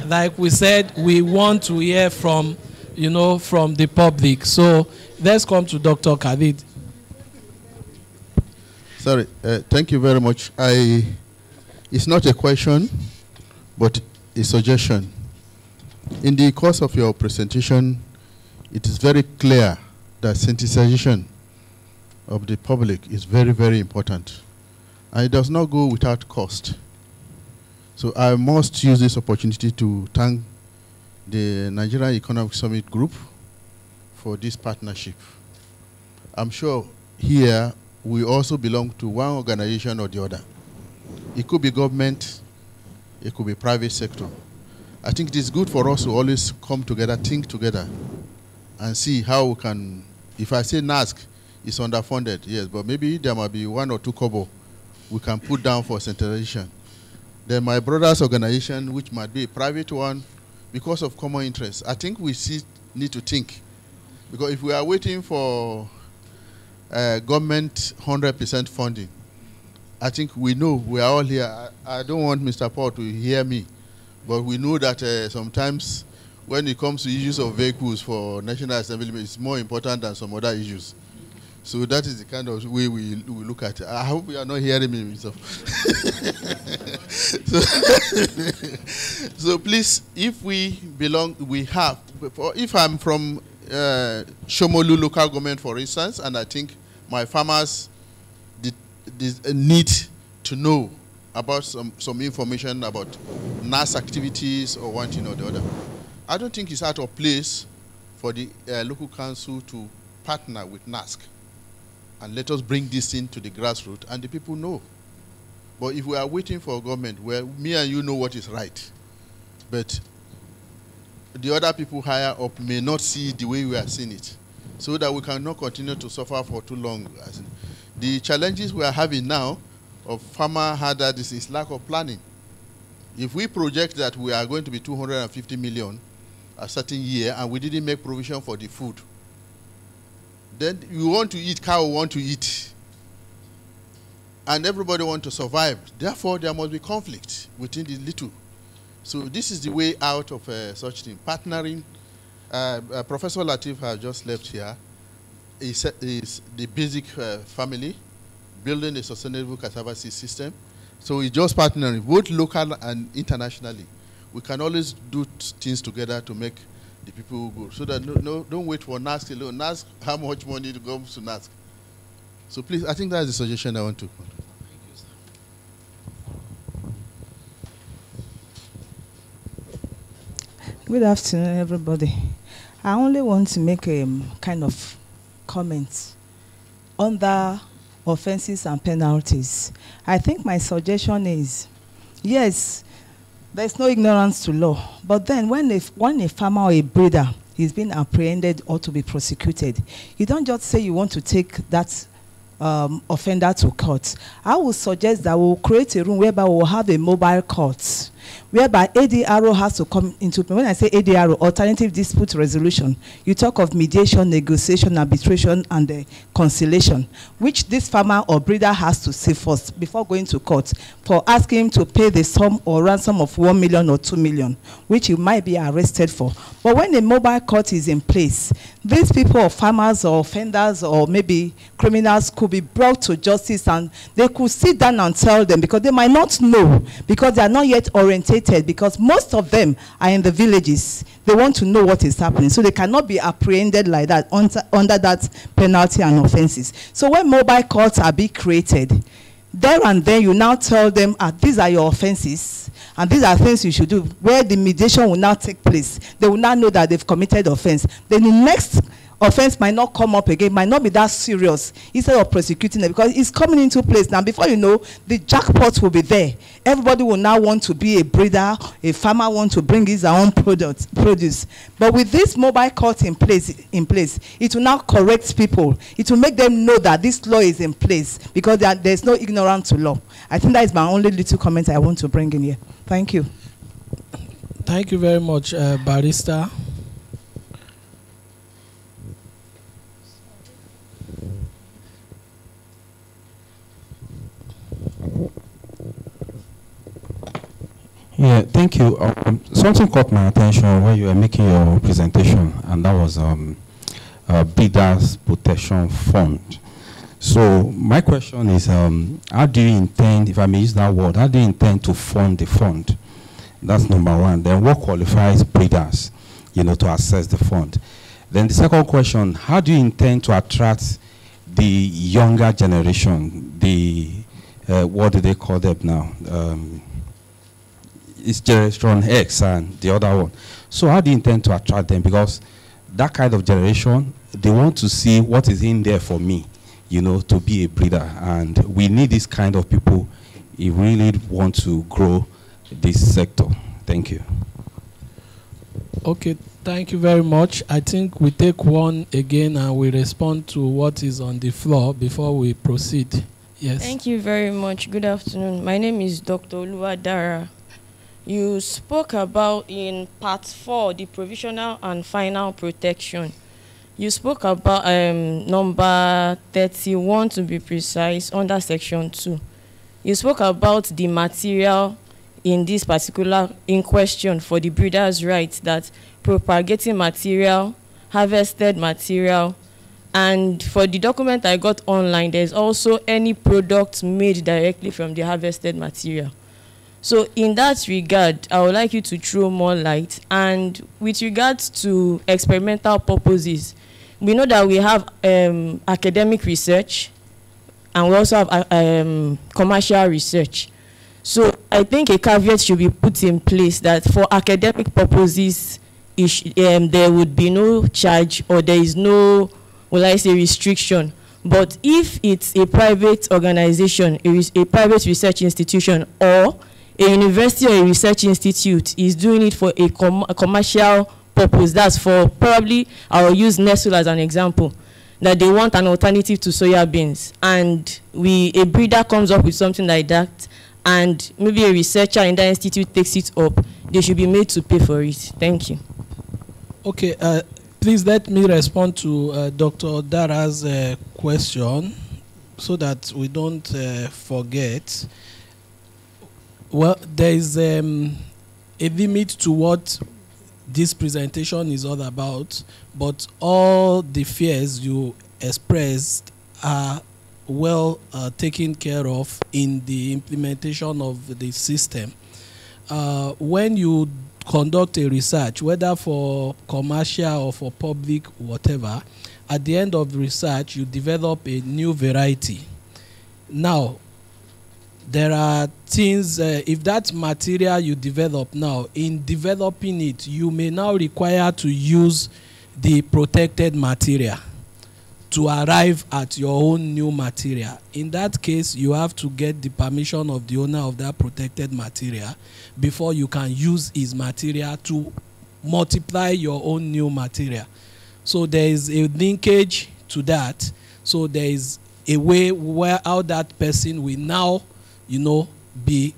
A: like we said, we want to hear from, from the public. So let's come to Dr. Khalid.
F: Sorry, thank you very much. It's not a question, but a suggestion. In the course of your presentation, it is very clear that sensitization of the public is very, very important. And it does not go without cost. So I must use this opportunity to thank the Nigerian Economic Summit Group for this partnership. I'm sure here we also belong to one organization or the other. It could be government, it could be private sector. I think it is good for us to always come together, think together, and see how we can, if I say NASC is underfunded, yes, but maybe there might be 1 or 2 kobo we can put down for centralization. Then my brother's organization, which might be a private one, because of common interest. I think we need to think. Because if we are waiting for government 100% funding, I think we know, we are all here. I don't want Mr. Paul to hear me, but we know that sometimes when it comes to issues of vehicles for National Assembly, it's more important than some other issues. So that is the kind of way we look at it. I hope you are not hearing me, Mr. So please, if we belong, we have, if I'm from Shomolu local government, for instance, and I think my farmers need to know about some information about NASC activities or one thing or the other, I don't think it's out of place for the local council to partner with NASC and let us bring this into the grassroots, and the people know. But if we are waiting for a government where me and you know what is right, but the other people higher up may not see it the way we are seeing it, so that we cannot continue to suffer for too long. The challenges we are having now of farmer harder, this is lack of planning. If we project that we are going to be 250 million a certain year and we didn't make provision for the food, then you want to eat, cow want to eat, and everybody want to survive. Therefore, there must be conflict within the little. So this is the way out of such thing. Partnering, Professor Latif has just left here, is the basic family, building a sustainable cassava seed system. So it's just partnering, both local and internationally. We can always do things together to make the people go. So that don't wait for NASC alone. NASC, how much money goes to NASC? So please, I think that's the suggestion I want to.
G: Good afternoon, everybody. I only want to make a kind of comment on the offenses and penalties. I think my suggestion is, yes, there's no ignorance to law, but then when a farmer or a breeder is being apprehended or to be prosecuted, you don't just say you want to take that offender to court. I would suggest that we'll create a room whereby we'll have a mobile court, whereby ADRO has to come into, when I say ADRO, alternative dispute resolution, you talk of mediation, negotiation, arbitration, and conciliation, which this farmer or breeder has to say first before going to court for asking him to pay the sum or ransom of 1 million or 2 million, which he might be arrested for. But when a mobile court is in place, these people, or farmers or offenders or maybe criminals, could be brought to justice, and they could sit down and tell them, because they might not know, because they are not yet orientated, because most of them are in the villages. They want to know what is happening, so they cannot be apprehended like that under that penalty and offenses. So when mobile courts are being created, there and then you now tell them, these are your offenses, and these are things you should do, where the mediation will now take place. They will now know that they've committed offense. Then the next offense might not come up again, might not be that serious, instead of prosecuting them, because it's coming into place now. Before you know, the jackpot will be there. Everybody will now want to be a breeder, a farmer want to bring his own produce. But with this mobile court in place, it will now correct people. It will make them know that this law is in place, because there's no ignorance to law. I think that is my only little comment I want to bring in here. Thank you.
A: Thank you very much, Barrister.
H: Yeah, thank you. Something caught my attention when you were making your presentation, and that was Breeders Protection Fund. So my question is, how do you intend, if I may use that word, how do you intend to fund the fund? That's number one. Then what qualifies breeders, to access the fund? Then the second question, how do you intend to attract the younger generation, the, what do they call them now? It's Generation X and the other one. So how do you intend to attract them? Because that kind of generation, they want to see what is in there for me, to be a breeder. And we need this kind of people if we really want to grow this sector. Thank you.
A: Okay, thank you very much. I think we take one again and we respond to what is on the floor before we proceed. Yes.
W: Thank you very much. Good afternoon. My name is Dr. Oluwadara. You spoke about in part 4, the provisional and final protection. You spoke about number 31, to be precise, under section 2. You spoke about the material in this particular in question for the breeder's right, that propagating material, harvested material, and for the document I got online, there's also any product made directly from the harvested material. So in that regard, I would like you to throw more light. And with regards to experimental purposes, we know that we have academic research and we also have commercial research. So I think a caveat should be put in place that for academic purposes, there would be no charge, or there is no, will I say, restriction. But if it's a private organization, a private research institution, or a university or a research institute is doing it for a commercial purpose, that's for, probably, I'll use Nestle as an example, that they want an alternative to soya beans, and a breeder comes up with something like that, and maybe a researcher in that institute takes it up, they should be made to pay for it. Thank you.
A: Okay, please let me respond to Dr. Dara's question so that we don't forget. Well, there is a limit to what this presentation is all about, but all the fears you expressed are well taken care of in the implementation of the system. When you conduct a research, whether for commercial or for public, whatever, at the end of the research, you develop a new variety. Now, there are things, if that material you develop now, in developing it, you may now require to use the protected material to arrive at your own new material. In that case, you have to get the permission of the owner of that protected material before you can use his material to multiply your own new material. So there is a linkage to that. So there is a way where how that person will now, be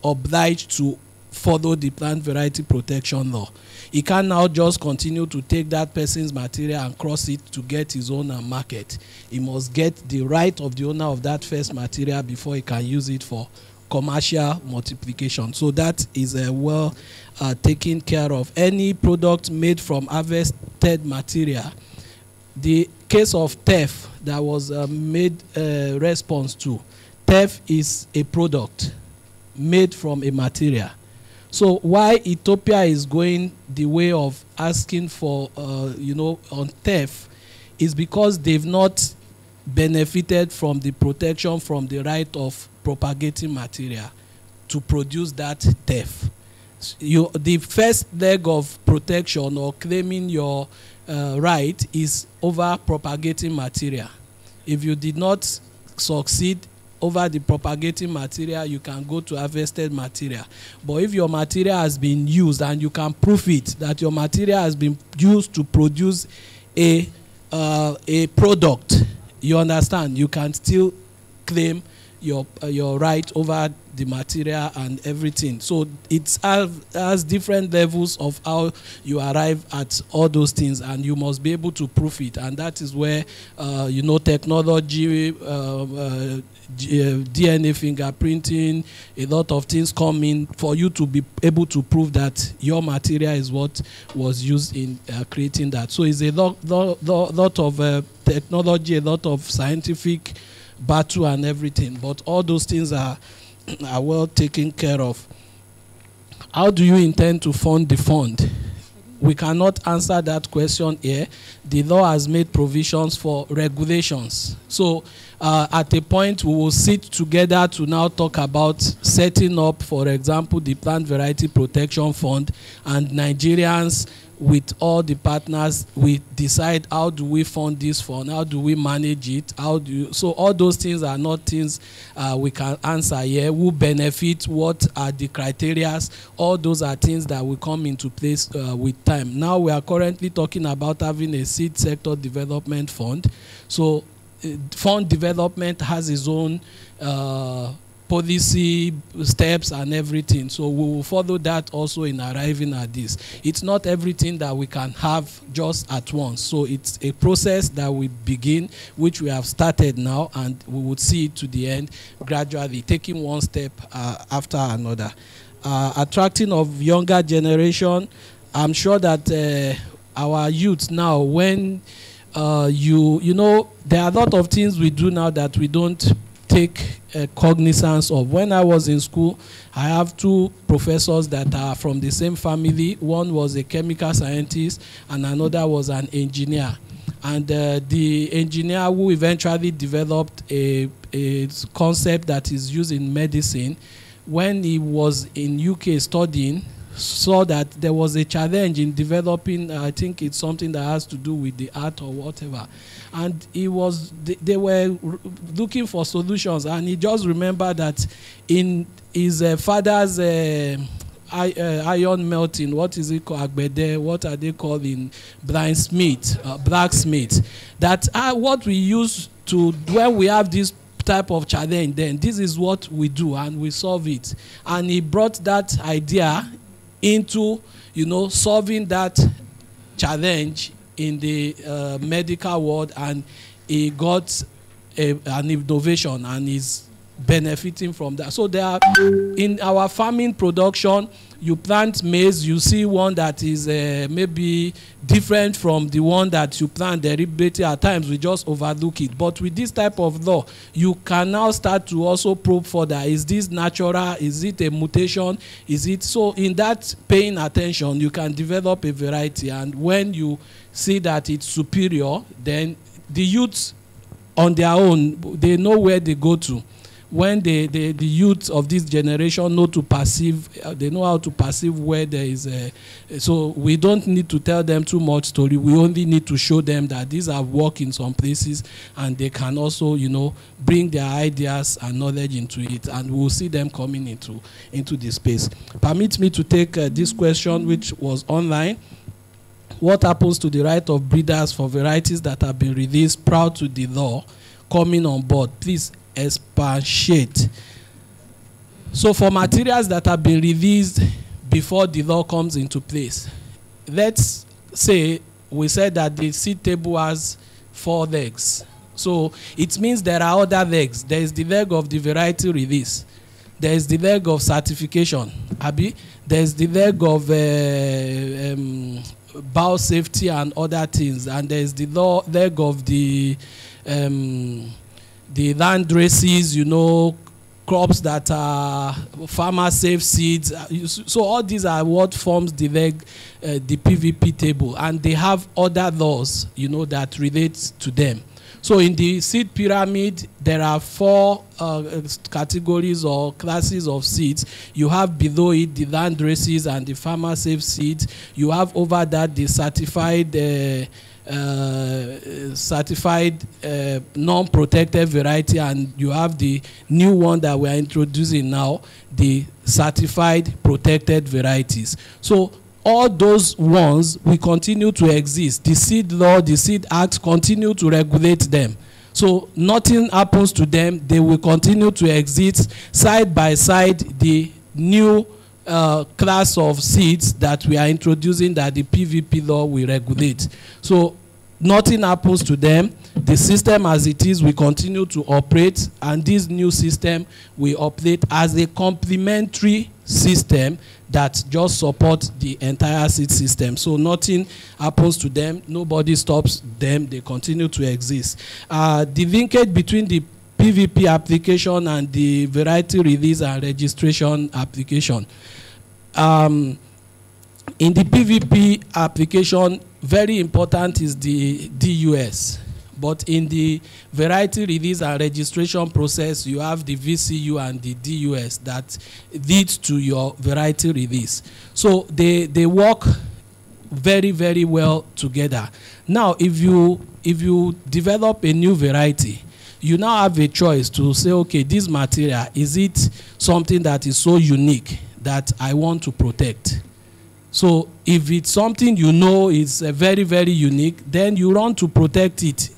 A: obliged to follow the plant variety protection law. He can now just continue to take that person's material and cross it to get his own and market. He must get the right of the owner of that first material before he can use it for commercial multiplication. So that is well taken care of. Any product made from harvested material, the case of theft that was made response to, theft is a product made from a material. So why Ethiopia is going the way of asking for, on theft is because they've not benefited from the protection from the right of propagating material to produce that theft. The first leg of protection or claiming your right is over propagating material. If you did not succeed over the propagating material, you can go to harvested material. But if your material has been used and you can prove it, that your material has been used to produce a product, you understand, you can still claim your right over the material and everything. So it has different levels of how you arrive at all those things, and you must be able to prove it. And that is where technology, DNA fingerprinting, a lot of things come in for you to be able to prove that your material is what was used in creating that. So it's a lot of technology, a lot of scientific battle and everything, but all those things are well taken care of. How do you intend to fund the fund? We cannot answer that question here. The law has made provisions for regulations. So at a point, we will sit together to now talk about setting up, for example, the Plant Variety Protection Fund, and Nigerians with all the partners, we decide how do we fund this fund, how do we manage it, so all those things are not things we can answer here. Who benefit, what are the criteria, all those are things that will come into place with time. Now we are currently talking about having a seed sector development fund. So fund development has its own policy steps and everything, so we will follow that also in arriving at this. It's not everything that we can have just at once, so it's a process that we begin, which we have started now, and we would see it to the end gradually, taking one step after another. Attracting of younger generation, I'm sure that our youth now, when there are a lot of things we do now that we don't take cognizance of. When I was in school, I have two professors that are from the same family. One was a chemical scientist and another was an engineer. And the engineer who eventually developed a concept that is used in medicine, when he was in UK studying saw that there was a challenge in developing, I think it's something that has to do with the art or whatever. And they were looking for solutions, and he just remembered that in his father's iron melting, what is it called, agbede, what are they called in blacksmith, that what we use to, when we have this type of challenge, then this is what we do and we solve it. And he brought that idea into, you know, solving that challenge in the medical world, and he got an innovation and is benefiting from that. So there are, in our farming production, you plant maize, you see one that is maybe different from the one that you plant deliberately. At times we just overlook it. But with this type of law, you can now start to also probe further. Is this natural? Is it a mutation? Is it so? In that paying attention, you can develop a variety. And when you see that it's superior, then the youths on their own, they know where they go to. When the youth of this generation know to perceive, they know how to perceive where there is a, so we don't need to tell them too much story. We only need to show them that these have worked in some places, and they can also, you know, bring their ideas and knowledge into it, and we'll see them coming into the space. Permit me to take this question, which was online. What happens to the right of breeders for varieties that have been released prior to the law coming on board? Please expatiate. So for materials that have been released before the law comes into place, let's say we said that the seed table has 4 legs. So it means there are other legs. There is the leg of the variety release. There is the leg of certification. Abi? There is the leg of biosafety and other things. And there is the leg of the land races, you know, crops that are farmer safe seeds. So all these are what forms the leg, the PVP table, and they have other laws, you know, that relate to them. So in the seed pyramid, there are 4 categories or classes of seeds. You have below it the land races and the farmer safe seeds. You have over that the certified non-protected variety, and you have the new one that we are introducing now, the certified protected varieties. So all those ones will continue to exist. The seed law, the seed act continue to regulate them. So nothing happens to them. They will continue to exist side by side the new class of seeds that we are introducing that the PVP law will regulate. So nothing happens to them. The system as it is will continue to operate, and this new system will operate as a complementary system that just supports the entire seed system. So nothing happens to them. Nobody stops them. They continue to exist. The linkage between the PVP application and the variety release and registration application. In the PVP application, very important is the DUS. But in the variety release and registration process, you have the VCU and the DUS that leads to your variety release. So they work very, very well together. Now, if you develop a new variety, you now have a choice to say, okay, this material, is it something that is so unique that I want to protect? So if it's something you know is very, very unique, then you run to protect it.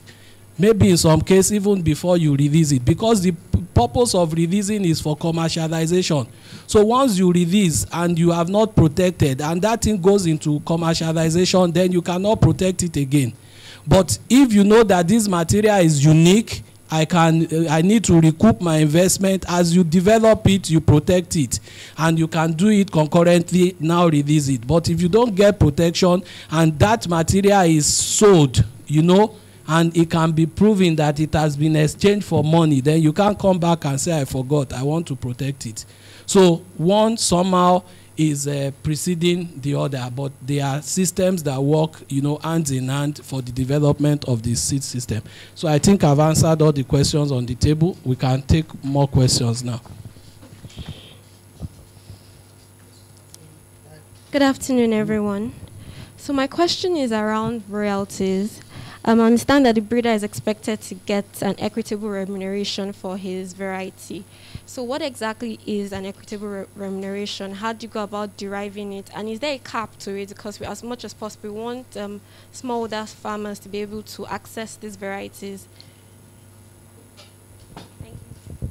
A: Maybe in some case even before you release it, because the purpose of releasing is for commercialization. So once you release and you have not protected and that thing goes into commercialization, then you cannot protect it again. But if you know that this material is unique, I need to recoup my investment. As you develop it, you protect it, and you can do it concurrently, now release it. But if you don't get protection and that material is sold, you know, and it can be proven that it has been exchanged for money, then you can't come back and say, I forgot, I want to protect it. So one somehow is preceding the other, but they are systems that work, you know, hand in hand for the development of the seed system. So I think I've answered all the questions on the table. We can take more questions now.
I: Good afternoon, everyone. So my question is around royalties. I understand that the breeder is expected to get an equitable remuneration for his variety. So what exactly is an equitable remuneration? How do you go about deriving it? And is there a cap to it? Because we, as much as possible, we want smallholder farmers to be able to access these varieties. Thank you.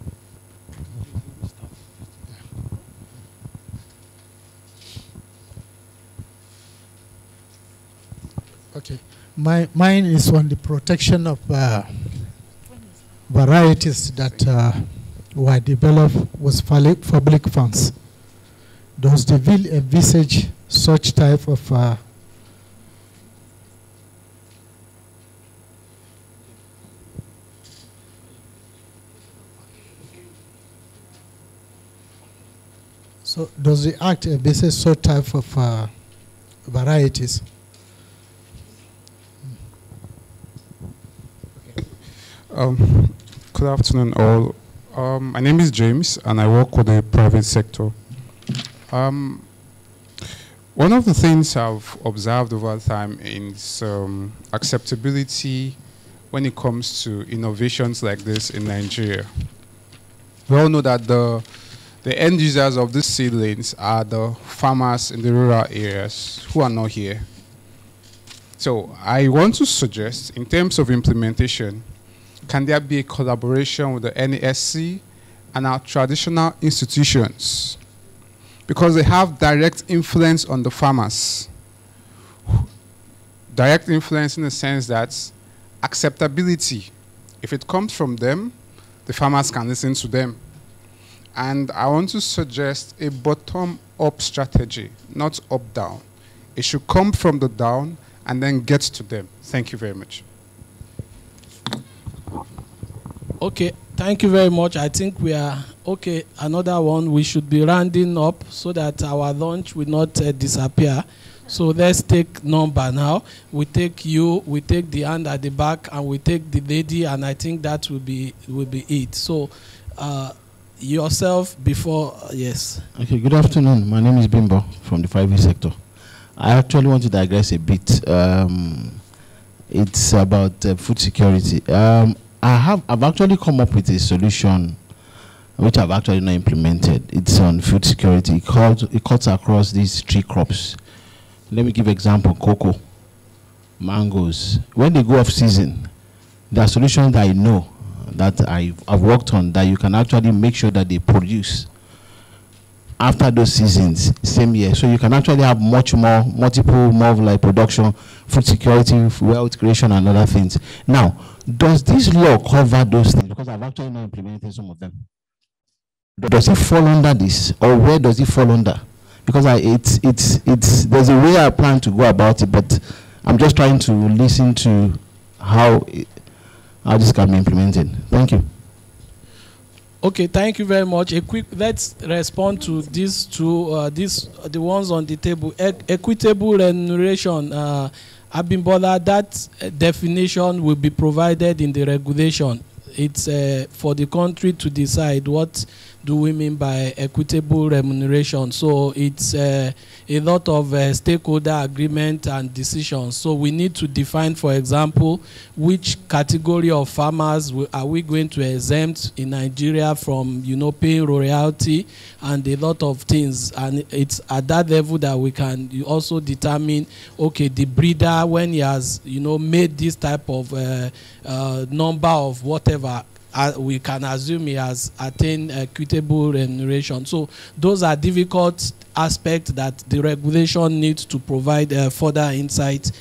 J: Okay. Mine is on the protection of varieties that were developed with public funds. Does the bill envisage such type of so does the act envisage such type of varieties?
K: Good afternoon, all. My name is James, and I work with the private sector. One of the things I've observed over time is acceptability when it comes to innovations like this in Nigeria. We all know that the end users of these seedlings are the farmers in the rural areas who are not here. So I want to suggest, in terms of implementation, can there be a collaboration with the NESC and our traditional institutions? Because they have direct influence on the farmers. Direct influence in the sense that acceptability, if it comes from them, the farmers can listen to them. And I want to suggest a bottom-up strategy, not up-down. It should come from the down and then get to them. Thank you very much.
A: Okay, thank you very much. I think we are okay. Another one, we should be rounding up so that our lunch will not disappear. So let's take number now. We take you, we take the hand at the back, and we take the lady, and I think that will be it. So yourself before, yes.
X: Okay, good afternoon. My name is Bimbo from the 5E sector. I actually want to digress a bit. It's about food security. I've actually come up with a solution which I've actually not implemented. It's on food security. It cuts across these 3 crops. Let me give example: cocoa, mangoes. When they go off season, there are solutions that I know that I've worked on that you can actually make sure that they produce after those seasons, same year. So you can actually have multiple of like production, food security, wealth creation, and other things. Now, does this law cover those things? Because I've actually not implemented some of them. Does it fall under this, or where does it fall under? Because there's a way I plan to go about it, but I'm just trying to listen to how this can be implemented. Thank you.
A: Okay, thank you very much. Let's respond to these two, the ones on the table. Equitable remuneration. Abimbola, that definition will be provided in the regulation. It's for the country to decide what do we mean by equitable remuneration. So it's a lot of stakeholder agreement and decisions. So we need to define, for example, which category of farmers are we going to exempt in Nigeria from, paying royalty, and a lot of things. And it's at that level that we can also determine, okay, the breeder, when he has, made this type of number of whatever, we can assume he has attained equitable remuneration. So those are difficult aspects that the regulation needs to provide further insight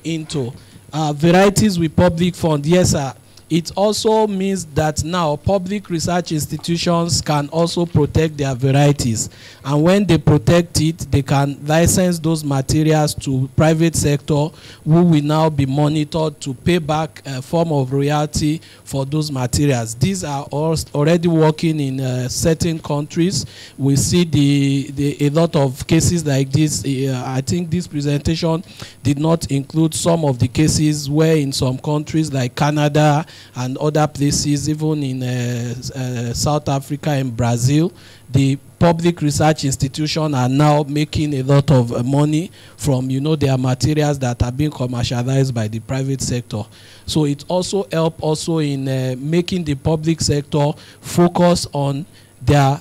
A: into. Varieties with public fund, yes, sir. It also means that now public research institutions can also protect their varieties. And when they protect it, they can license those materials to private sector, who will now be monitored to pay back a form of royalty for those materials. These are already working in certain countries. We see a lot of cases like this. I think this presentation did not include some of the cases where in some countries like Canada and other places, even in South Africa and Brazil, the public research institutions are now making a lot of money from, their materials that are being commercialized by the private sector. So it also helps also in making the public sector focus on their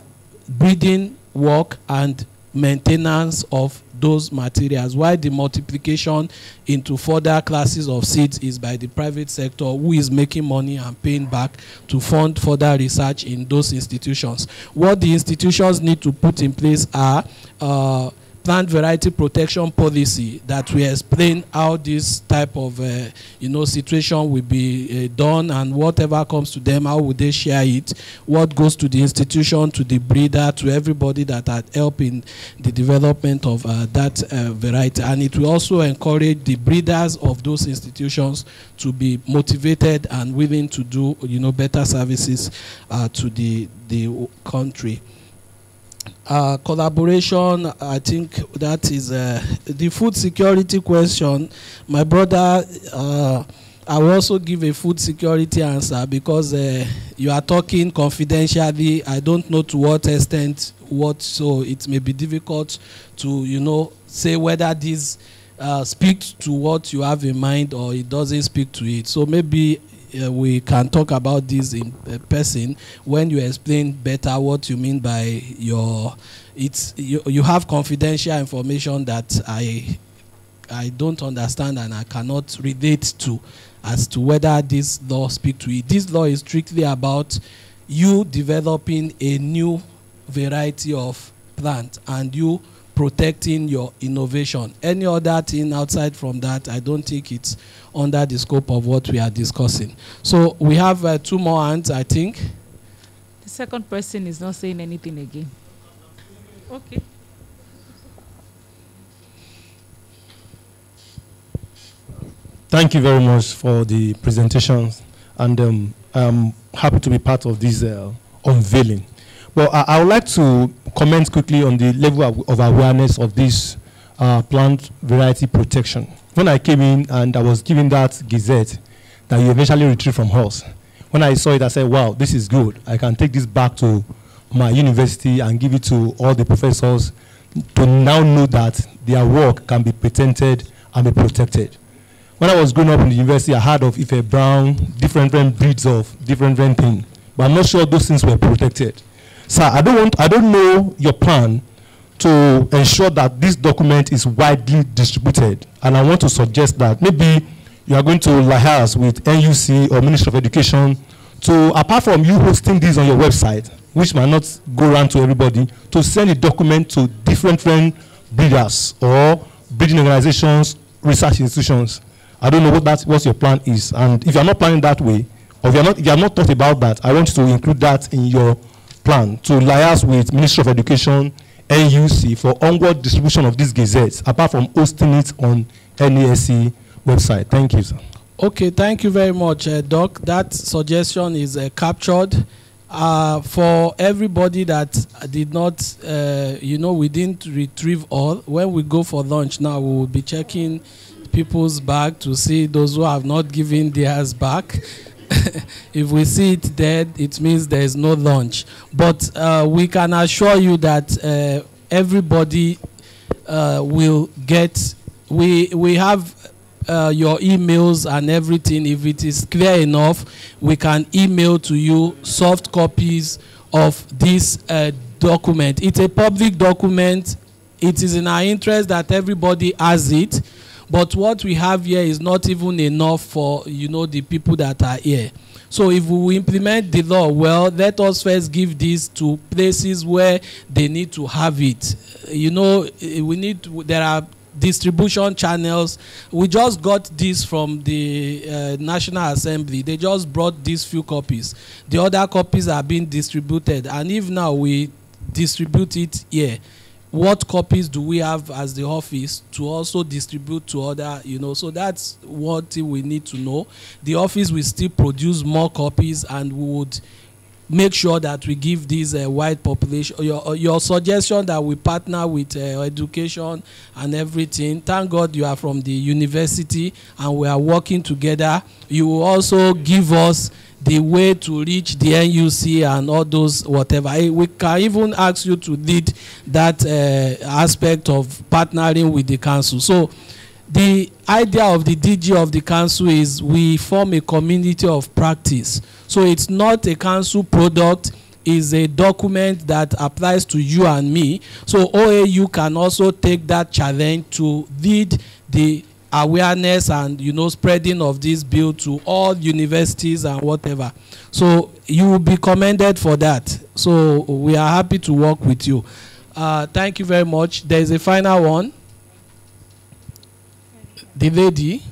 A: breeding work and maintenance of those materials, while the multiplication into further classes of seeds is by the private sector, who is making money and paying back to fund further research in those institutions. What the institutions need to put in place are plant variety protection policy that will explain how this type of situation will be done, and whatever comes to them, how would they share it, what goes to the institution, to the breeder, to everybody that are helping the development of that variety. And it will also encourage the breeders of those institutions to be motivated and willing to do better services to the country. Collaboration, I think that is the food security question. My brother, I will also give a food security answer, because you are talking confidentially. I don't know to what extent so it may be difficult to say whether this speaks to what you have in mind or it doesn't speak to it. So maybe we can talk about this in person when you explain better what you mean by you have confidential information that I don't understand and I cannot relate to, as to whether this law speaks to it. This law is strictly about you developing a new variety of plant and you protecting your innovation. Any other thing outside from that, I don't think it's under the scope of what we are discussing. So we have 2 more hands, I think.
Q: The second person is not saying anything again. Okay.
L: Thank you very much for the presentations, and I'm happy to be part of this unveiling. Well, I would like to comment quickly on the level of awareness of this plant variety protection. When I came in and I was given that gazette that you eventually retrieved from us, when I saw it, I said, wow, this is good. I can take this back to my university and give it to all the professors to now know that their work can be patented and be protected. When I was growing up in the university, I heard of Ife Brown, different breeds of different things, but I'm not sure those things were protected. Sir, I don't know your plan to ensure that this document is widely distributed, and I want to suggest that maybe you are going to liaise with NUC or Ministry of Education to, apart from you hosting this on your website, which might not go around to everybody, to send a document to different breeders or breeding organizations, research institutions. I don't know what your plan is, and if you are not planning that way, or if you have not thought about that, I want you to include that in your plan to liaise with Ministry of Education, NUC, for onward distribution of these gazettes, apart from hosting it on NESC website. Thank you, sir.
A: Okay, thank you very much, Doc. That suggestion is captured. For everybody that did not, we didn't retrieve all. When we go for lunch now, we will be checking people's bag to see those who have not given theirs back. If we see it dead, it means there is no lunch. But we can assure you that everybody will get. We have your emails and everything. If it is clear enough, we can email to you soft copies of this document. It's a public document. It is in our interest that everybody has it. But what we have here is not even enough for, the people that are here. So if we implement the law well, let us first give this to places where they need to have it. There are distribution channels. We just got this from the National Assembly. They just brought these few copies. The other copies are being distributed. And if now we distribute it here, what copies do we have as the office to also distribute to other, so that's what we need to know. The office will still produce more copies, and we would make sure that we give this wide population. Your suggestion that we partner with education and everything, thank God you are from the university and we are working together. You will also give us the way to reach the NUC and all those whatever. We can even ask you to lead that aspect of partnering with the council. So the idea of the DG of the council is we form a community of practice. So it's not a council product, it's a document that applies to you and me. So OAU can also take that challenge to lead the awareness and, you know, spreading of this bill to all universities and whatever. So you will be commended for that. So we are happy to work with you. Thank you very much. There is a final one. The lady?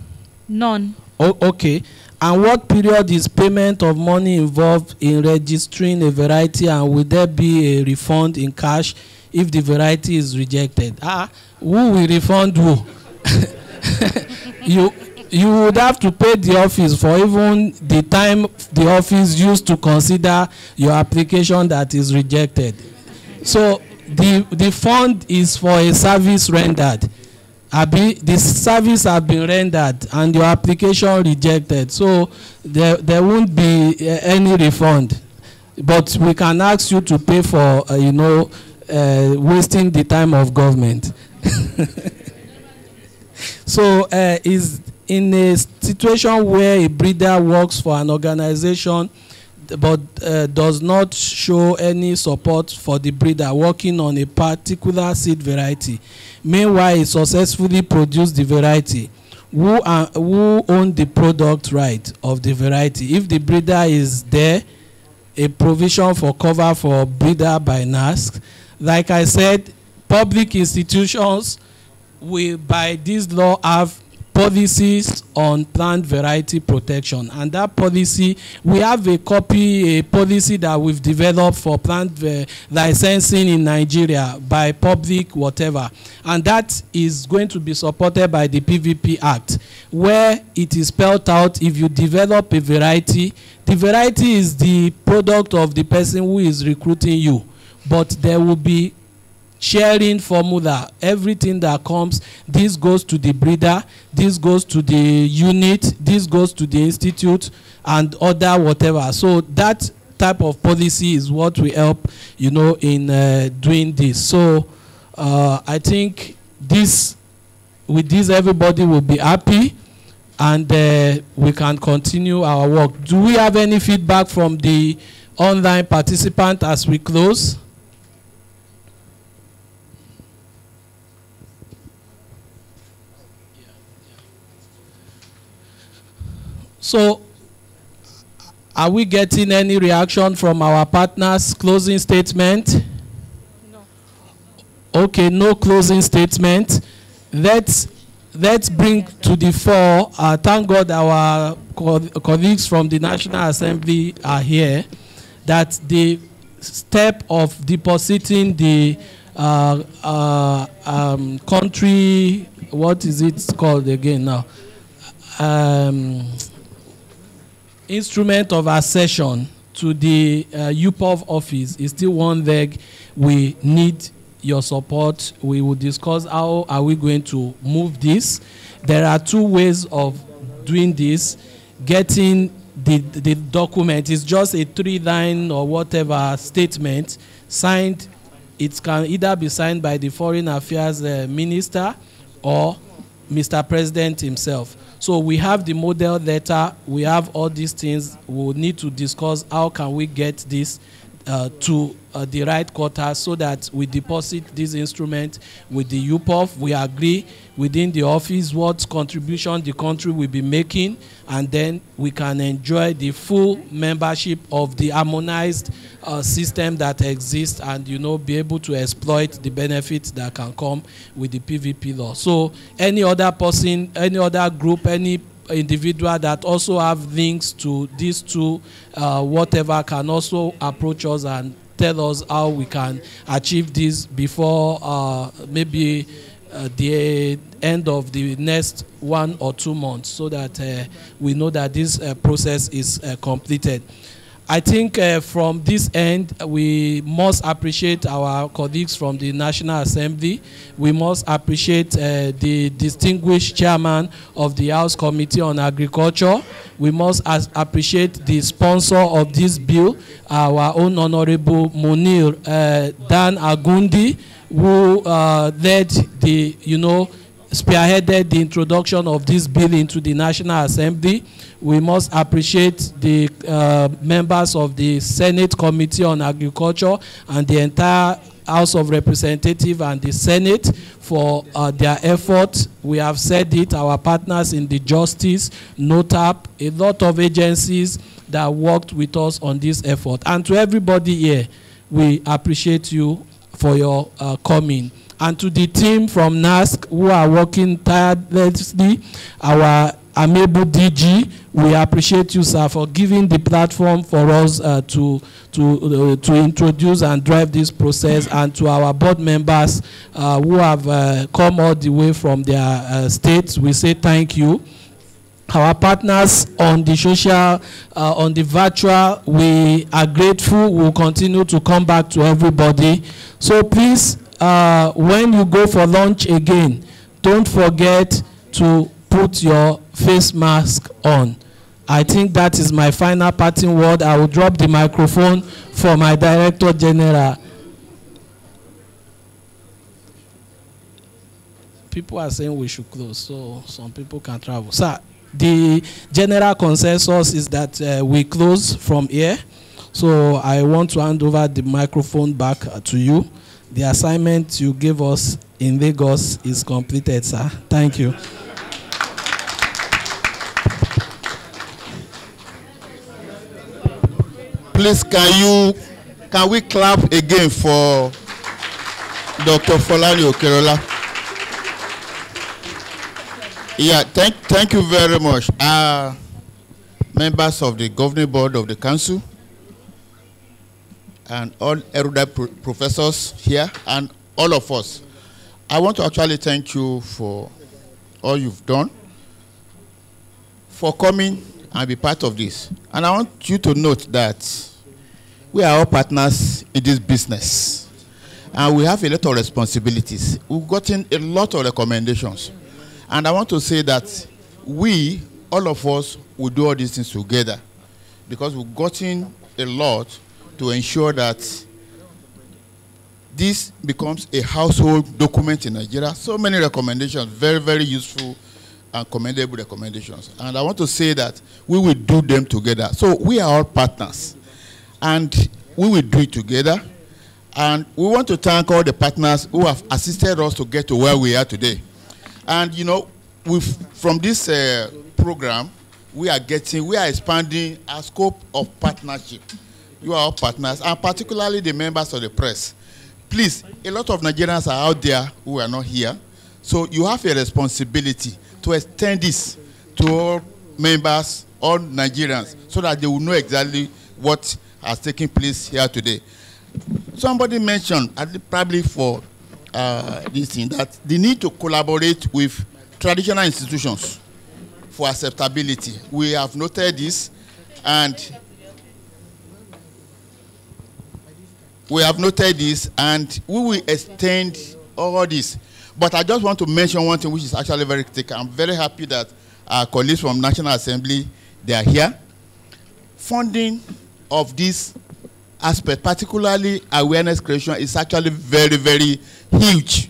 Q: None.
A: Oh, okay. And what period is payment of money involved in registering a variety, and will there be a refund in cash if the variety is rejected? Who will refund who? You would have to pay the office for even the time the office used to consider your application that is rejected. So the fund is for a service rendered. The service has been rendered and your application rejected. So there won't be any refund. But we can ask you to pay for, wasting the time of government. So is in a situation where a breeder works for an organization but does not show any support for the breeder working on a particular seed variety, meanwhile he successfully produced the variety, who own the product right of the variety? If the breeder is there, a provision for cover for breeder by NASC. Like I said, public institutions will by this law have policies on plant variety protection, and that policy, we have a policy that we've developed for plant licensing in Nigeria by public whatever, and that is going to be supported by the PVP Act, where it is spelled out if you develop a variety, the variety is the product of the person who is recruiting you, but there will be sharing formula. Everything that comes, this goes to the breeder, this goes to the unit, this goes to the institute and other whatever. So that type of policy is what we help, in doing this. So I think with this everybody will be happy, and we can continue our work. Do we have any feedback from the online participant as we close? So, are we getting any reaction from our partners? Closing statement? No. Okay, no closing statement. Let's bring to the fore. Thank God our colleagues from the National Assembly are here. That the step of depositing the country, what is it called again now? Instrument of accession to the UPOV office is still one leg. We need your support. We will discuss how are we going to move this. There are two ways of doing this. Getting the document is just a 3-line or whatever statement signed. It can either be signed by the Foreign Affairs Minister or Mr. President himself. So we have the model letter, we have all these things. We'll need to discuss how can we get this to the right quarter so that we deposit this instrument with the UPOF. We agree within the office what contribution the country will be making, and then we can enjoy the full membership of the harmonized system that exists, and be able to exploit the benefits that can come with the PVP law. So any other person, any other group, any individual that also have links to these two whatever can also approach us and tell us how we can achieve this before maybe the end of the next 1 or 2 months, so that we know that this process is completed. I think from this end, we must appreciate our colleagues from the National Assembly. We must appreciate the distinguished chairman of the House Committee on Agriculture. We must appreciate the sponsor of this bill, our own Honorable Munir Dan Agundi, who led the, spearheaded the introduction of this bill into the National Assembly. We must appreciate the members of the Senate Committee on Agriculture and the entire House of Representatives and the Senate for their effort. We have said it, our partners in the Justice, NOTAP, a lot of agencies that worked with us on this effort. And to everybody here, we appreciate you for your coming. And to the team from NASC who are working tirelessly, our amiable DG, we appreciate you, sir, for giving the platform for us to introduce and drive this process, and to our board members who have come all the way from their states. We say thank you. Our partners on the social, on the virtual, we are grateful. We'll continue to come back to everybody. So please, when you go for lunch again, don't forget to put your face mask on. I think that is my final parting word. I will drop the microphone for my Director General. People are saying we should close, so some people can travel. Sir, the general consensus is that we close from here. So I want to hand over the microphone back to you. The assignment you gave us in Lagos is completed, sir. Thank you.
B: Please, can we clap again for Dr. Folani Okerola? Yeah, thank you very much. Members of the governing board of the council and all erudite professors here and all of us. I want to actually thank you for all you've done, for coming and be part of this. And I want you to note that we are all partners in this business, and we have a lot of responsibilities. We've gotten a lot of recommendations, and I want to say that we, all of us, will do all these things together, because we've gotten a lot to ensure that this becomes a household document in Nigeria. So many recommendations, very, very useful and commendable recommendations. And I want to say that we will do them together. So we are all partners, and we will do it together. And we want to thank all the partners who have assisted us to get to where we are today. And from this program, we are expanding our scope of partnership. You are all partners, and particularly the members of the press. Please, a lot of Nigerians are out there who are not here. So you have a responsibility to extend this to all members, all Nigerians, so that they will know exactly what has taken place here today. Somebody mentioned, probably for this thing, that they need to collaborate with traditional institutions for acceptability. We have noted this, and we will extend all this. But I just want to mention one thing which is actually very critical. I'm very happy that our colleagues from National Assembly, they are here. Funding of this aspect, particularly awareness creation, is actually very, very huge.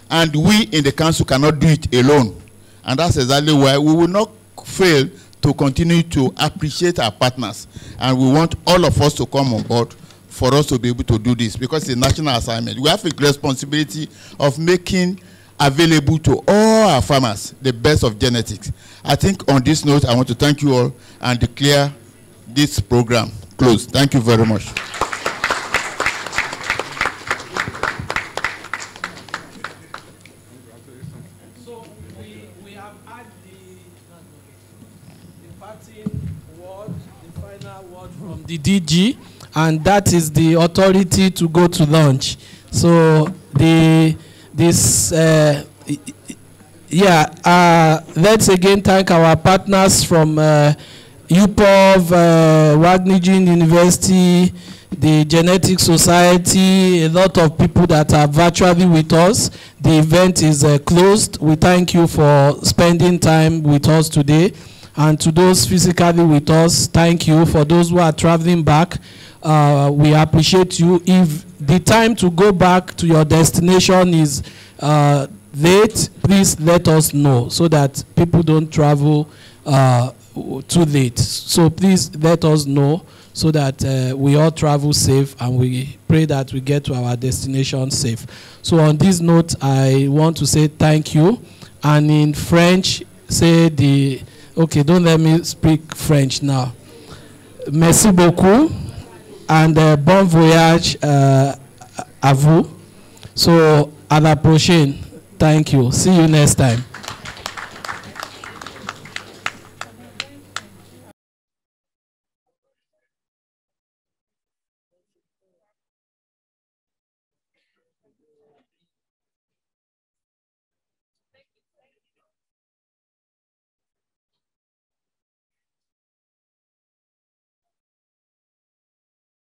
B: And we in the council cannot do it alone. And that's exactly why we will not fail to continue to appreciate our partners. And we want all of us to come on board for us to be able to do this, because it's a national assignment. We have a responsibility of making available to all our farmers the best of genetics. I think on this note, I want to thank you all and declare this program closed. Thank you very much.
A: So we have had the parting word, the final word from the DG, and that is the authority to go to lunch. So let's again thank our partners from UPOV, Wageningen University, the Genetic Society, a lot of people that are virtually with us. The event is closed. We thank you for spending time with us today. And to those physically with us, thank you. For those who are traveling back, we appreciate you. If the time to go back to your destination is late, please let us know so that people don't travel too late. So please let us know so that we all travel safe, and we pray that we get to our destination safe. So on this note, I want to say thank you. And in French, say the, okay, don't let me speak French now. Merci beaucoup, and bon voyage à vous. So à la prochaine. Thank you. See you next time.